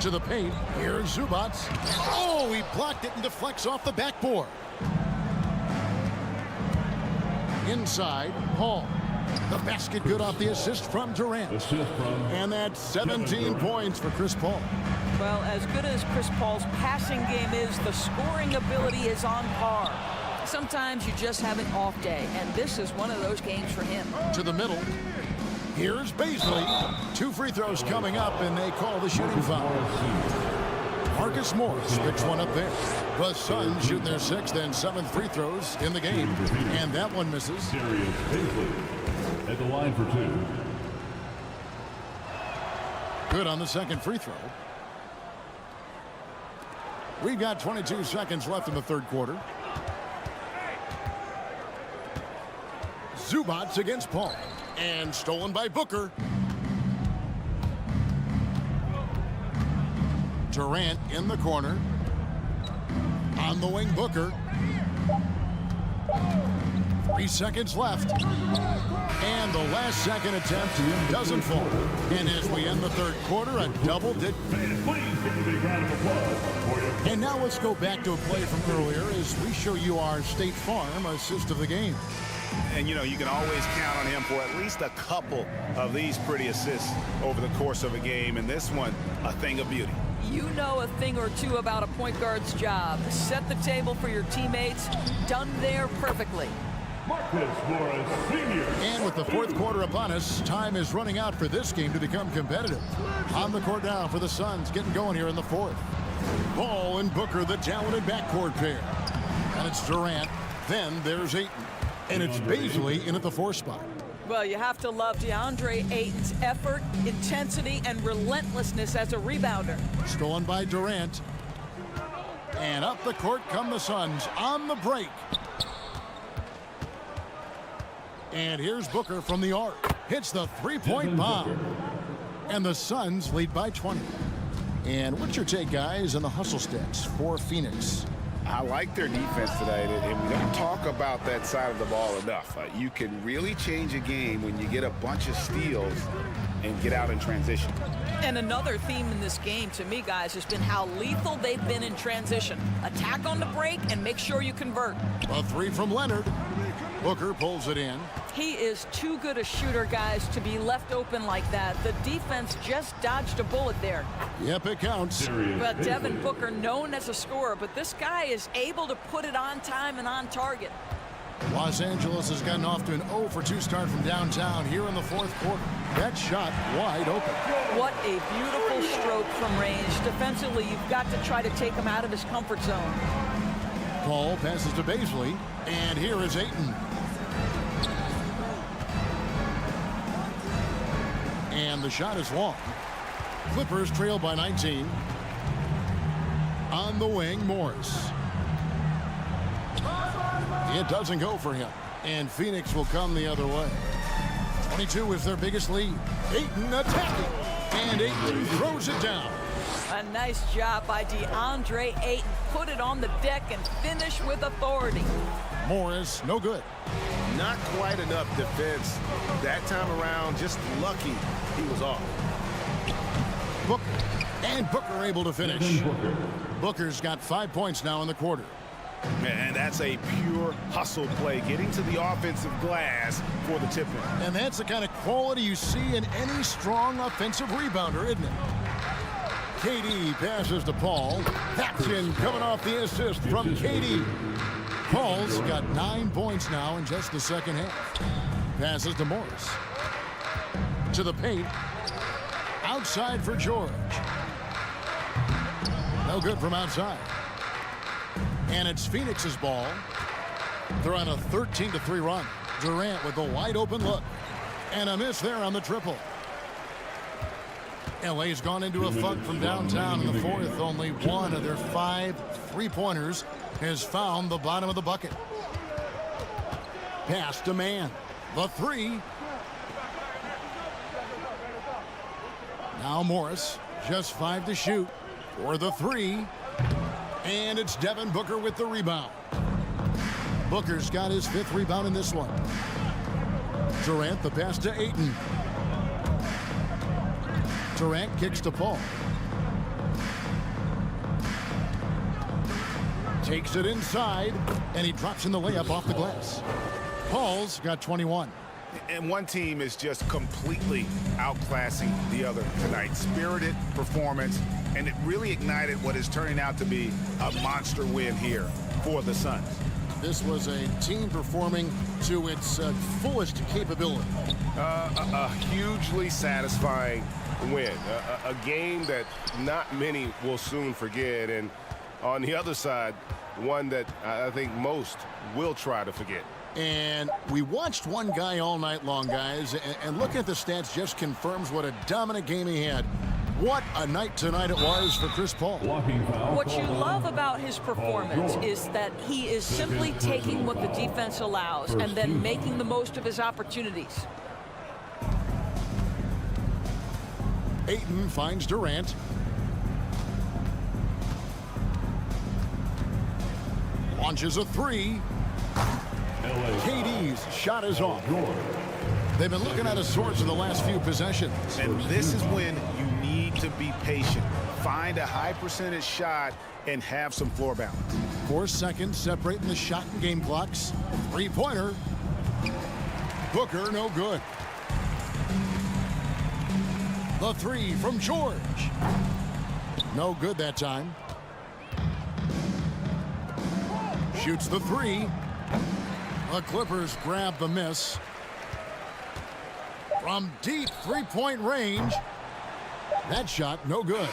To the paint. Here's Zubac. Oh, he blocked it and deflects off the backboard. Inside, Paul. The basket good off the assist from Durant. And that's 17 points for Chris Paul. Well, as good as Chris Paul's passing game is, the scoring ability is on par. Sometimes you just have an off day, and this is one of those games for him. To the middle. Here's Beasley. 2 free throws coming up, and they call the shooting foul. Marcus Morris picks one up there. The Suns shooting their 6th and 7th free throws in the game, and that one misses. At the line for 2. Good on the second free throw. We've got 22 seconds left in the third quarter. Zubac against Paul. And stolen by Booker. Durant in the corner. On the wing, Booker. 3 seconds left. And the last second attempt doesn't fall. And as we end the third quarter, a double did. And now let's go back to a play from earlier as we show you our State Farm assist of the game. And, you know, you can always count on him for at least a couple of these pretty assists over the course of a game. And this one, a thing of beauty. You know a thing or two about a point guard's job. Set the table for your teammates. Done there perfectly. And with the fourth quarter upon us, time is running out for this game to become competitive. On the court now for the Suns, getting going here in the fourth. Ball and Booker, the talented backcourt pair. And it's Durant. Then there's Ayton. And it's Baisley in at the 4 spot. Well, you have to love DeAndre Ayton's effort, intensity, and relentlessness as a rebounder. Stolen by Durant. And up the court come the Suns on the break. And here's Booker from the arc. Hits the three-point bomb. And the Suns lead by 20. And what's your take, guys, on the hustle stats for Phoenix? I like their defense tonight, and we don't talk about that side of the ball enough. You can really change a game when you get a bunch of steals and get out in transition. And another theme in this game, to me, guys, has been how lethal they've been in transition. Attack on the break and make sure you convert. A 3 from Leonard. Booker pulls it in. He is too good a shooter, guys, to be left open like that. The defense just dodged a bullet there. Yep, it counts. But Devin Booker, known as a scorer, but this guy is able to put it on time and on target. Los Angeles has gotten off to an 0 for 2 start from downtown here in the fourth quarter. That shot wide open. What a beautiful stroke from range. Defensively, you've got to try to take him out of his comfort zone. Paul passes to Baisley, and here is Ayton. And the shot is long. Clippers trail by 19. On the wing, Morris. It doesn't go for him. And Phoenix will come the other way. 22 is their biggest lead. Ayton attacking. And Ayton throws it down. A nice job by DeAndre Ayton. Put it on the deck and finish with authority. Morris, no good. Not quite enough defense that time around. Just lucky he was off. Booker. And Booker able to finish. Booker's got 5 points now in the quarter. Man, that's a pure hustle play, getting to the offensive glass for the tip-in. And that's the kind of quality you see in any strong offensive rebounder, isn't it? KD passes to Paul. Action coming off the assist from KD. Paul's got 9 points now in just the second half. Passes to Morris. To the paint. Outside for George. No good from outside. And it's Phoenix's ball. They're on a 13-3 run. Durant with a wide open look. And a miss there on the triple. LA's gone into a funk from downtown in the fourth. Only one of their 5 3-pointers has found the bottom of the bucket. Pass to Mann. The 3. Now Morris. Just 5 to shoot for the 3. And it's Devin Booker with the rebound. Booker's got his 5th rebound in this one. Durant the pass to Ayton. Durant kicks to Paul. Takes it inside, and he drops in the layup off the glass. Paul's got 21. And one team is just completely outclassing the other tonight. Spirited performance, and it really ignited what is turning out to be a monster win here for the Suns. This was a team performing to its fullest capability. A hugely satisfying win. A game that not many will soon forget. And on the other side, one that I think most will try to forget. And we watched one guy all night long, guys, and looking at the stats just confirms what a dominant game he had. What a night tonight it was for Chris Paul. What you love about his performance is that he is simply taking what the defense allows and then making the most of his opportunities. Ayton finds Durant. Launches a 3. KD's shot is off. They've been looking at a source in the last few possessions. And this is when you need to be patient. Find a high percentage shot and have some floor balance. 4 seconds separating the shot and game clocks. 3-pointer. Booker, no good. The 3 from George. No good that time. Shoots the three. The Clippers grab the miss. From deep three-point range. That shot, no good.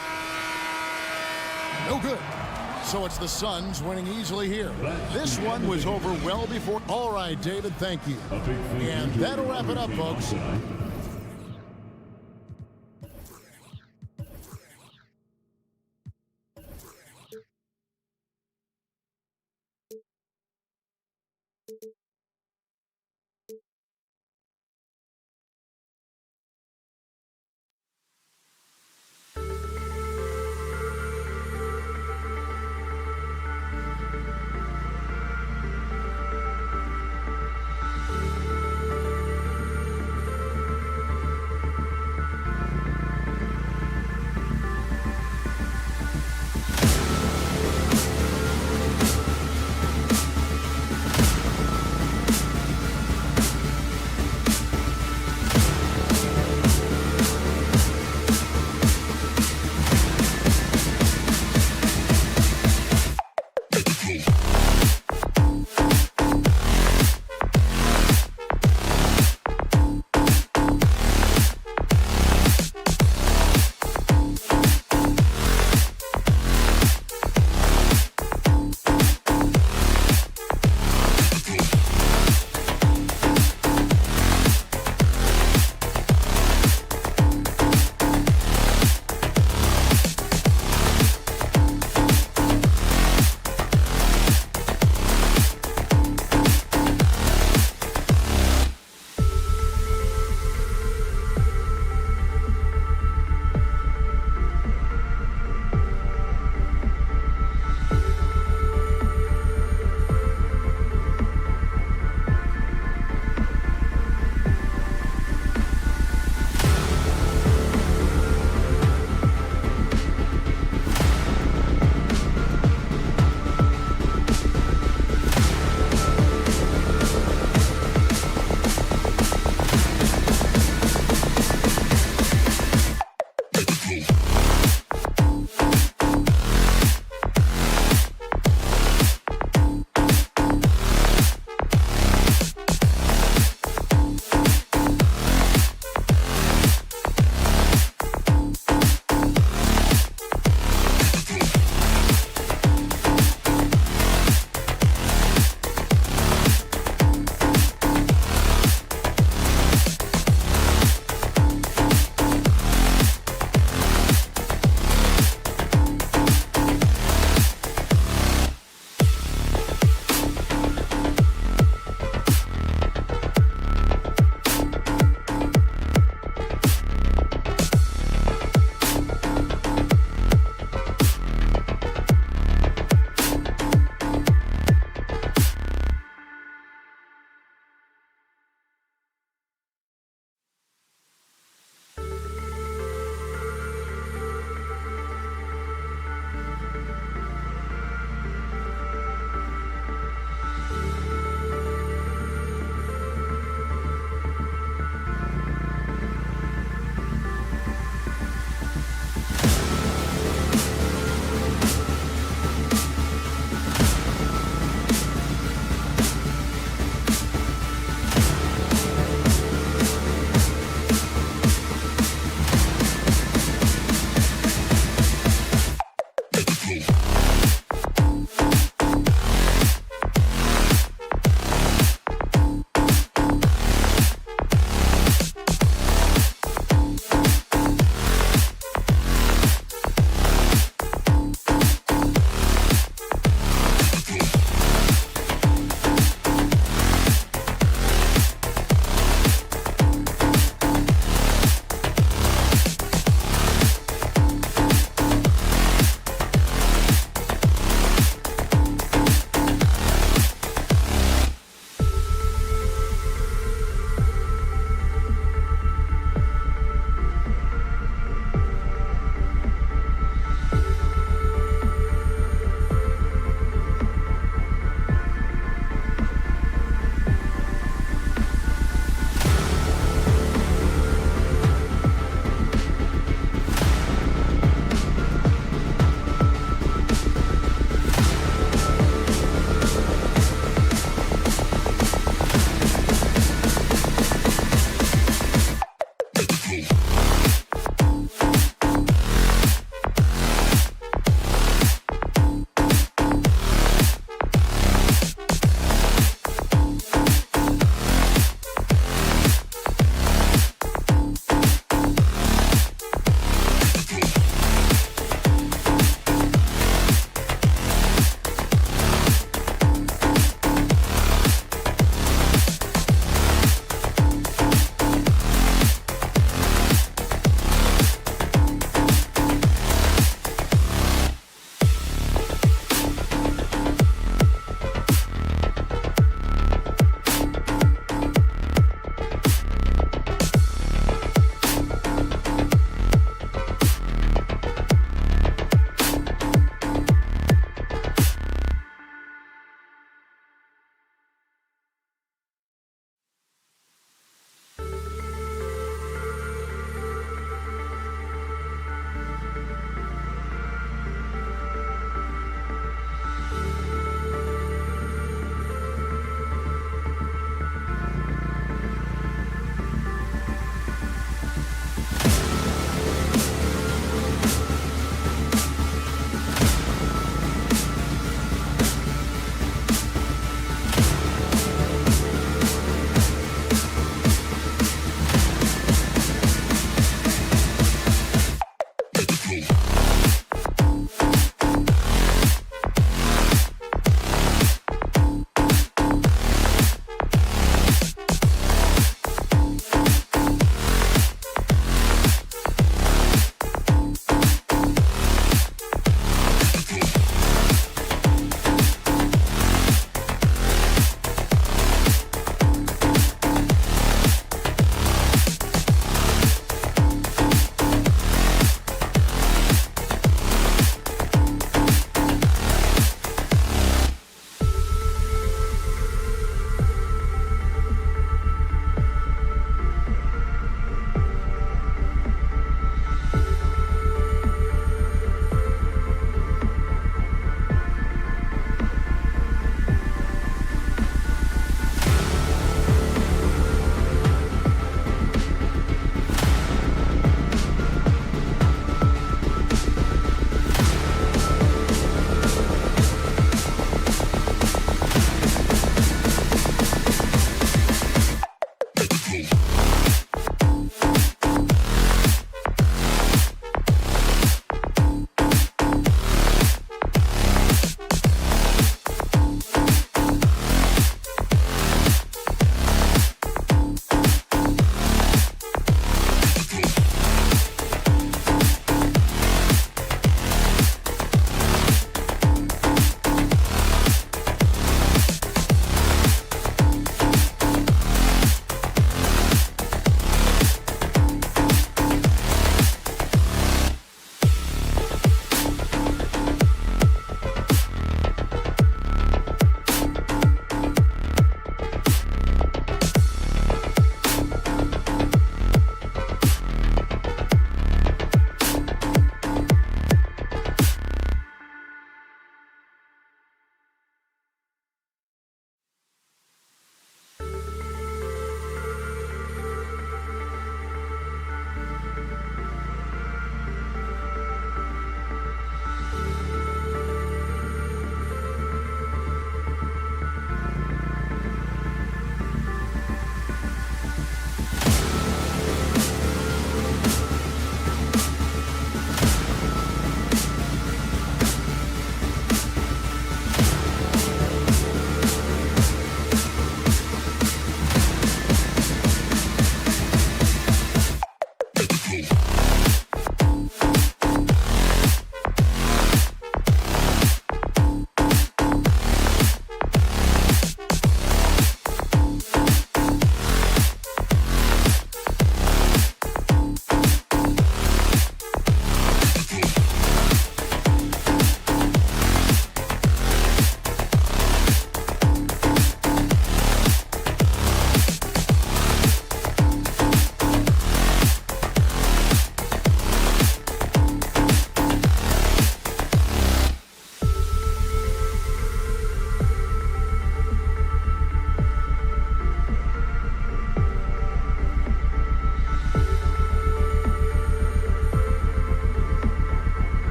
No good. So it's the Suns winning easily here. This one was over well before. All right, David, thank you. And that'll wrap it up, folks.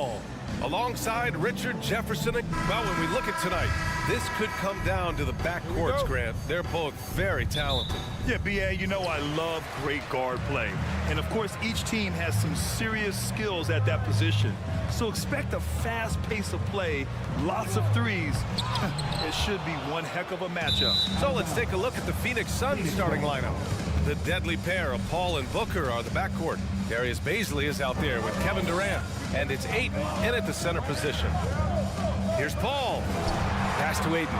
Paul alongside Richard Jefferson. Well, when we look at tonight, this could come down to the backcourts, Grant. They're both very talented. Yeah, B.A., you know I love great guard play. And, of course, each team has some serious skills at that position. So expect a fast pace of play, lots of threes. It should be one heck of a matchup. So let's take a look at the Phoenix Suns starting lineup. The deadly pair of Paul and Booker are the backcourt. Darius Bazley is out there with Kevin Durant. And it's Ayton in at the center position. Here's Paul. Pass to Ayton.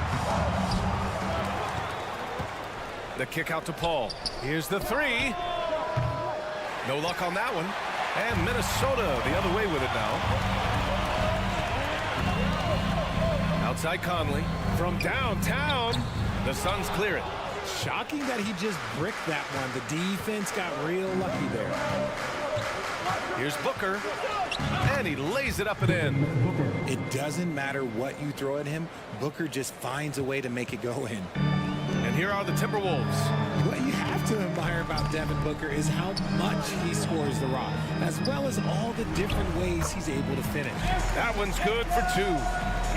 The kick out to Paul. Here's the three. No luck on that one. And Minnesota the other way with it now. Outside Conley. From downtown, the Suns clear it. Shocking that he just bricked that one. The defense got real lucky there. Here's Booker. And he lays it up and in. It doesn't matter what you throw at him. Booker just finds a way to make it go in. And here are the Timberwolves. What you have to admire about Devin Booker is how much he scores the rock, as well as all the different ways he's able to finish. That one's good for two.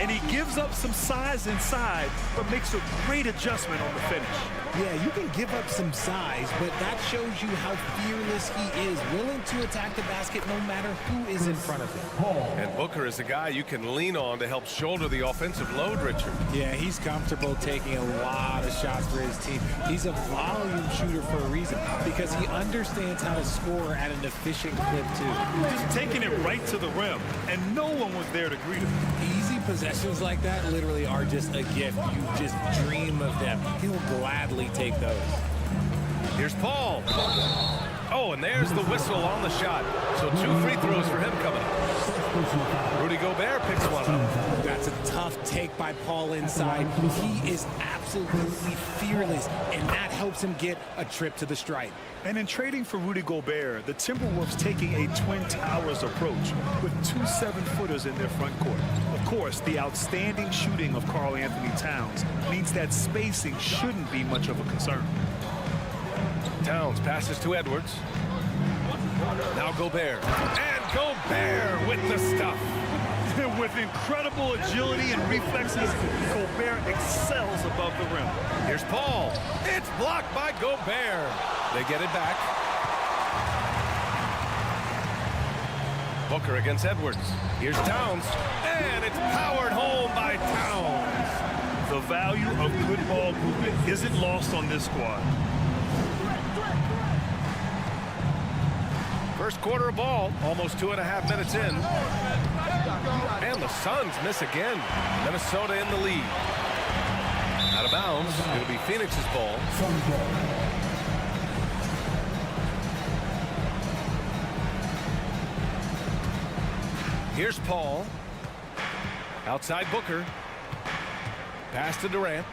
And he gives up some size inside, but makes a great adjustment on the finish. Yeah, you can give up some size, but that shows you how fearless he is, willing to attack the basket no matter who is in front of him. And Booker is a guy you can lean on to help shoulder the offensive load, Richard. Yeah, he's comfortable taking a lot of shots for his team. He's a volume shooter for a reason, because he understands how to score at an efficient clip, too. Just taking it right to the rim, and no one was there to greet him. Easy possessions like that literally are just a gift. You just dream of them. He'll gladly take those. Here's Paul. Oh, and there's the whistle on the shot. So 2 free throws for him coming up. Rudy Gobert picks one up. That's a tough take by Paul inside. He is absolutely fearless, and that helps him get a trip to the stripe. And in trading for Rudy Gobert, the Timberwolves taking a Twin Towers approach with 2 7-footers in their front court. Of course, the outstanding shooting of Karl Anthony Towns means that spacing shouldn't be much of a concern. Towns passes to Edwards. Now Gobert. And Gobert with the stuff. With incredible agility and reflexes, Gobert excels above the rim. Here's Paul. It's blocked by Gobert. They get it back. Booker against Edwards. Here's Towns. And it's powered home by Towns. The value of good ball movement isn't lost on this squad. First quarter of ball, almost 2.5 minutes in. And the Suns miss again. Minnesota in the lead. Out of bounds. It'll be Phoenix's ball. Here's Paul. Outside Booker. Pass to Durant.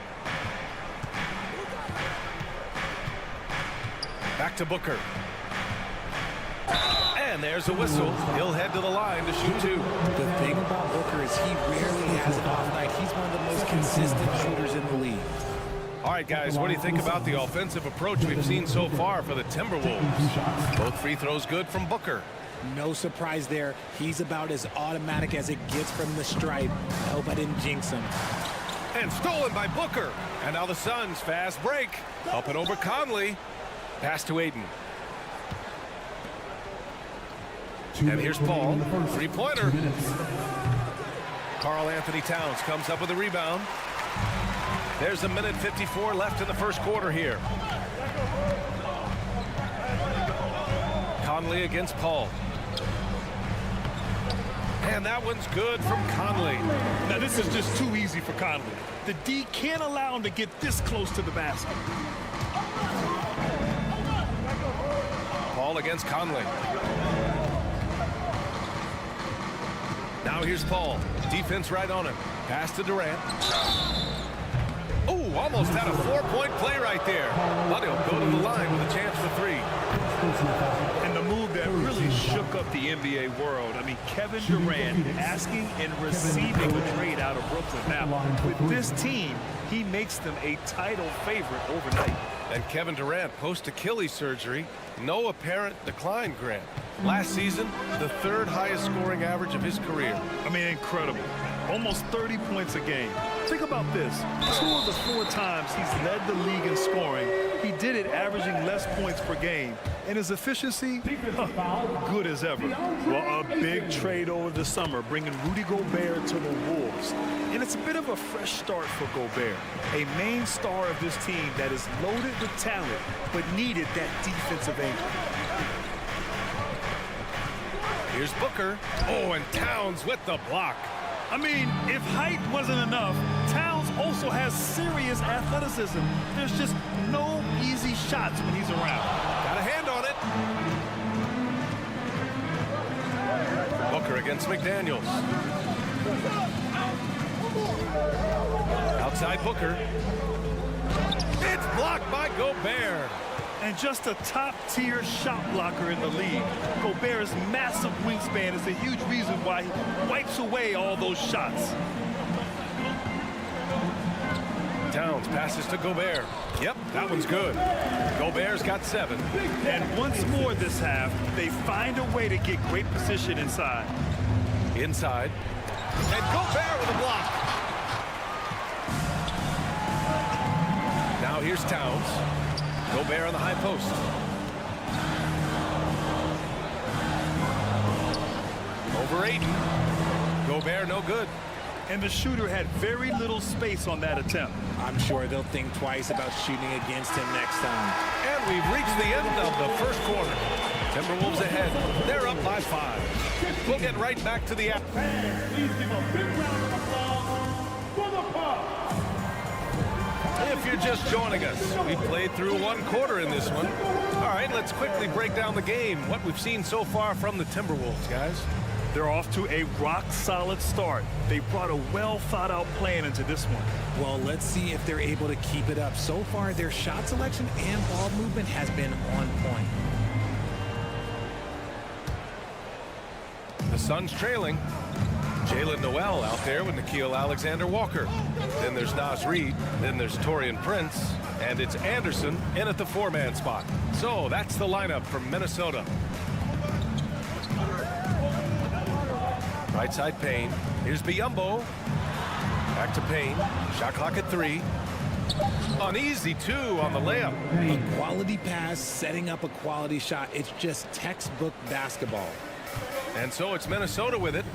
Back to Booker. And there's a whistle. He'll head to the line to shoot 2. The thing about Booker is he rarely has an off night. He's one of the most consistent shooters in the league. All right, guys, what do you think about the offensive approach we've seen so far for the Timberwolves? Both free throws good from Booker. No surprise there. He's about as automatic as it gets from the stripe. I hope I didn't jinx him. And stolen by Booker. And now the Suns fast break. Up and over Conley. Pass to Ayton. And here's Paul. Three-pointer. Karl Anthony Towns comes up with a rebound. There's 1:54 left in the first quarter here. Conley against Paul. And that one's good from Conley. Now this is just too easy for Conley. The D can't allow him to get this close to the basket. Paul against Conley. Now here's Paul. Defense right on him. Pass to Durant. Oh, almost had a 4-point play right there. But he'll go to the line with a chance for 3. And the move that really shook up the NBA world. I mean, Kevin Durant asking and receiving a trade out of Brooklyn. Now, with this team, he makes them a title favorite overnight. And Kevin Durant, post-Achilles surgery, no apparent decline, Grant. Last season, the third highest scoring average of his career. I mean, incredible. Almost 30 points a game. Think about this. 2 of the 4 times he's led the league in scoring, he did it averaging less points per game. And his efficiency, good as ever. Well, a big trade over the summer, bringing Rudy Gobert to the Wolves. And it's a bit of a fresh start for Gobert, a main star of this team that is loaded with talent, but needed that defensive anchor. Here's Booker. Oh, and Towns with the block. I mean, if height wasn't enough, Towns also has serious athleticism. There's just no easy shots when he's around. Got a hand on it. Booker against McDaniels. Outside Booker. It's blocked by Gobert. And just a top-tier shot blocker in the league. Gobert's massive wingspan is a huge reason why he wipes away all those shots. Towns passes to Gobert. Yep, that one's good. Gobert's got 7. And once more this half, they find a way to get great position inside. Inside. And Gobert with a block. Now here's Towns. Gobert on the high post. Over 8. Gobert no good. And the shooter had very little space on that attempt. I'm sure they'll think twice about shooting against him next time. And we've reached the end of the first quarter. Timberwolves ahead. They're up by 5. We'll get right back to the action. Please give a big round of applause for the Bucks. If you're just joining us, we played through 1 quarter in this one. All right, let's quickly break down the game, what we've seen so far from the Timberwolves, guys. They're off to a rock-solid start. They brought a well-thought-out plan into this one. Well, let's see if they're able to keep it up. So far, their shot selection and ball movement has been on point. The Suns trailing. Jalen Noel out there with Nickeil Alexander-Walker. Then there's Naz Reid. Then there's Taurean Prince. And it's Anderson in at the 4-man spot. So that's the lineup from Minnesota. Right side Payne. Here's Biyombo. Back to Payne. Shot clock at 3. Uneasy 2 on the layup. A quality pass, setting up a quality shot. It's just textbook basketball. And so it's Minnesota with it.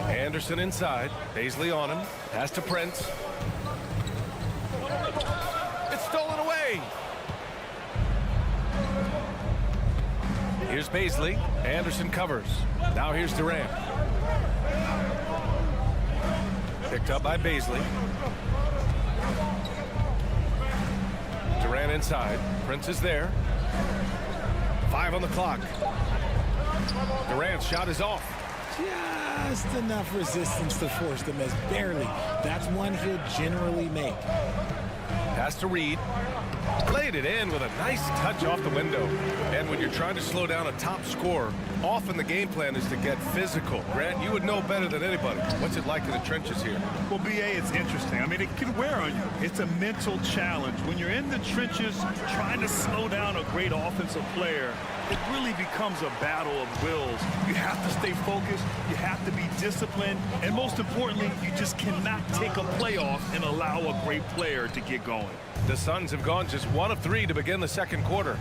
Anderson inside. Paisley on him. Pass to Prince. It's stolen away. Here's Paisley. Anderson covers. Now here's Durant. Picked up by Paisley. Durant inside. Prince is there. 5 on the clock. Durant's shot is off. Just enough resistance to force the miss. Barely. That's one he'll generally make. Pass to Reid. Played it in with a nice touch off the window. And when you're trying to slow down a top scorer, often the game plan is to get physical. Grant, you would know better than anybody. What's it like in the trenches here? Well, B.A., it's interesting. I mean, it can wear on you. It's a mental challenge. When you're in the trenches trying to slow down a great offensive player, it really becomes a battle of wills. You have to stay focused. You have to be disciplined. And most importantly, you just cannot take a play off and allow a great player to get going. The Suns have gone just 1 of 3 to begin the second quarter.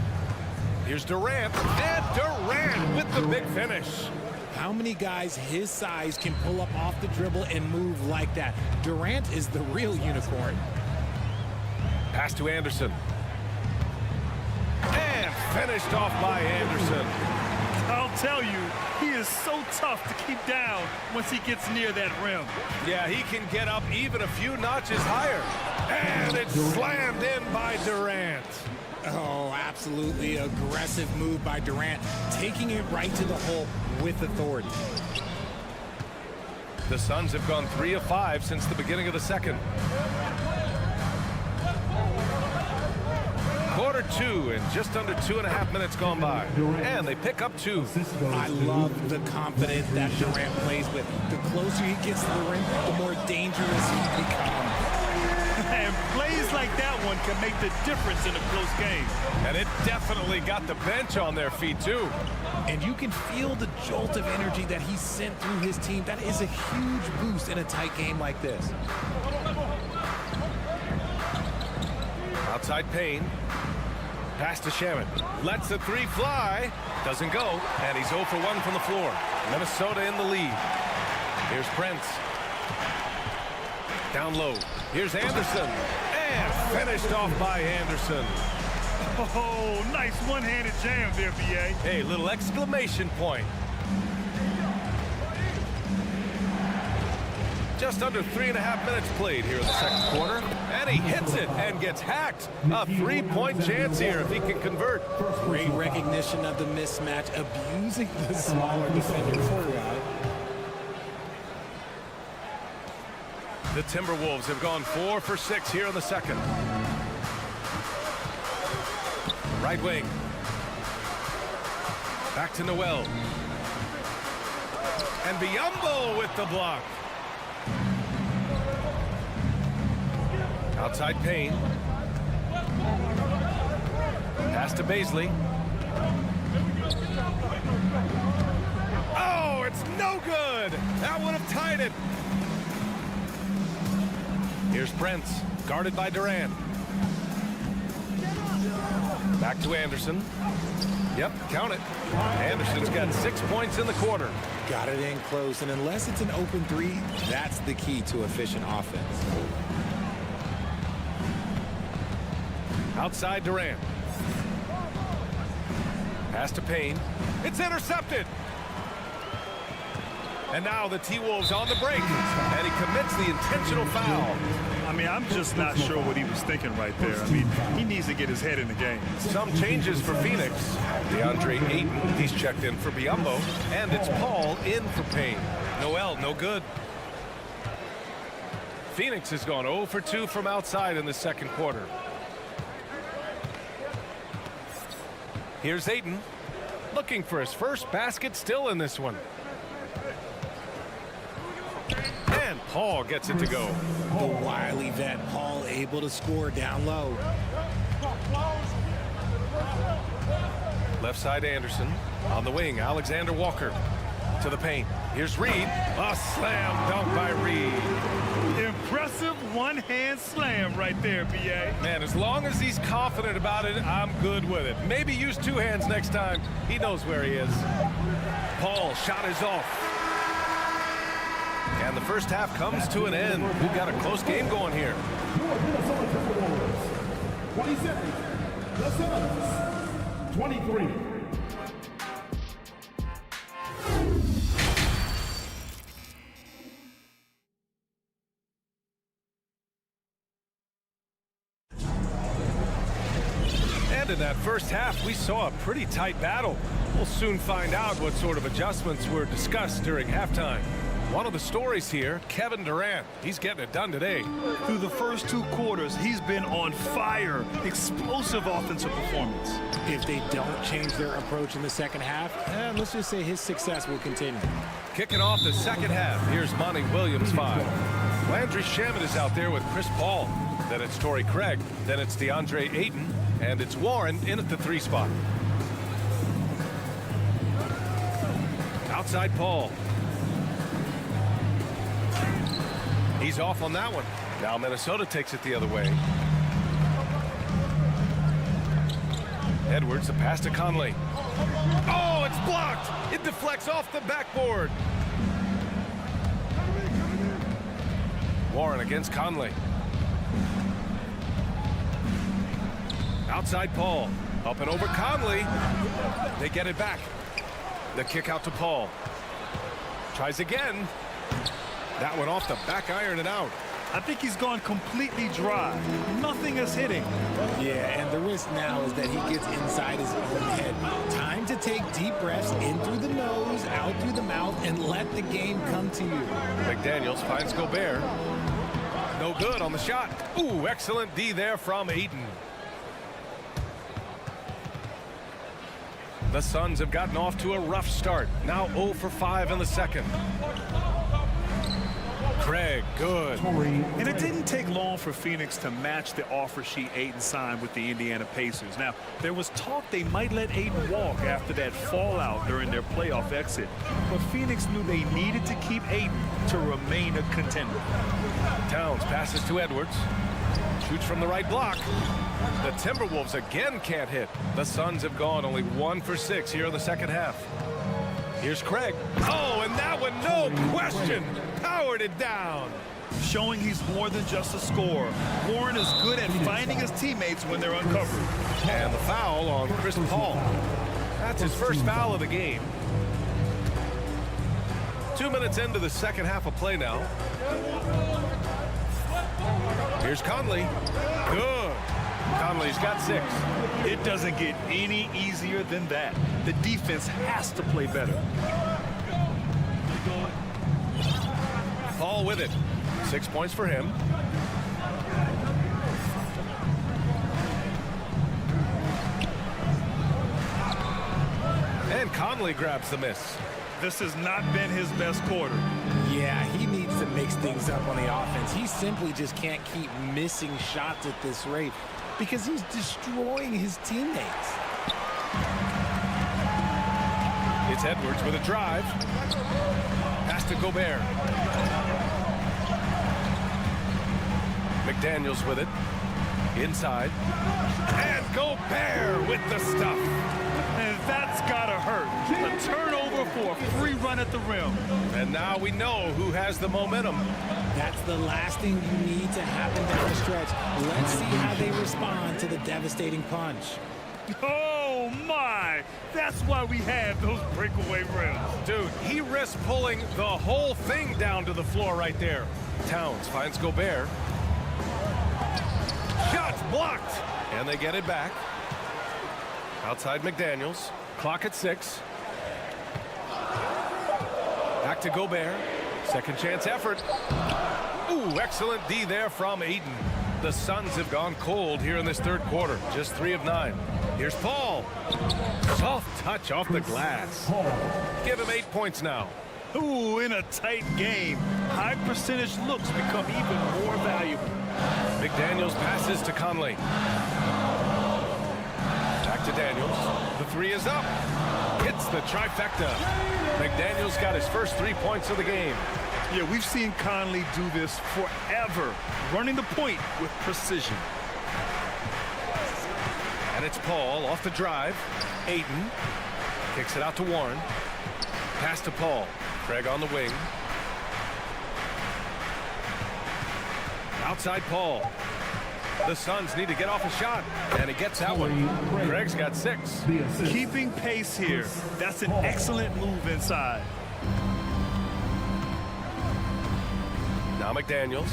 Here's Durant, and Durant with the big finish. How many guys his size can pull up off the dribble and move like that? Durant is the real unicorn. Pass to Anderson. And finished off by Anderson. I'll tell you, he is so tough to keep down once he gets near that rim. Yeah, he can get up even a few notches higher. And it's slammed in by Durant. Oh, absolutely aggressive move by Durant, taking it right to the hole with authority. The Suns have gone 3 of 5 since the beginning of the second. Quarter 2 and just under 2.5 minutes gone by. And they pick up 2. I love the confidence that Durant plays with. The closer he gets to the rim, the more dangerous he becomes. And plays like that one can make the difference in a close game. And it definitely got the bench on their feet, too. And you can feel the jolt of energy that he sent through his team. That is a huge boost in a tight game like this. Outside Payne. Pass to Shaman. Lets the 3 fly. Doesn't go. And he's 0 for 1 from the floor. Minnesota in the lead. Here's Prince. Down low. Here's Anderson. And finished off by Anderson. Oh, nice one-handed jam there, B.A. Hey, little exclamation point. Just under 3.5 minutes played here in the second quarter. And he hits it and gets hacked. A 3-point chance here if he can convert. Great recognition of the mismatch, abusing the smaller defender throughout. The Timberwolves have gone 4 for 6 here in the second. Right wing. Back to Noel. And Biyombo with the block. Outside Payne. Pass to Baisley. Oh, it's no good. That would have tied it. Here's Prince, guarded by Durant. Back to Anderson. Yep, count it. Anderson's got 6 points in the quarter. Got it in close, and unless it's an open 3, that's the key to efficient offense. Outside Durant. Pass to Payne. It's intercepted. And now the T-Wolves on the break. And he commits the intentional foul. I mean, I'm just not sure what he was thinking right there. I mean, he needs to get his head in the game. Some changes for Phoenix. DeAndre Ayton, he's checked in for Biyombo. And it's Paul in for Payne. Noel, no good. Phoenix has gone 0 for 2 from outside in the second quarter. Here's Ayton, looking for his first basket still in this one. And Paul gets it to go. The wily vet, Paul, able to score down low. Left side Anderson. On the wing, Alexander Walker. To the paint. Here's Reed. A slam dunk by Reed. Impressive one-hand slam right there, B.A. Man, as long as he's confident about it, I'm good with it. Maybe use 2 hands next time. He knows where he is. Paul, shot is off. And the first half comes to an end. We've got a close game going here. 27. The Suns. 23. And in that first half, we saw a pretty tight battle. We'll soon find out what sort of adjustments were discussed during halftime. One of the stories here, Kevin Durant. He's getting it done today. Through the first 2 quarters, he's been on fire. Explosive offensive performance. If they don't change their approach in the second half, let's just say his success will continue. Kicking off the second half, here's Monty Williams 5. Landry Shamet is out there with Chris Paul. Then it's Torrey Craig. Then it's DeAndre Ayton. And it's Warren in at the 3 spot. Outside Paul. He's off on that one. Now Minnesota takes it the other way. Edwards, a pass to Conley. Oh, it's blocked. It deflects off the backboard. Warren against Conley. Outside Paul. Up and over Conley. They get it back. The kick out to Paul. Tries again. That one off the back iron and out. I think he's gone completely dry. Nothing is hitting. Yeah, and the risk now is that he gets inside his own head. Time to take deep breaths in through the nose, out through the mouth, and let the game come to you. McDaniels finds Gobert. No good on the shot. Ooh, excellent D there from Ayton. The Suns have gotten off to a rough start. Now 0 for 5 in the second. Craig, good. And it didn't take long for Phoenix to match the offer sheet Ayton signed with the Indiana Pacers. Now, there was talk they might let Ayton walk after that fallout during their playoff exit. But Phoenix knew they needed to keep Ayton to remain a contender. Towns passes to Edwards. Shoots from the right block. The Timberwolves again can't hit. The Suns have gone only 1 for 6 here in the second half. Here's Craig. Oh, and that one, no question, powered it down. Showing he's more than just a scorer. Warren is good at finding his teammates when they're uncovered. And the foul on Chris Paul. That's his first foul of the game. 2 minutes into the second half of play now. Here's Conley. Good. Conley's got 6. It doesn't get any easier than that. The defense has to play better. Paul with it. 6 points for him. And Conley grabs the miss. This has not been his best quarter. Yeah, he needs to mix things up on the offense. He simply just can't keep missing shots at this rate because he's destroying his teammates. It's Edwards with a drive. Pass to Gobert. McDaniels with it. Inside. And Gobert with the stuff. And that's gotta hurt. A turnover for a free run at the rim. And now we know who has the momentum. That's the last thing you need to happen down the stretch. Let's see how they respond to the devastating punch. Oh, my. That's why we have those breakaway rims. Dude, he risked pulling the whole thing down to the floor right there. Towns finds Gobert. Shots blocked. And they get it back. Outside McDaniels. Clock at 6. Back to Gobert. Second chance effort. Ooh, excellent D there from Ayton. The Suns have gone cold here in this third quarter. Just 3 of 9. Here's Paul. Soft touch off the glass. Give him 8 points now. Ooh, in a tight game, high percentage looks become even more valuable. McDaniels passes to Conley. Back to Daniels. The 3 is up. Hits the trifecta. McDaniels got his first 3 points of the game. Yeah, we've seen Conley do this forever, running the point with precision. And it's Paul off the drive. Ayton kicks it out to Warren. Pass to Paul. Craig on the wing. Outside Paul. The Suns need to get off a shot. And he gets that one. Craig's got 6. Keeping pace here. That's an excellent move inside. Now McDaniels.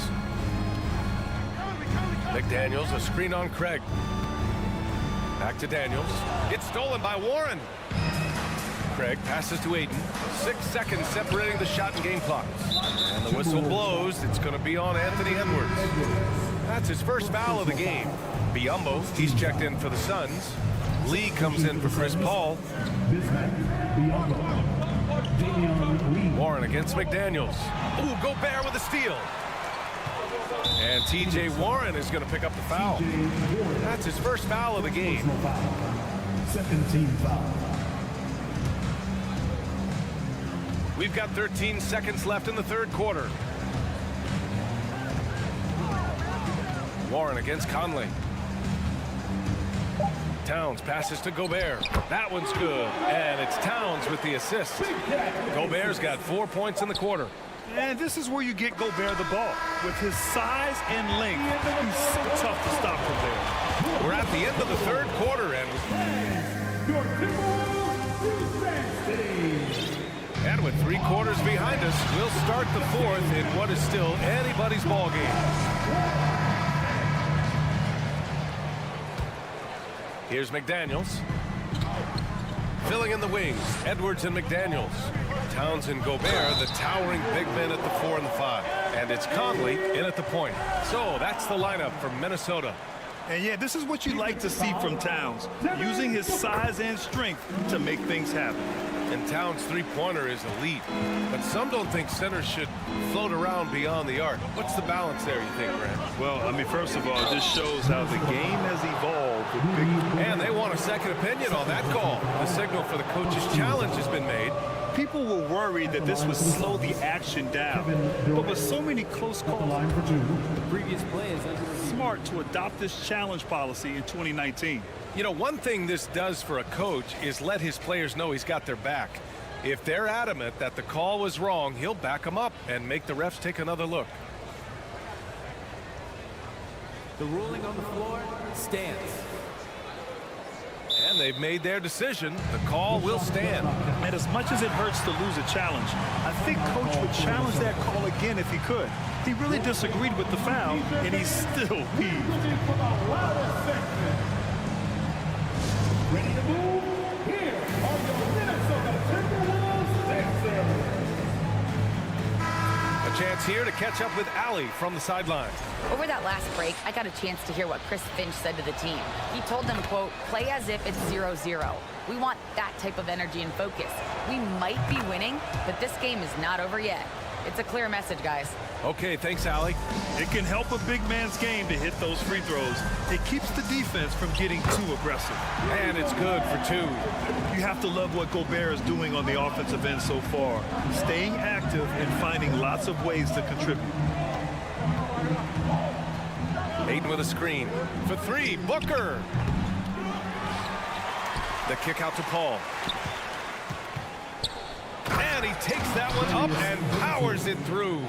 McDaniels, a screen on Craig. Back to Daniels. It's stolen by Warren. Craig passes to Ayton. 6 seconds separating the shot and game clock. And the whistle blows. It's going to be on Anthony Edwards. That's his first foul of the game. Biyombo, he's checked in for the Suns. Lee comes in for Chris Paul. Warren against McDaniels. Ooh, Gobert with a steal. And T.J. Warren is going to pick up the foul. That's his first foul of the game. Second team foul. We've got 13 seconds left in the third quarter. Warren against Conley. Towns passes to Gobert. That one's good. And it's Towns with the assist. Gobert's got 4 points in the quarter. And this is where you get Gobert the ball. With his size and length, he's so tough to stop from there. We're at the end of the third quarter, and with 3 quarters behind us, we'll start the fourth in what is still anybody's ball game. Here's McDaniels. Filling in the wings, Edwards and McDaniels. Towns and Gobert, the towering big men at the 4 and the 5. And it's Conley in at the point. So that's the lineup for Minnesota. And yeah, this is what you like to see from Towns, using his size and strength to make things happen. And Towns' three-pointer is elite, but some don't think centers should float around beyond the arc. What's the balance there, you think, Grant? Well, I mean, first of all, this shows how the game has evolved with big... And they want a second opinion on that call. The signal for the coach's challenge has been made. People were worried that this would slow the action down, but with so many close calls, The previous play is smart to adopt this challenge policy in 2019. You know, one thing this does for a coach is let his players know he's got their back. If they're adamant that the call was wrong, he'll back them up and make the refs take another look. the ruling on the floor stands. And they've made their decision. The call will stand. And as much as it hurts to lose a challenge, I think Coach would challenge that call again if he could. He really disagreed with the foul, and he's still peeved. Ready to move? Here are your Minnesota Timberwolves Sixers. A chance here to catch up with Allie from the sideline. Over that last break, I got a chance to hear what Chris Finch said to the team. He told them, quote, play as if it's 0-0. We want that type of energy and focus. We might be winning, but this game is not over yet. It's a clear message, guys. Okay, thanks, Allie. It can help a big man's game to hit those free throws. It keeps the defense from getting too aggressive. And it's good for two. You have to love what Gobert is doing on the offensive end so far, staying active and finding lots of ways to contribute. Ayton with a screen. For three, Booker. The kick out to Paul. And he takes that one up and powers it through.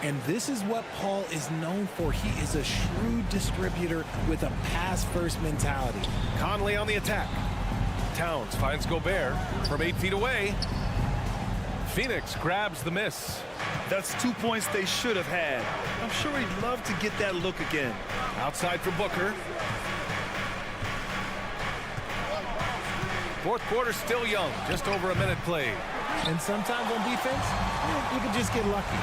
And this is what Paul is known for. He is a shrewd distributor with a pass-first mentality. Conley on the attack. Towns finds Gobert from 8 feet away. Phoenix grabs the miss. That's 2 points they should have had. I'm sure he'd love to get that look again. Outside for Booker. Fourth quarter still young, just over a minute played. And sometimes on defense, you can just get lucky.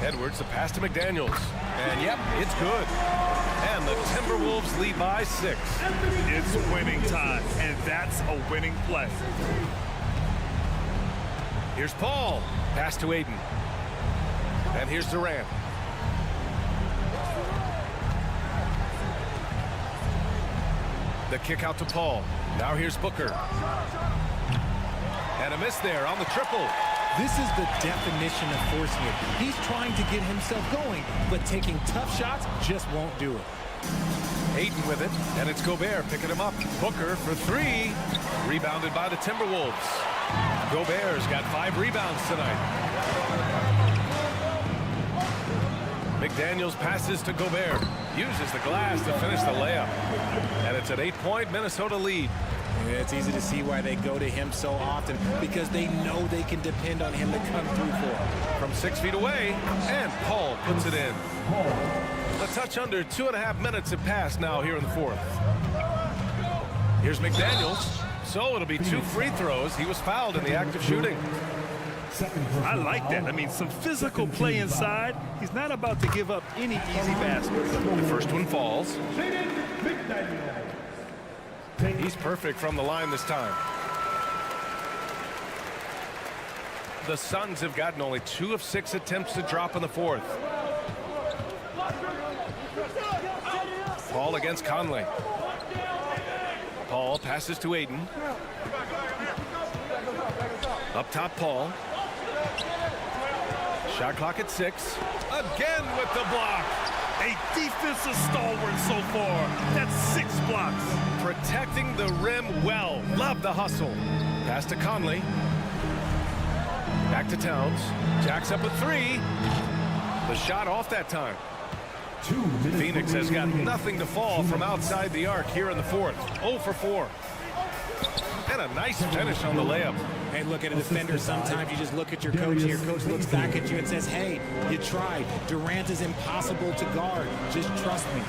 Edwards, the pass to McDaniels. And yep, it's good. And the Timberwolves lead by 6. It's winning time, and that's a winning play. Here's Paul. Pass to Ayton. And here's Durant. The kick out to Paul. Now here's Booker. And a miss there on the triple. This is the definition of forcing it. He's trying to get himself going, but taking tough shots just won't do it. Ayton with it, and it's Gobert picking him up. Booker for 3. Rebounded by the Timberwolves. Gobert's got 5 rebounds tonight. McDaniels passes to Gobert. Uses the glass to finish the layup. And it's an 8-point Minnesota lead. Yeah, it's easy to see why they go to him so often, because they know they can depend on him to come through for them. From 6 feet away, and Paul puts it in. A touch under 2.5 minutes have passed now here in the fourth. Here's McDaniels. So it'll be 2 free throws. He was fouled in the act of shooting. I like that. I mean, some physical play inside. He's not about to give up any easy baskets. The first one falls. He's perfect from the line this time. The Suns have gotten only 2 of 6 attempts to drop in the fourth. Paul against Conley. Paul passes to Ayton. Up top, Paul. Shot clock at 6. Again with the block. A defensive stalwart so far. That's 6 blocks. Protecting the rim well. Love the hustle. Pass to Conley. Back to Towns. Jacks up with 3. The shot off that time. Phoenix has got nothing to fall from outside the arc here in the fourth. 0 for 4. And a nice finish on the layup. Hey, look at a defender. Sometimes you just look at your coach and your coach looks back at you and says, hey, you tried. Durant is impossible to guard. Just trust me.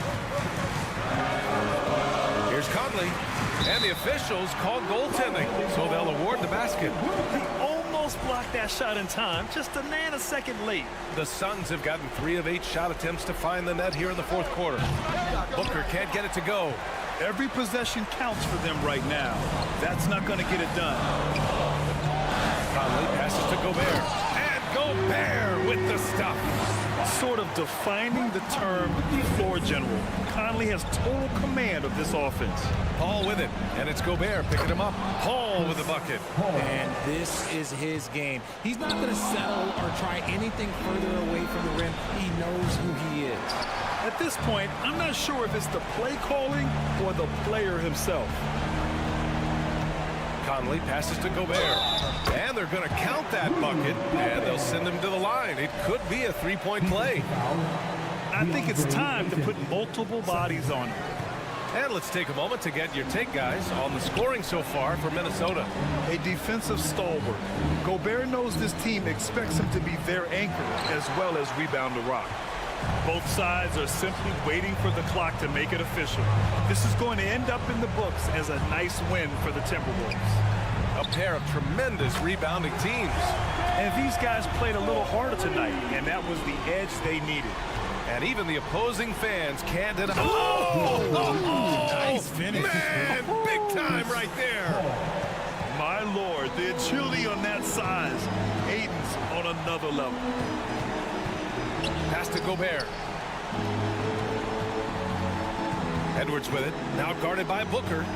Here's Conley. And the officials called goaltending, so they'll award the basket. He almost almost blocked that shot in time, just a nanosecond late. The Suns have gotten 3 of 8 shot attempts to find the net here in the fourth quarter. Booker can't get it to go. Every possession counts for them right now. That's not going to get it done. Conley passes to Gobert. And Gobert with the stuff. Sort of defining the term floor general. Conley has total command of this offense. Paul with it, and it's Gobert picking him up. Paul with the bucket. And this is his game. He's not going to settle or try anything further away from the rim. He knows who he is. At this point, I'm not sure if it's the play calling or the player himself. Conley passes to Gobert. And they're going to count that bucket, and they'll send him to the line. It could be a three-point play. I think it's time to put multiple bodies on him. And let's take a moment to get your take, guys, on the scoring so far for Minnesota. A defensive stalwart. Gobert knows this team expects him to be their anchor as well as rebound the rock. Both sides are simply waiting for the clock to make it official. This is going to end up in the books as a nice win for the Timberwolves. A pair of tremendous rebounding teams. And these guys played a little harder tonight, and that was the edge they needed. And even the opposing fans can't deny. Oh! Nice finish. Man, big time right there. My Lord, the agility on that size. Aiden's on another level. Pass to Gobert. Edwards with it. Now guarded by Booker.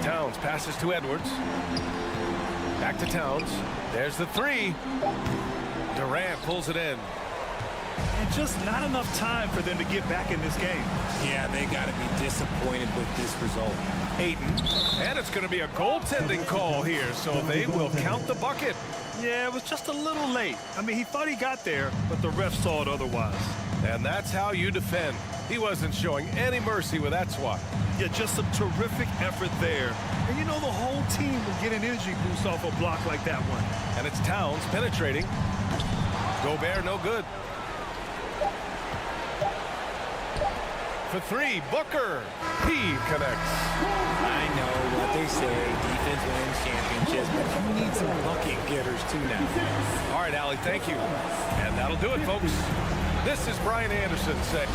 Towns passes to Edwards. Back to Towns. There's the three. Durant pulls it in. And just not enough time for them to get back in this game. Yeah, they got to be disappointed with this result. Ayton. And it's going to be a goaltending call here, so they will count the bucket. Yeah, it was just a little late. I mean, he thought he got there, but the ref saw it otherwise. And that's how you defend. He wasn't showing any mercy with that swat. Yeah, just a terrific effort there. And you know, the whole team will get an energy boost off a block like that one. And it's Towns penetrating. Gobert no good. For three, Booker. He connects. I know what they say, defense wins championships, but you need some bucket getters too now. All right, Allie, thank you. And that'll do it, folks. This is Brian Anderson saying.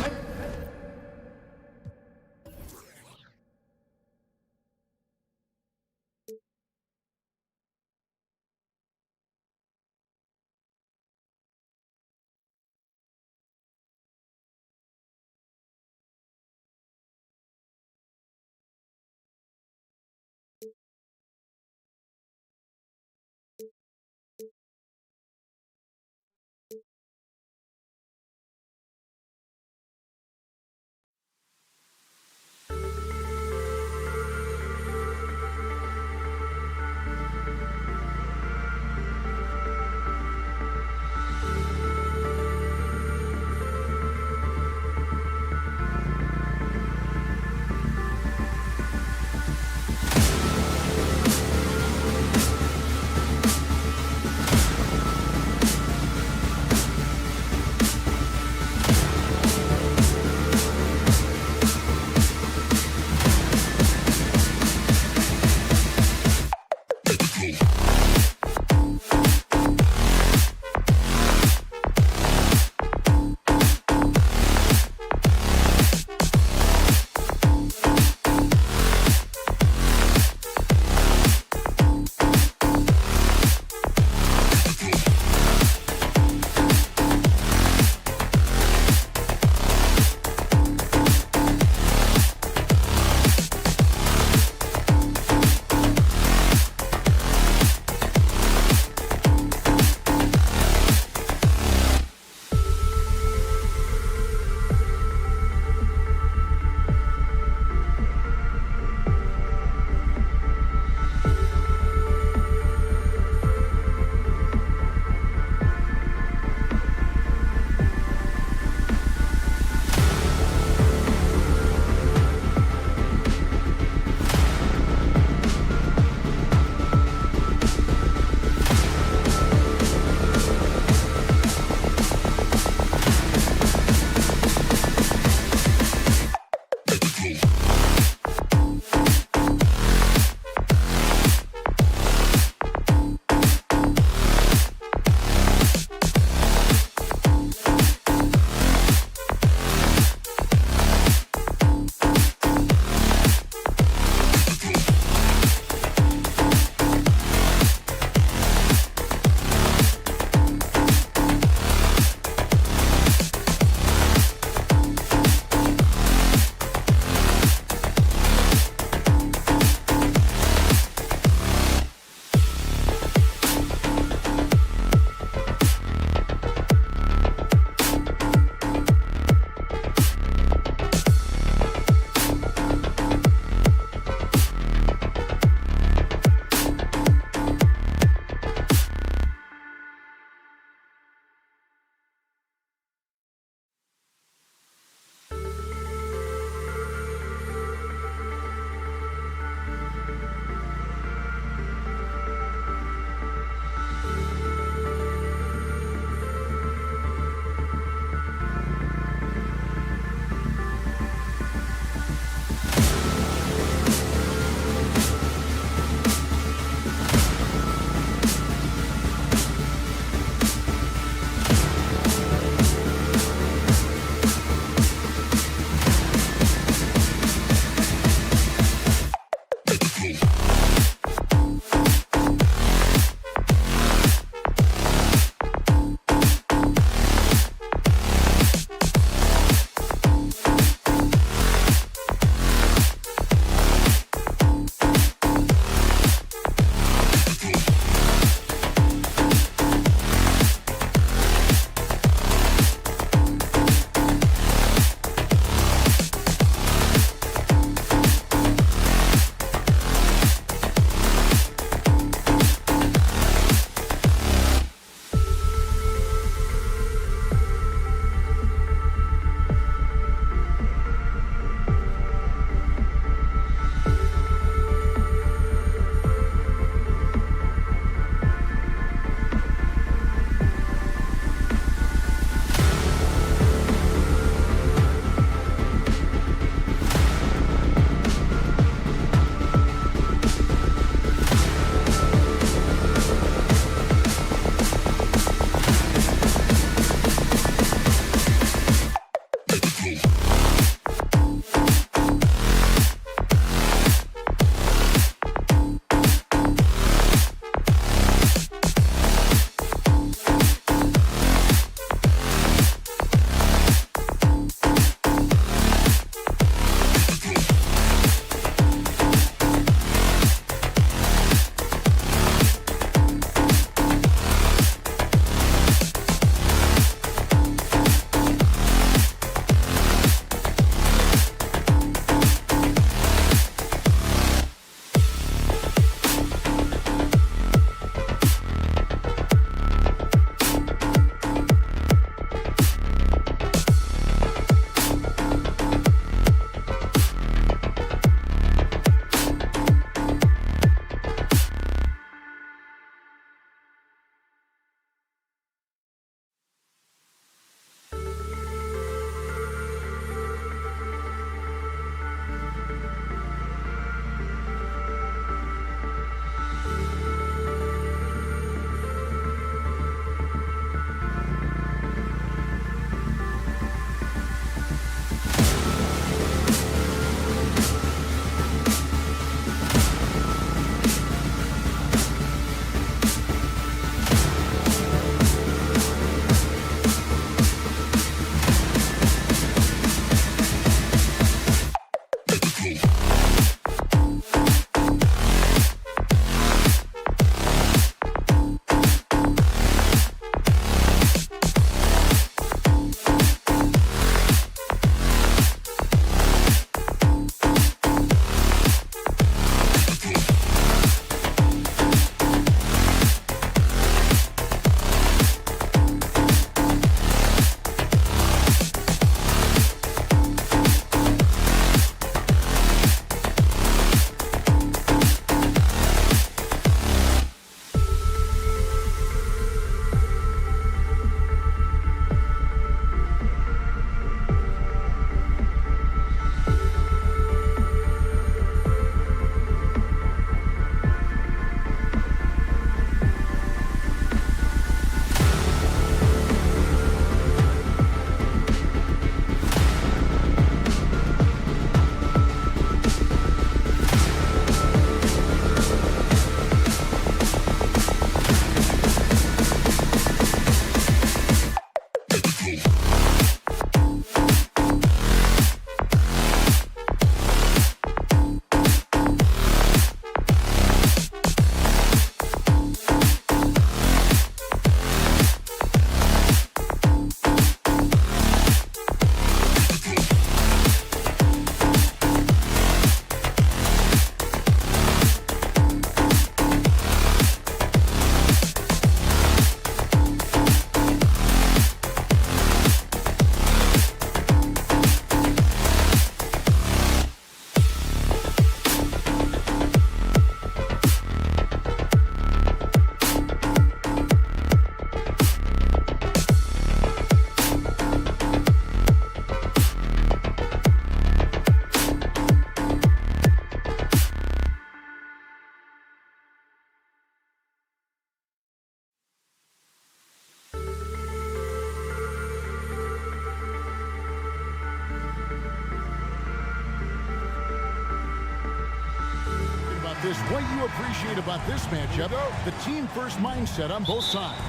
this, what you appreciate about this matchup, the team-first mindset on both sides.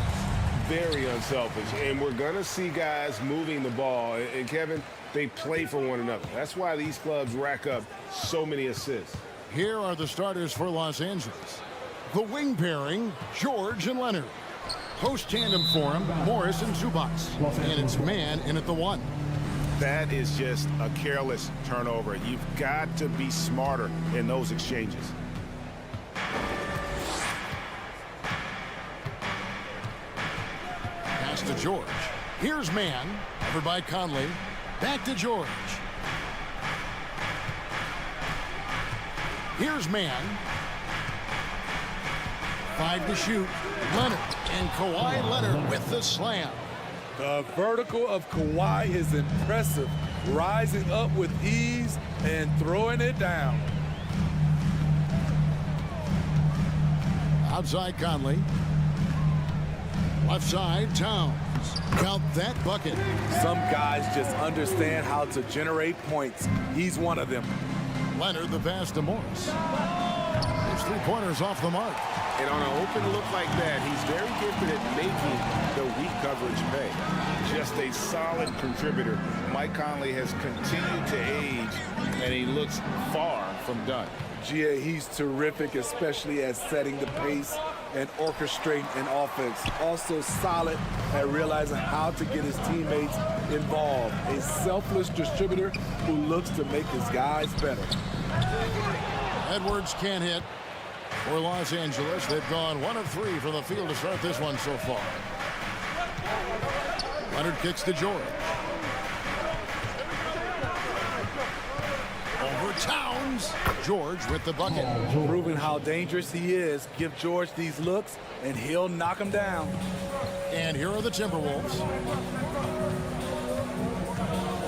Very unselfish, and we're going to see guys moving the ball. And, Kevin, they play for one another. That's why these clubs rack up so many assists. Here are the starters for Los Angeles. The wing pairing, George and Leonard. Post tandem for him, Morris and Zubac. And it's man in at the 1. That is just a careless turnover. You've got to be smarter in those exchanges. Pass to George. Here's man, covered by Conley. Back to George. Here's man. 5 to shoot. Leonard, and Kawhi Leonard with the slam. The vertical of Kawhi is impressive, rising up with ease and throwing it down. Outside Conley. Left side, Towns. Count that bucket. Some guys just understand how to generate points. He's one of them. Leonard, the pass to Morris. His 3-pointers off the mark. And on an open look like that, he's very gifted at making the weak coverage pay. Just a solid contributor. Mike Conley has continued to age, and he looks far from done. GA, he's terrific, especially at setting the pace and orchestrating an offense. Also solid at realizing how to get his teammates involved. A selfless distributor who looks to make his guys better. Edwards can't hit. For Los Angeles, they've gone 1 of 3 from the field to start this one so far. Leonard kicks to George. Over Towns. George with the bucket. Proving how dangerous he is. Give George these looks, and he'll knock him down. And here are the Timberwolves.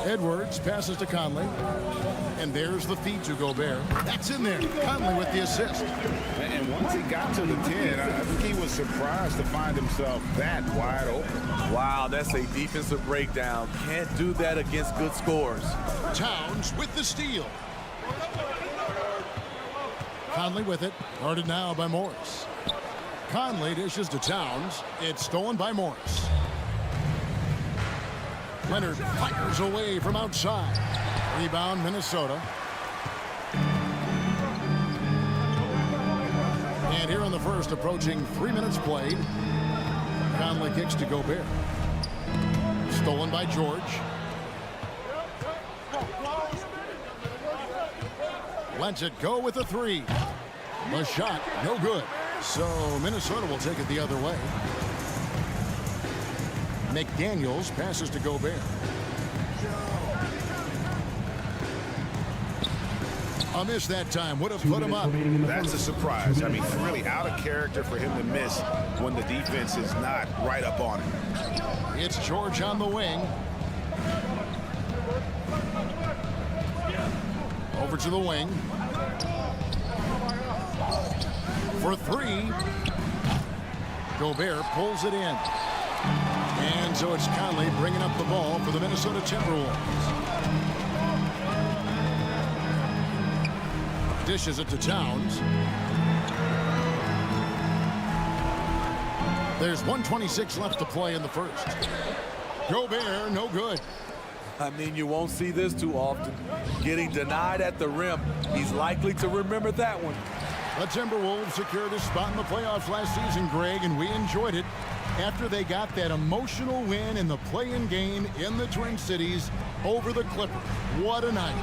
Edwards passes to Conley. And there's the feed to Gobert. That's in there. Conley with the assist. And once he got to the 10, I think he was surprised to find himself that wide open. Wow, that's a defensive breakdown. Can't do that against good scores. Towns with the steal. Conley with it. Guarded now by Morris. Conley dishes to Towns. It's stolen by Morris. Leonard fires away from outside. Rebound, Minnesota. And here in the first, approaching 3 minutes played. Conley kicks to Gobert. Stolen by George. Lets it go with a 3. The shot, no good. So Minnesota will take it the other way. McDaniels passes to Gobert. A miss that time would have put him up. That's a surprise. I mean, really out of character for him to miss when the defense is not right up on him. It's George on the wing. Over to the wing. For 3. Gobert pulls it in. And so it's Conley bringing up the ball for the Minnesota Timberwolves. Dishes it to Towns. There's 1:26 left to play in the first. Gobert, no good. I mean, you won't see this too often. Getting denied at the rim. He's likely to remember that one. The Timberwolves secured a spot in the playoffs last season, Greg, and we enjoyed it after they got that emotional win in the play-in game in the Twin Cities over the Clippers. What a night.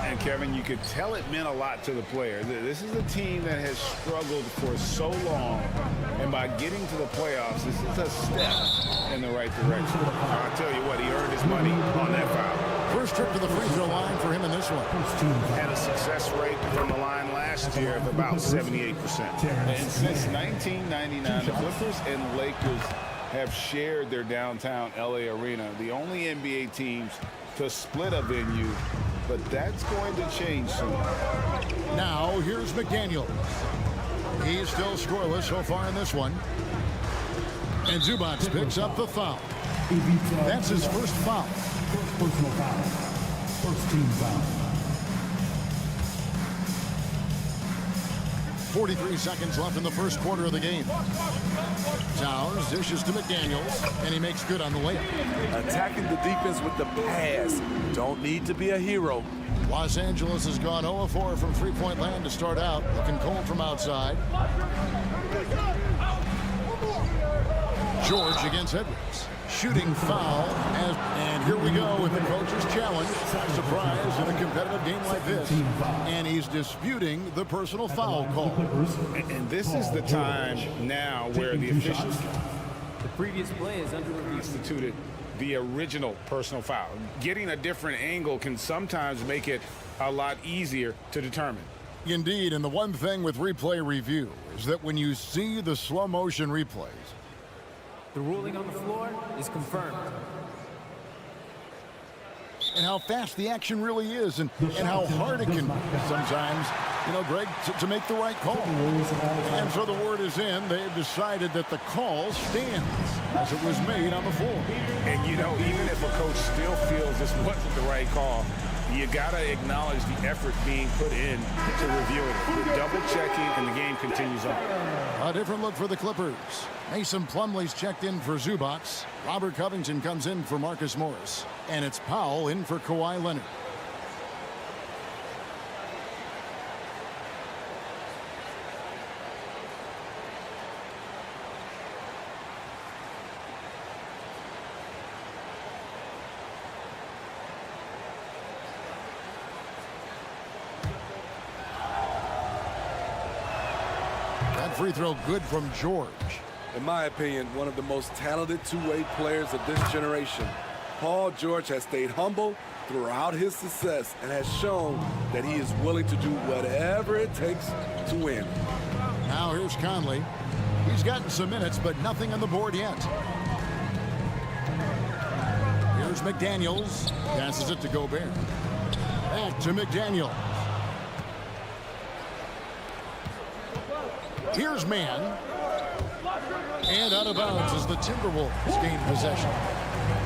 And Kevin, you could tell it meant a lot to the players. This is a team that has struggled for so long, and by getting to the playoffs, this is a step in the right direction. I'll tell you what, he earned his money on that foul. First trip to the free throw line for him in this one. Had a success rate from the line last year of about 78%. And since 1999, the Clippers and Lakers have shared their downtown LA arena, the only NBA teams to split a venue, but that's going to change soon. Now here's McDaniels. He's still scoreless so far in this one. And Zubac picks up the foul. That's his first foul. Personal foul. First team foul. 43 seconds left in the first quarter of the game. Towns dishes to McDaniels, and he makes good on the layup. Attacking the defense with the pass. Don't need to be a hero. Los Angeles has gone 0-4 from three-point land to start out. Looking cold from outside. George against Edwards. Shooting foul. And here we go with the coach's challenge. Surprise in a competitive game like this. And he's disputing the personal foul call. And this is the time now where the officials The previous play is under review. instituted the original personal foul. Getting a different angle can sometimes make it a lot easier to determine. Indeed, and the one thing with replay review is that when you see the slow motion replays, The ruling on the floor is confirmed. and how fast the action really is, and how hard it can be sometimes, you know, Greg, to make the right call. And so the word is in. They've decided that the call stands as it was made on the floor. And, you know, even if a coach still feels this wasn't the right call, you got to acknowledge the effort being put in to reviewing it. We're double-checking, and the game continues on. A different look for the Clippers. Mason Plumlee's checked in for Zubac. Robert Covington comes in for Marcus Morris. And it's Powell in for Kawhi Leonard. That free throw good from George. In my opinion, one of the most talented two-way players of this generation. Paul George has stayed humble throughout his success and has shown that he is willing to do whatever it takes to win. Now here's Conley. He's gotten some minutes, but nothing on the board yet. Here's McDaniels. Passes it to Gobert. Back to McDaniels. Here's Mann. And out of bounds as the Timberwolves gain possession.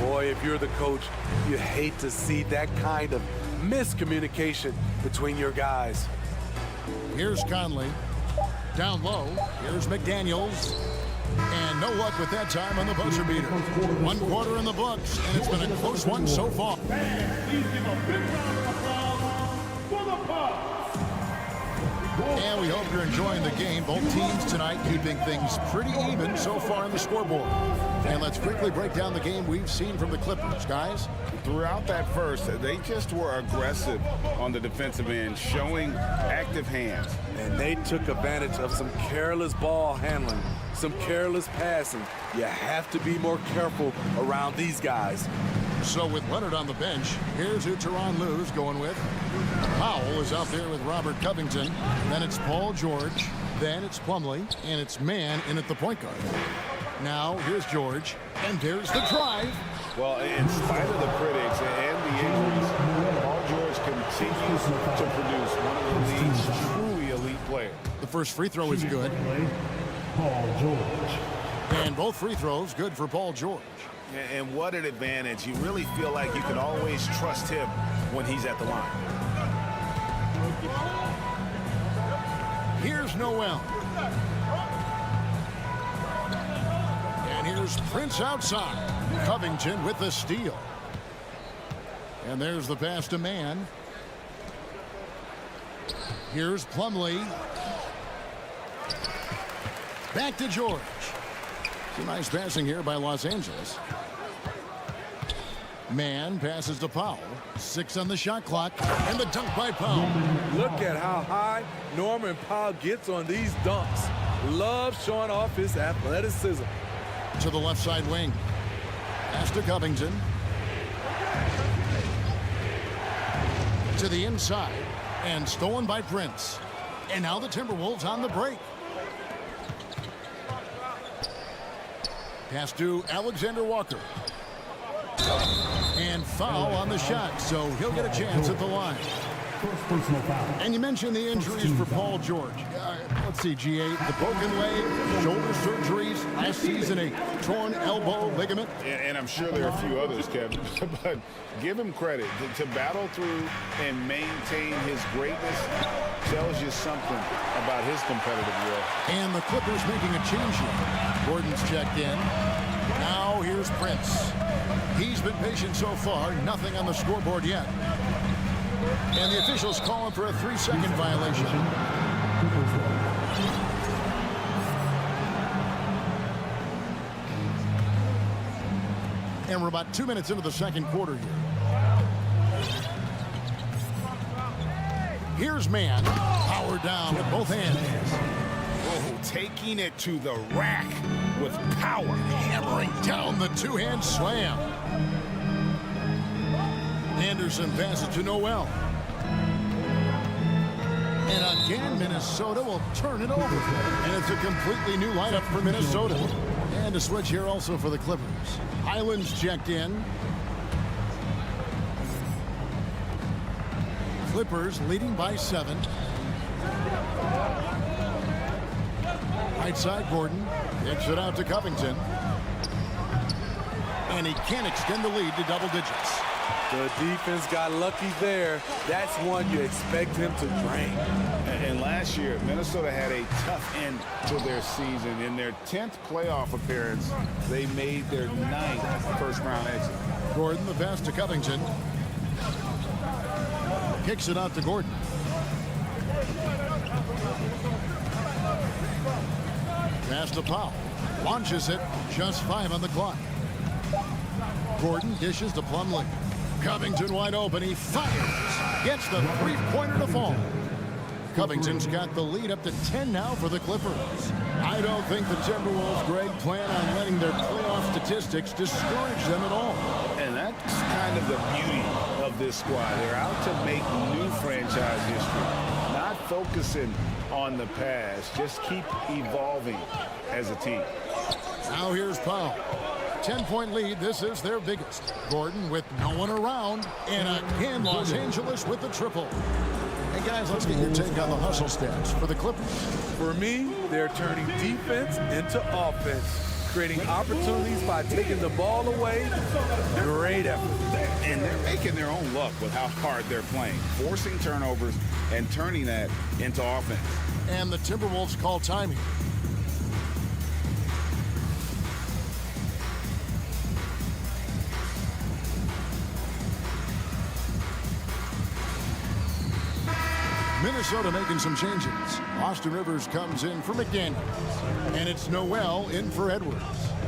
Boy, if you're the coach, you hate to see that kind of miscommunication between your guys. Here's Conley. Down low. Here's McDaniels. And no luck with that time on the buzzer beater. 1 quarter in the books, and it's been a close one so far. Please give a big round of applause for the Bucks. And we hope you're enjoying the game. Both teams tonight keeping things pretty even so far on the scoreboard. And let's quickly break down the game we've seen from the Clippers, guys. Throughout that first, they just were aggressive on the defensive end, showing active hands. And they took advantage of some careless ball handling, some careless passing. You have to be more careful around these guys. So with Leonard on the bench, here's who Tyronn Lue's going with. Powell is out there with Robert Covington. Then it's Paul George. Then it's Plumlee. And it's Mann in at the point guard. Now here's George. And there's the drive. Well, in spite of the critics and the injuries, Paul George continues to produce one of the league's truly elite players. The first free throw is good. Paul George. And both free throws good for Paul George. And what an advantage. You really feel like you can always trust him when he's at the line. Here's Noel. And here's Prince outside. Covington with the steal. And there's the pass to Mann. Here's Plumlee. Back to George. Some nice passing here by Los Angeles. Mann passes to Powell. 6 on the shot clock. And the dunk by Powell. Look at how high Norman Powell gets on these dunks. Loves showing off his athleticism. To the left side wing. Pass to Covington. To the inside. And stolen by Prince. And now the Timberwolves on the break. Pass to Alexander Walker. And foul on the shot, so he'll get a chance at the line. First personal foul. And you mentioned the injuries for Paul George. Let's see, G8, the broken leg, shoulder surgeries, last season a torn elbow ligament. And I'm sure there are a few others, Kevin, but give him credit to battle through and maintain his greatness. tells you something about his competitive will. And the Clippers making a change here. Gordon's checked in. Now here's Prince. He's been patient so far. Nothing on the scoreboard yet. And the officials calling for a 3-second violation. And we're about 2 minutes into the second quarter here. Here's man. Power down with both hands. Oh, taking it to the rack with power. Hammering down the two-hand slam. Anderson passes to Noel. And again, Minnesota will turn it over. And it's a completely new lineup for Minnesota. And a switch here also for the Clippers. Highland's checked in. Clippers leading by 7. Right side, Gordon. Kicks it out to Covington. And he can't extend the lead to double digits. The defense got lucky there. That's one you expect him to drain. And last year, Minnesota had a tough end to their season. In their 10th playoff appearance, they made their 9th first-round exit. Gordon, the pass to Covington. Kicks it out to Gordon. Pass to Powell. Launches it. Just 5 on the clock. Gordon dishes to Plumlee. Covington wide open. He fires. Gets the three-pointer to fall. Covington's got the lead up to 10 now for the Clippers. I don't think the Timberwolves, Greg, plan on letting their playoff statistics discourage them at all. And that's kind of the beauty of this squad. They're out to make new franchise history, not focusing on the past. Just keep evolving as a team. Now here's Powell. 10-point lead. This is their biggest. Gordon with no one around. And again, Los Angeles with the triple. Hey, guys, let's get your take on the hustle stats for the Clippers. For me, they're turning defense into offense, creating opportunities by taking the ball away. Great effort. And they're making their own luck with how hard they're playing, forcing turnovers and turning that into offense. And the Timberwolves call time here. Minnesota making some changes. Austin Rivers comes in for McDaniels. And it's Noel in for Edwards.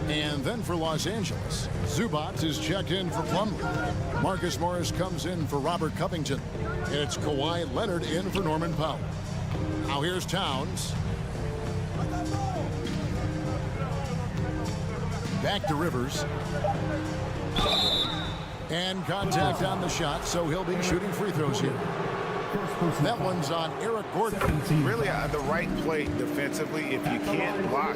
And then for Los Angeles, Zubac is checked in for Plumlee. Marcus Morris comes in for Robert Covington. And it's Kawhi Leonard in for Norman Powell. Now here's Towns. Back to Rivers. And contact on the shot, so he'll be shooting free throws here. That one's on Eric Gordon. Really the right play defensively. If you can't block,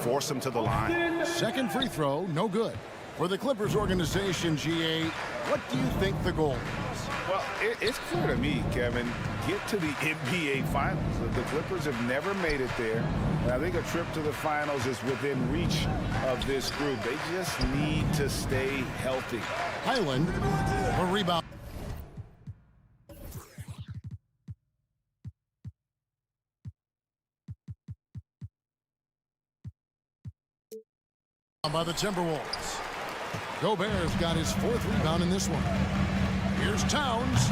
force them to the line. Second free throw, no good. For the Clippers organization, GA, what do you think the goal is? Well, it's clear to me, Kevin, get to the NBA Finals. The Clippers have never made it there. And I think a trip to the Finals is within reach of this group. They just need to stay healthy. Highland, a rebound. By the Timberwolves. Gobert's got his 4th rebound in this one. Here's Towns.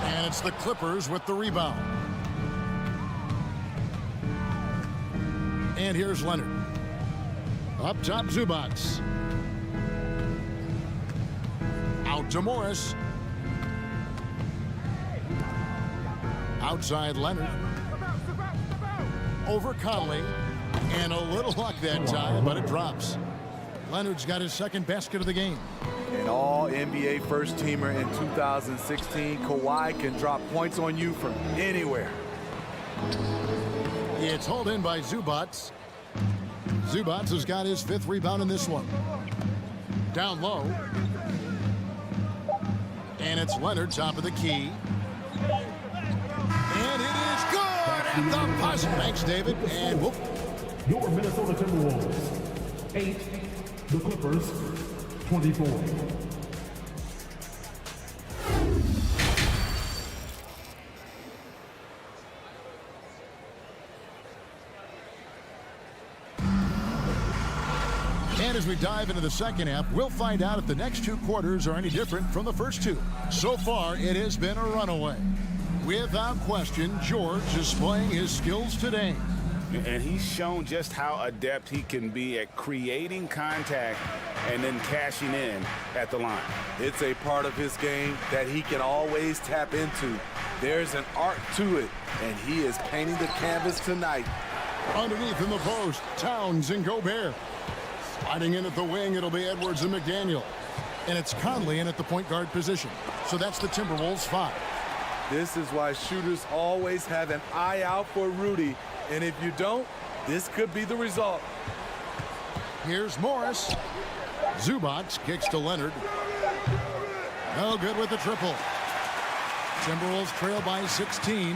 And it's the Clippers with the rebound. And here's Leonard. Up top, Zubac. Out to Morris. Outside Leonard. Over Conley. And a little luck that time, but it drops. Leonard's got his 2nd basket of the game. An all-NBA first-teamer in 2016. Kawhi can drop points on you from anywhere. It's hauled in by Zubac. Zubac has got his 5th rebound in this one. Down low. And it's Leonard, top of the key. And it is good at the buzzer. Thanks, David. And whoop. Your Minnesota Timberwolves 8, the Clippers 24. And as we dive into the second half, we'll find out if the next two quarters are any different from the first two. So far, it has been a runaway. Without question, George is displaying his skills today. And he's shown just how adept he can be at creating contact and then cashing in at the line. It's a part of his game that he can always tap into. There's an art to it, and he is painting the canvas tonight. Underneath in the post, Towns and Gobert. Sliding in at the wing, it'll be Edwards and McDaniel. And it's Conley in at the point guard position. So that's the Timberwolves 5. This is why shooters always have an eye out for Rudy. And if you don't, this could be the result. Here's Morris. Zubac kicks to Leonard. No good with the triple. Timberwolves trail by 16.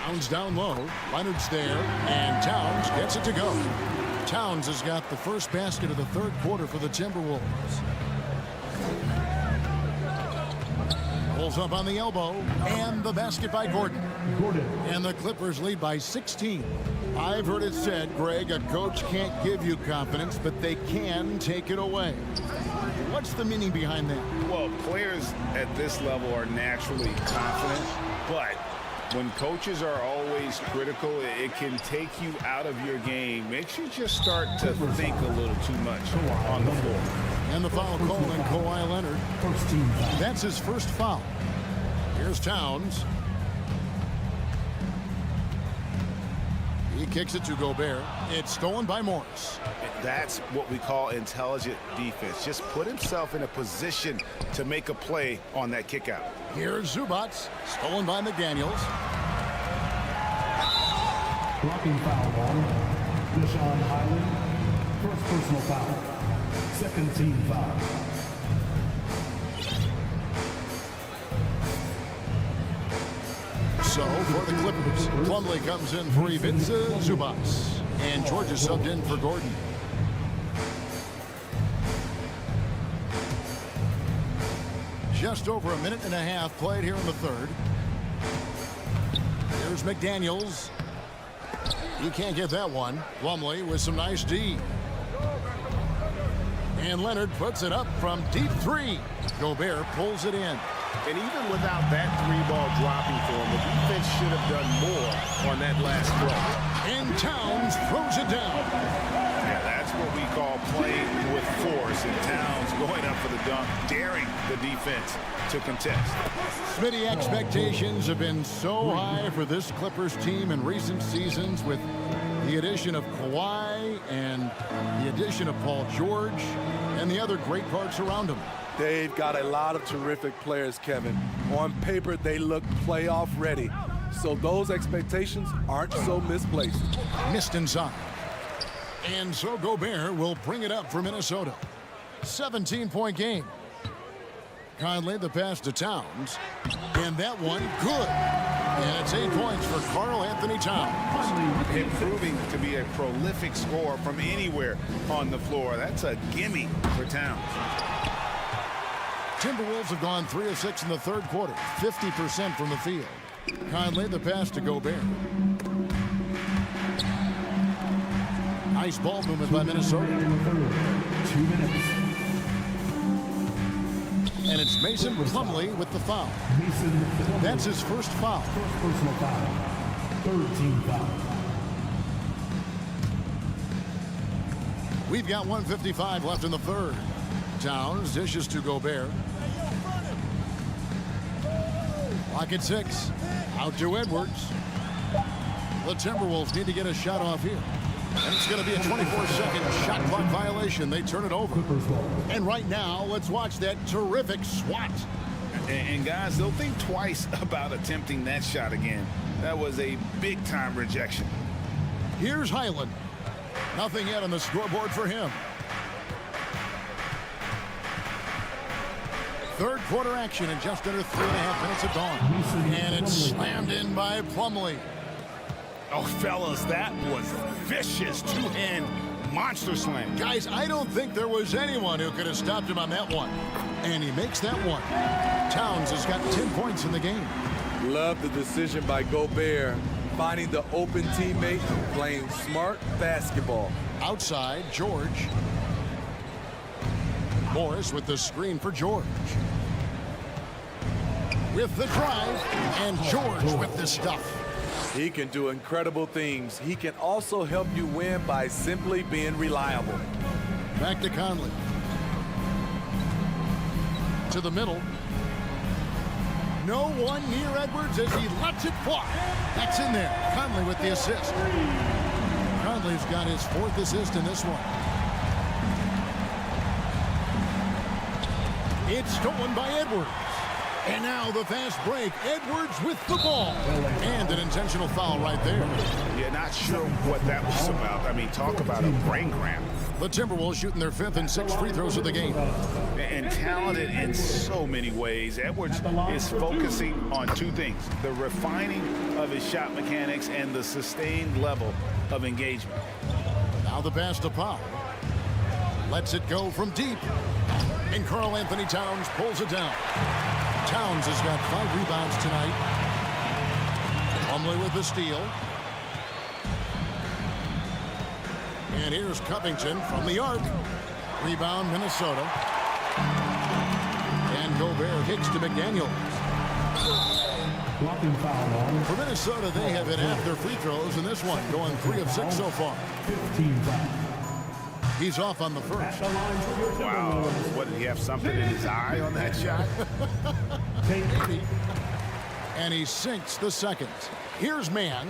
Towns down low. Leonard's there. And Towns gets it to go. Towns has got the first basket of the third quarter for the Timberwolves. Pulls up on the elbow, and the basket by Gordon. And the Clippers lead by 16. I've heard it said, Greg, a coach can't give you confidence, but they can take it away. What's the meaning behind that? Well, players at this level are naturally confident, but when coaches are always critical, it can take you out of your game. Makes you just start to think a little too much on the floor. And the foul call on Kawhi Leonard. That's his first foul. Here's Towns. He kicks it to Gobert. It's stolen by Morris. That's what we call intelligent defense. Just put himself in a position to make a play on that kick out. Here's Zubac. Stolen by McDaniels. Blocking foul ball. Deshaun Highland. First personal foul. Second team foul. So for the Clippers, Plumlee comes in for Ivica Zubac. And George is subbed in for Gordon. Just over a minute and a half played here in the third. Here's McDaniels. He can't get that one. Plumlee with some nice D. And Leonard puts it up from deep three. Gobert pulls it in. And even without that three-ball dropping for him, the defense should have done more on that last throw. And Towns throws it down. Yeah, that's what we call playing with force. And Towns going up for the dunk, daring the defense to contest. Smitty, expectations have been so high for this Clippers team in recent seasons with the addition of Kawhi and the addition of Paul George and the other great parts around him. They've got a lot of terrific players, Kevin. On paper, they look playoff ready. So those expectations aren't so misplaced. Missed inside. And so Gobert will bring it up for Minnesota. 17-point game. Conley the pass to Towns. And that one good. And it's 8 points for Karl Anthony Towns. Improving to be a prolific scorer from anywhere on the floor. That's a gimme for Towns. Timberwolves have gone 3 of 6 in the third quarter, 50% from the field. Conley the pass to Gobert. Nice ball movement by Minnesota. 2 minutes. And it's Mason Plumlee with the foul. That's his first foul. First personal foul. Third team foul. We've got 1:55 left in the third. Towns dishes to Gobert. Lock at 6. Out to Edwards. The Timberwolves need to get a shot off here. And it's going to be a 24-second shot clock violation. They turn it over. And right now, let's watch that terrific swat. And guys, they'll think twice about attempting that shot again. That was a big-time rejection. Here's Highland. Nothing yet on the scoreboard for him. Third quarter action in just under 3.5 minutes of gone. And it's slammed in by Plumlee. Oh, fellas, that was vicious two-hand monster slam. Guys, I don't think there was anyone who could have stopped him on that one. And he makes that one. Towns has got 10 points in the game. Love the decision by Gobert finding the open teammate, playing smart basketball. Outside, George. Morris with the screen for George. With the drive, and George with the stuff. He can do incredible things. He can also help you win by simply being reliable. Back to Conley. To the middle. No one near Edwards as he lets it fly. That's in there. Conley with the assist. Conley's got his 4th assist in this one. It's stolen by Edwards. And now the fast break. Edwards with the ball. And an intentional foul right there. Yeah, not sure what that was about. I mean, talk about a brain cramp. The Timberwolves shooting their 5th and 6th free throws of the game. And talented in so many ways. Edwards is focusing on 2 things: the refining of his shot mechanics and the sustained level of engagement. Now the pass to Powell. Lets it go from deep. And Karl Anthony Towns pulls it down. Towns has got 5 rebounds tonight. Plumlee with the steal. And here's Covington from the arc. Rebound, Minnesota. And Gobert kicks to McDaniels. Blocking foul on. For Minnesota, they have hit half their free throws in this one, going 3 of 6 so far. 15 foul. He's off on the first. Wow, what, did he have something in his eye on that shot? And he sinks the second. Here's Mann.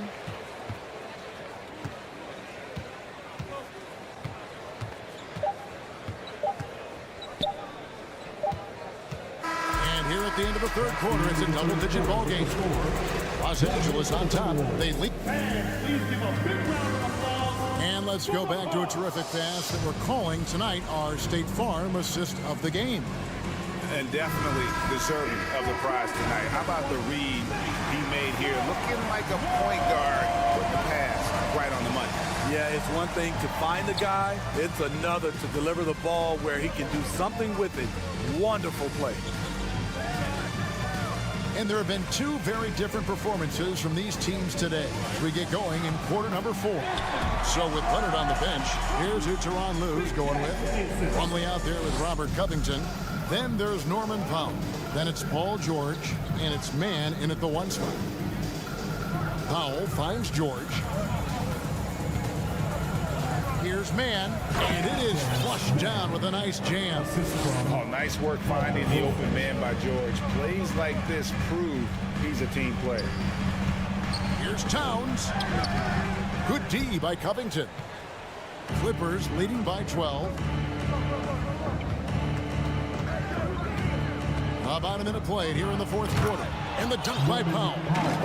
And here at the end of the 3rd quarter, it's a double-digit ball game. Los Angeles on top. They lead. And let's go back to a terrific pass that we're calling tonight our State Farm assist of the game. And definitely deserving of the prize tonight. How about the read he made here? Looking like a point guard with the pass right on the money. Yeah, it's one thing to find the guy. It's another to deliver the ball where he can do something with it. Wonderful play. And there have been 2 very different performances from these teams today as we get going in quarter number 4. So with Leonard on the bench, here's who Tyronn Lue's going with. Plumlee out there with Robert Covington. Then there's Norman Powell. Then it's Paul George, and it's Mann in at the 1 spot. Powell finds George. Here's Mann, and it is flushed down with a nice jam. Oh, nice work finding the open man by George. Plays like this prove he's a team player. Here's Towns. Good D by Covington. Clippers leading by 12. About a minute played here in the 4th quarter. And the dunk by Powell.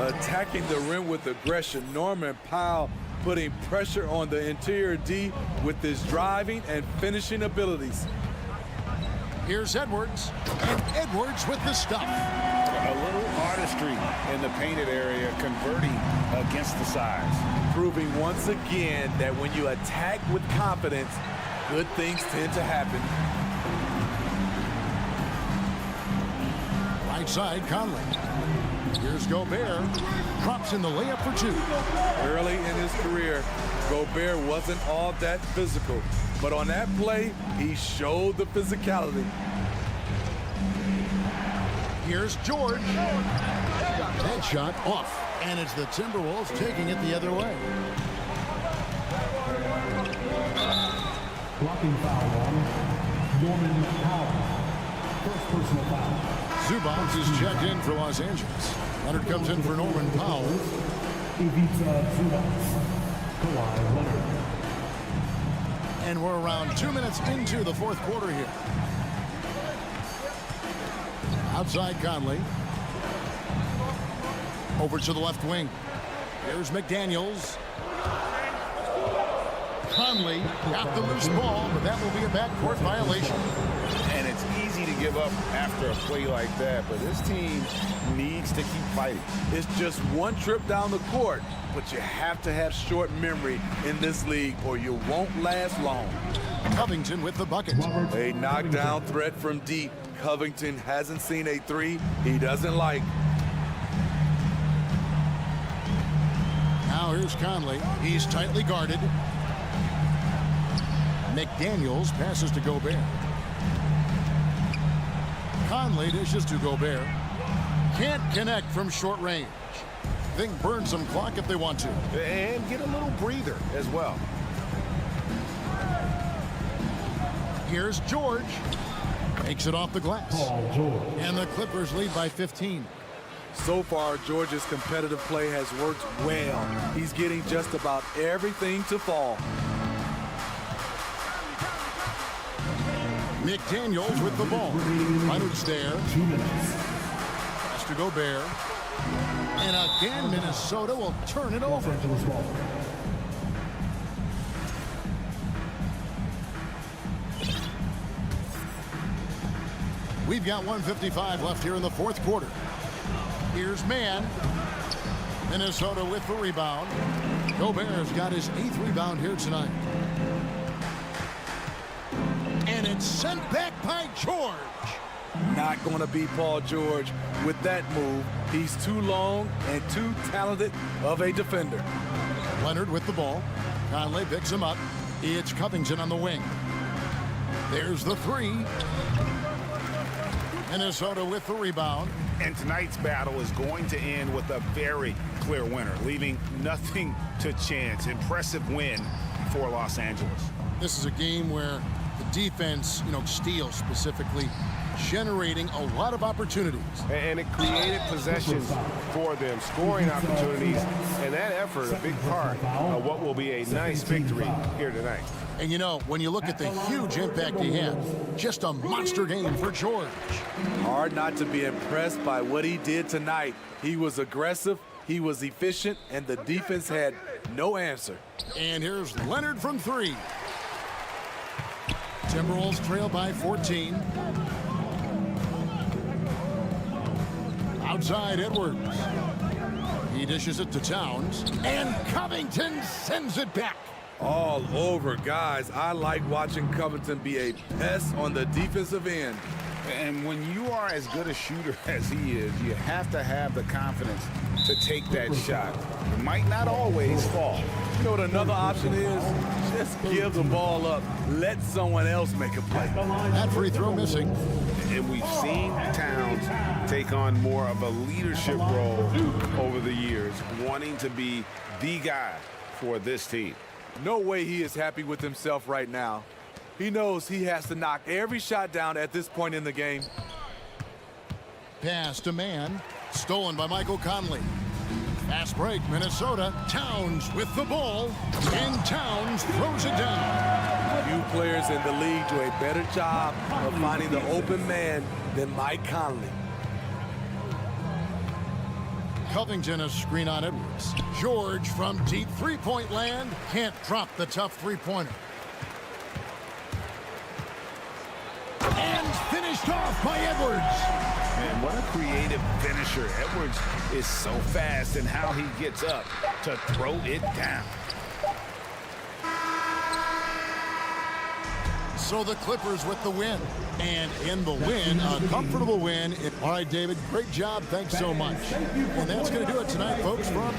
Attacking the rim with aggression. Norman Powell putting pressure on the interior D with his driving and finishing abilities. Here's Edwards. And Edwards with the stuff. A little artistry in the painted area, converting against the size. Proving once again that when you attack with confidence, good things tend to happen. Right side, Conley. Here's Gobert. Drops in the layup for 2. Early in his career, Gobert wasn't all that physical. But on that play, he showed the physicality. Here's George. That shot off. And it's the Timberwolves taking it the other way. Blocking foul on Norman Powell. First personal foul. Zubac is checked in for Los Angeles. Leonard comes in for Norman Powell. Ivica Zubac. Kawhi Leonard. And we're around 2 minutes into the 4th quarter here. Outside Conley. Over to the left wing. Here's McDaniels. Conley got the loose ball, but that will be a backcourt violation. And it's easy to give up after a play like that, but this team needs to keep fighting. It's just one trip down the court, but you have to have short memory in this league or you won't last long. Covington with the bucket. A knockdown threat from deep. Covington hasn't seen a 3 he doesn't like. Now here's Conley. He's tightly guarded. McDaniels passes to Gobert. Conley dishes to Gobert. Can't connect from short range. They can burn some clock if they want to. And get a little breather as well. Here's George. Makes it off the glass. And the Clippers lead by 15. So far, George's competitive play has worked well. He's getting just about everything to fall. McDaniels with the ball. Leonard's there. Pass to Gobert. And again, Minnesota will turn it over. We've got 1:55 left here in the fourth quarter. Here's Mann. Minnesota with the rebound. Gobert's got his 8th rebound here tonight. And it's sent back by George. Not going to be Paul George with that move. He's too long and too talented of a defender. Leonard with the ball. Conley picks him up. It's Covington on the wing. There's the three. Minnesota with the rebound. And tonight's battle is going to end with a very clear winner, leaving nothing to chance. Impressive win for Los Angeles. This is a game where the defense, steals specifically, generating a lot of opportunities. And it created possessions for them, scoring opportunities, and that effort, a big part of what will be a nice victory here tonight. And when you look at the huge impact he had, just a monster game for George. Hard not to be impressed by what he did tonight. He was aggressive, he was efficient, and the defense had no answer. And here's Leonard from three. Timberwolves trail by 14. Outside Edwards. He dishes it to Towns. And Covington sends it back. All over, guys. I like watching Covington be a pest on the defensive end. And when you are as good a shooter as he is, you have to have the confidence to take that shot. It might not always fall. You know what another option is? Just give the ball up. Let someone else make a play. That free throw missing. And we've seen Towns take on more of a leadership role over the years, wanting to be the guy for this team. No way he is happy with himself right now. He knows he has to knock every shot down at this point in the game. Pass to Mann. Stolen by Michael Conley. Fast break, Minnesota. Towns with the ball. And Towns throws it down. Few players in the league do a better job of finding the open man than Mike Conley. Covington a screen on Edwards. George from deep three-point land can't drop the tough three-pointer. And finished off by Edwards. Man, what a creative finisher. Edwards is so fast in how he gets up to throw it down. So the Clippers with the win. And in the win, a comfortable win. All right, David, great job. Thanks so much. And that's going to do it tonight, folks, from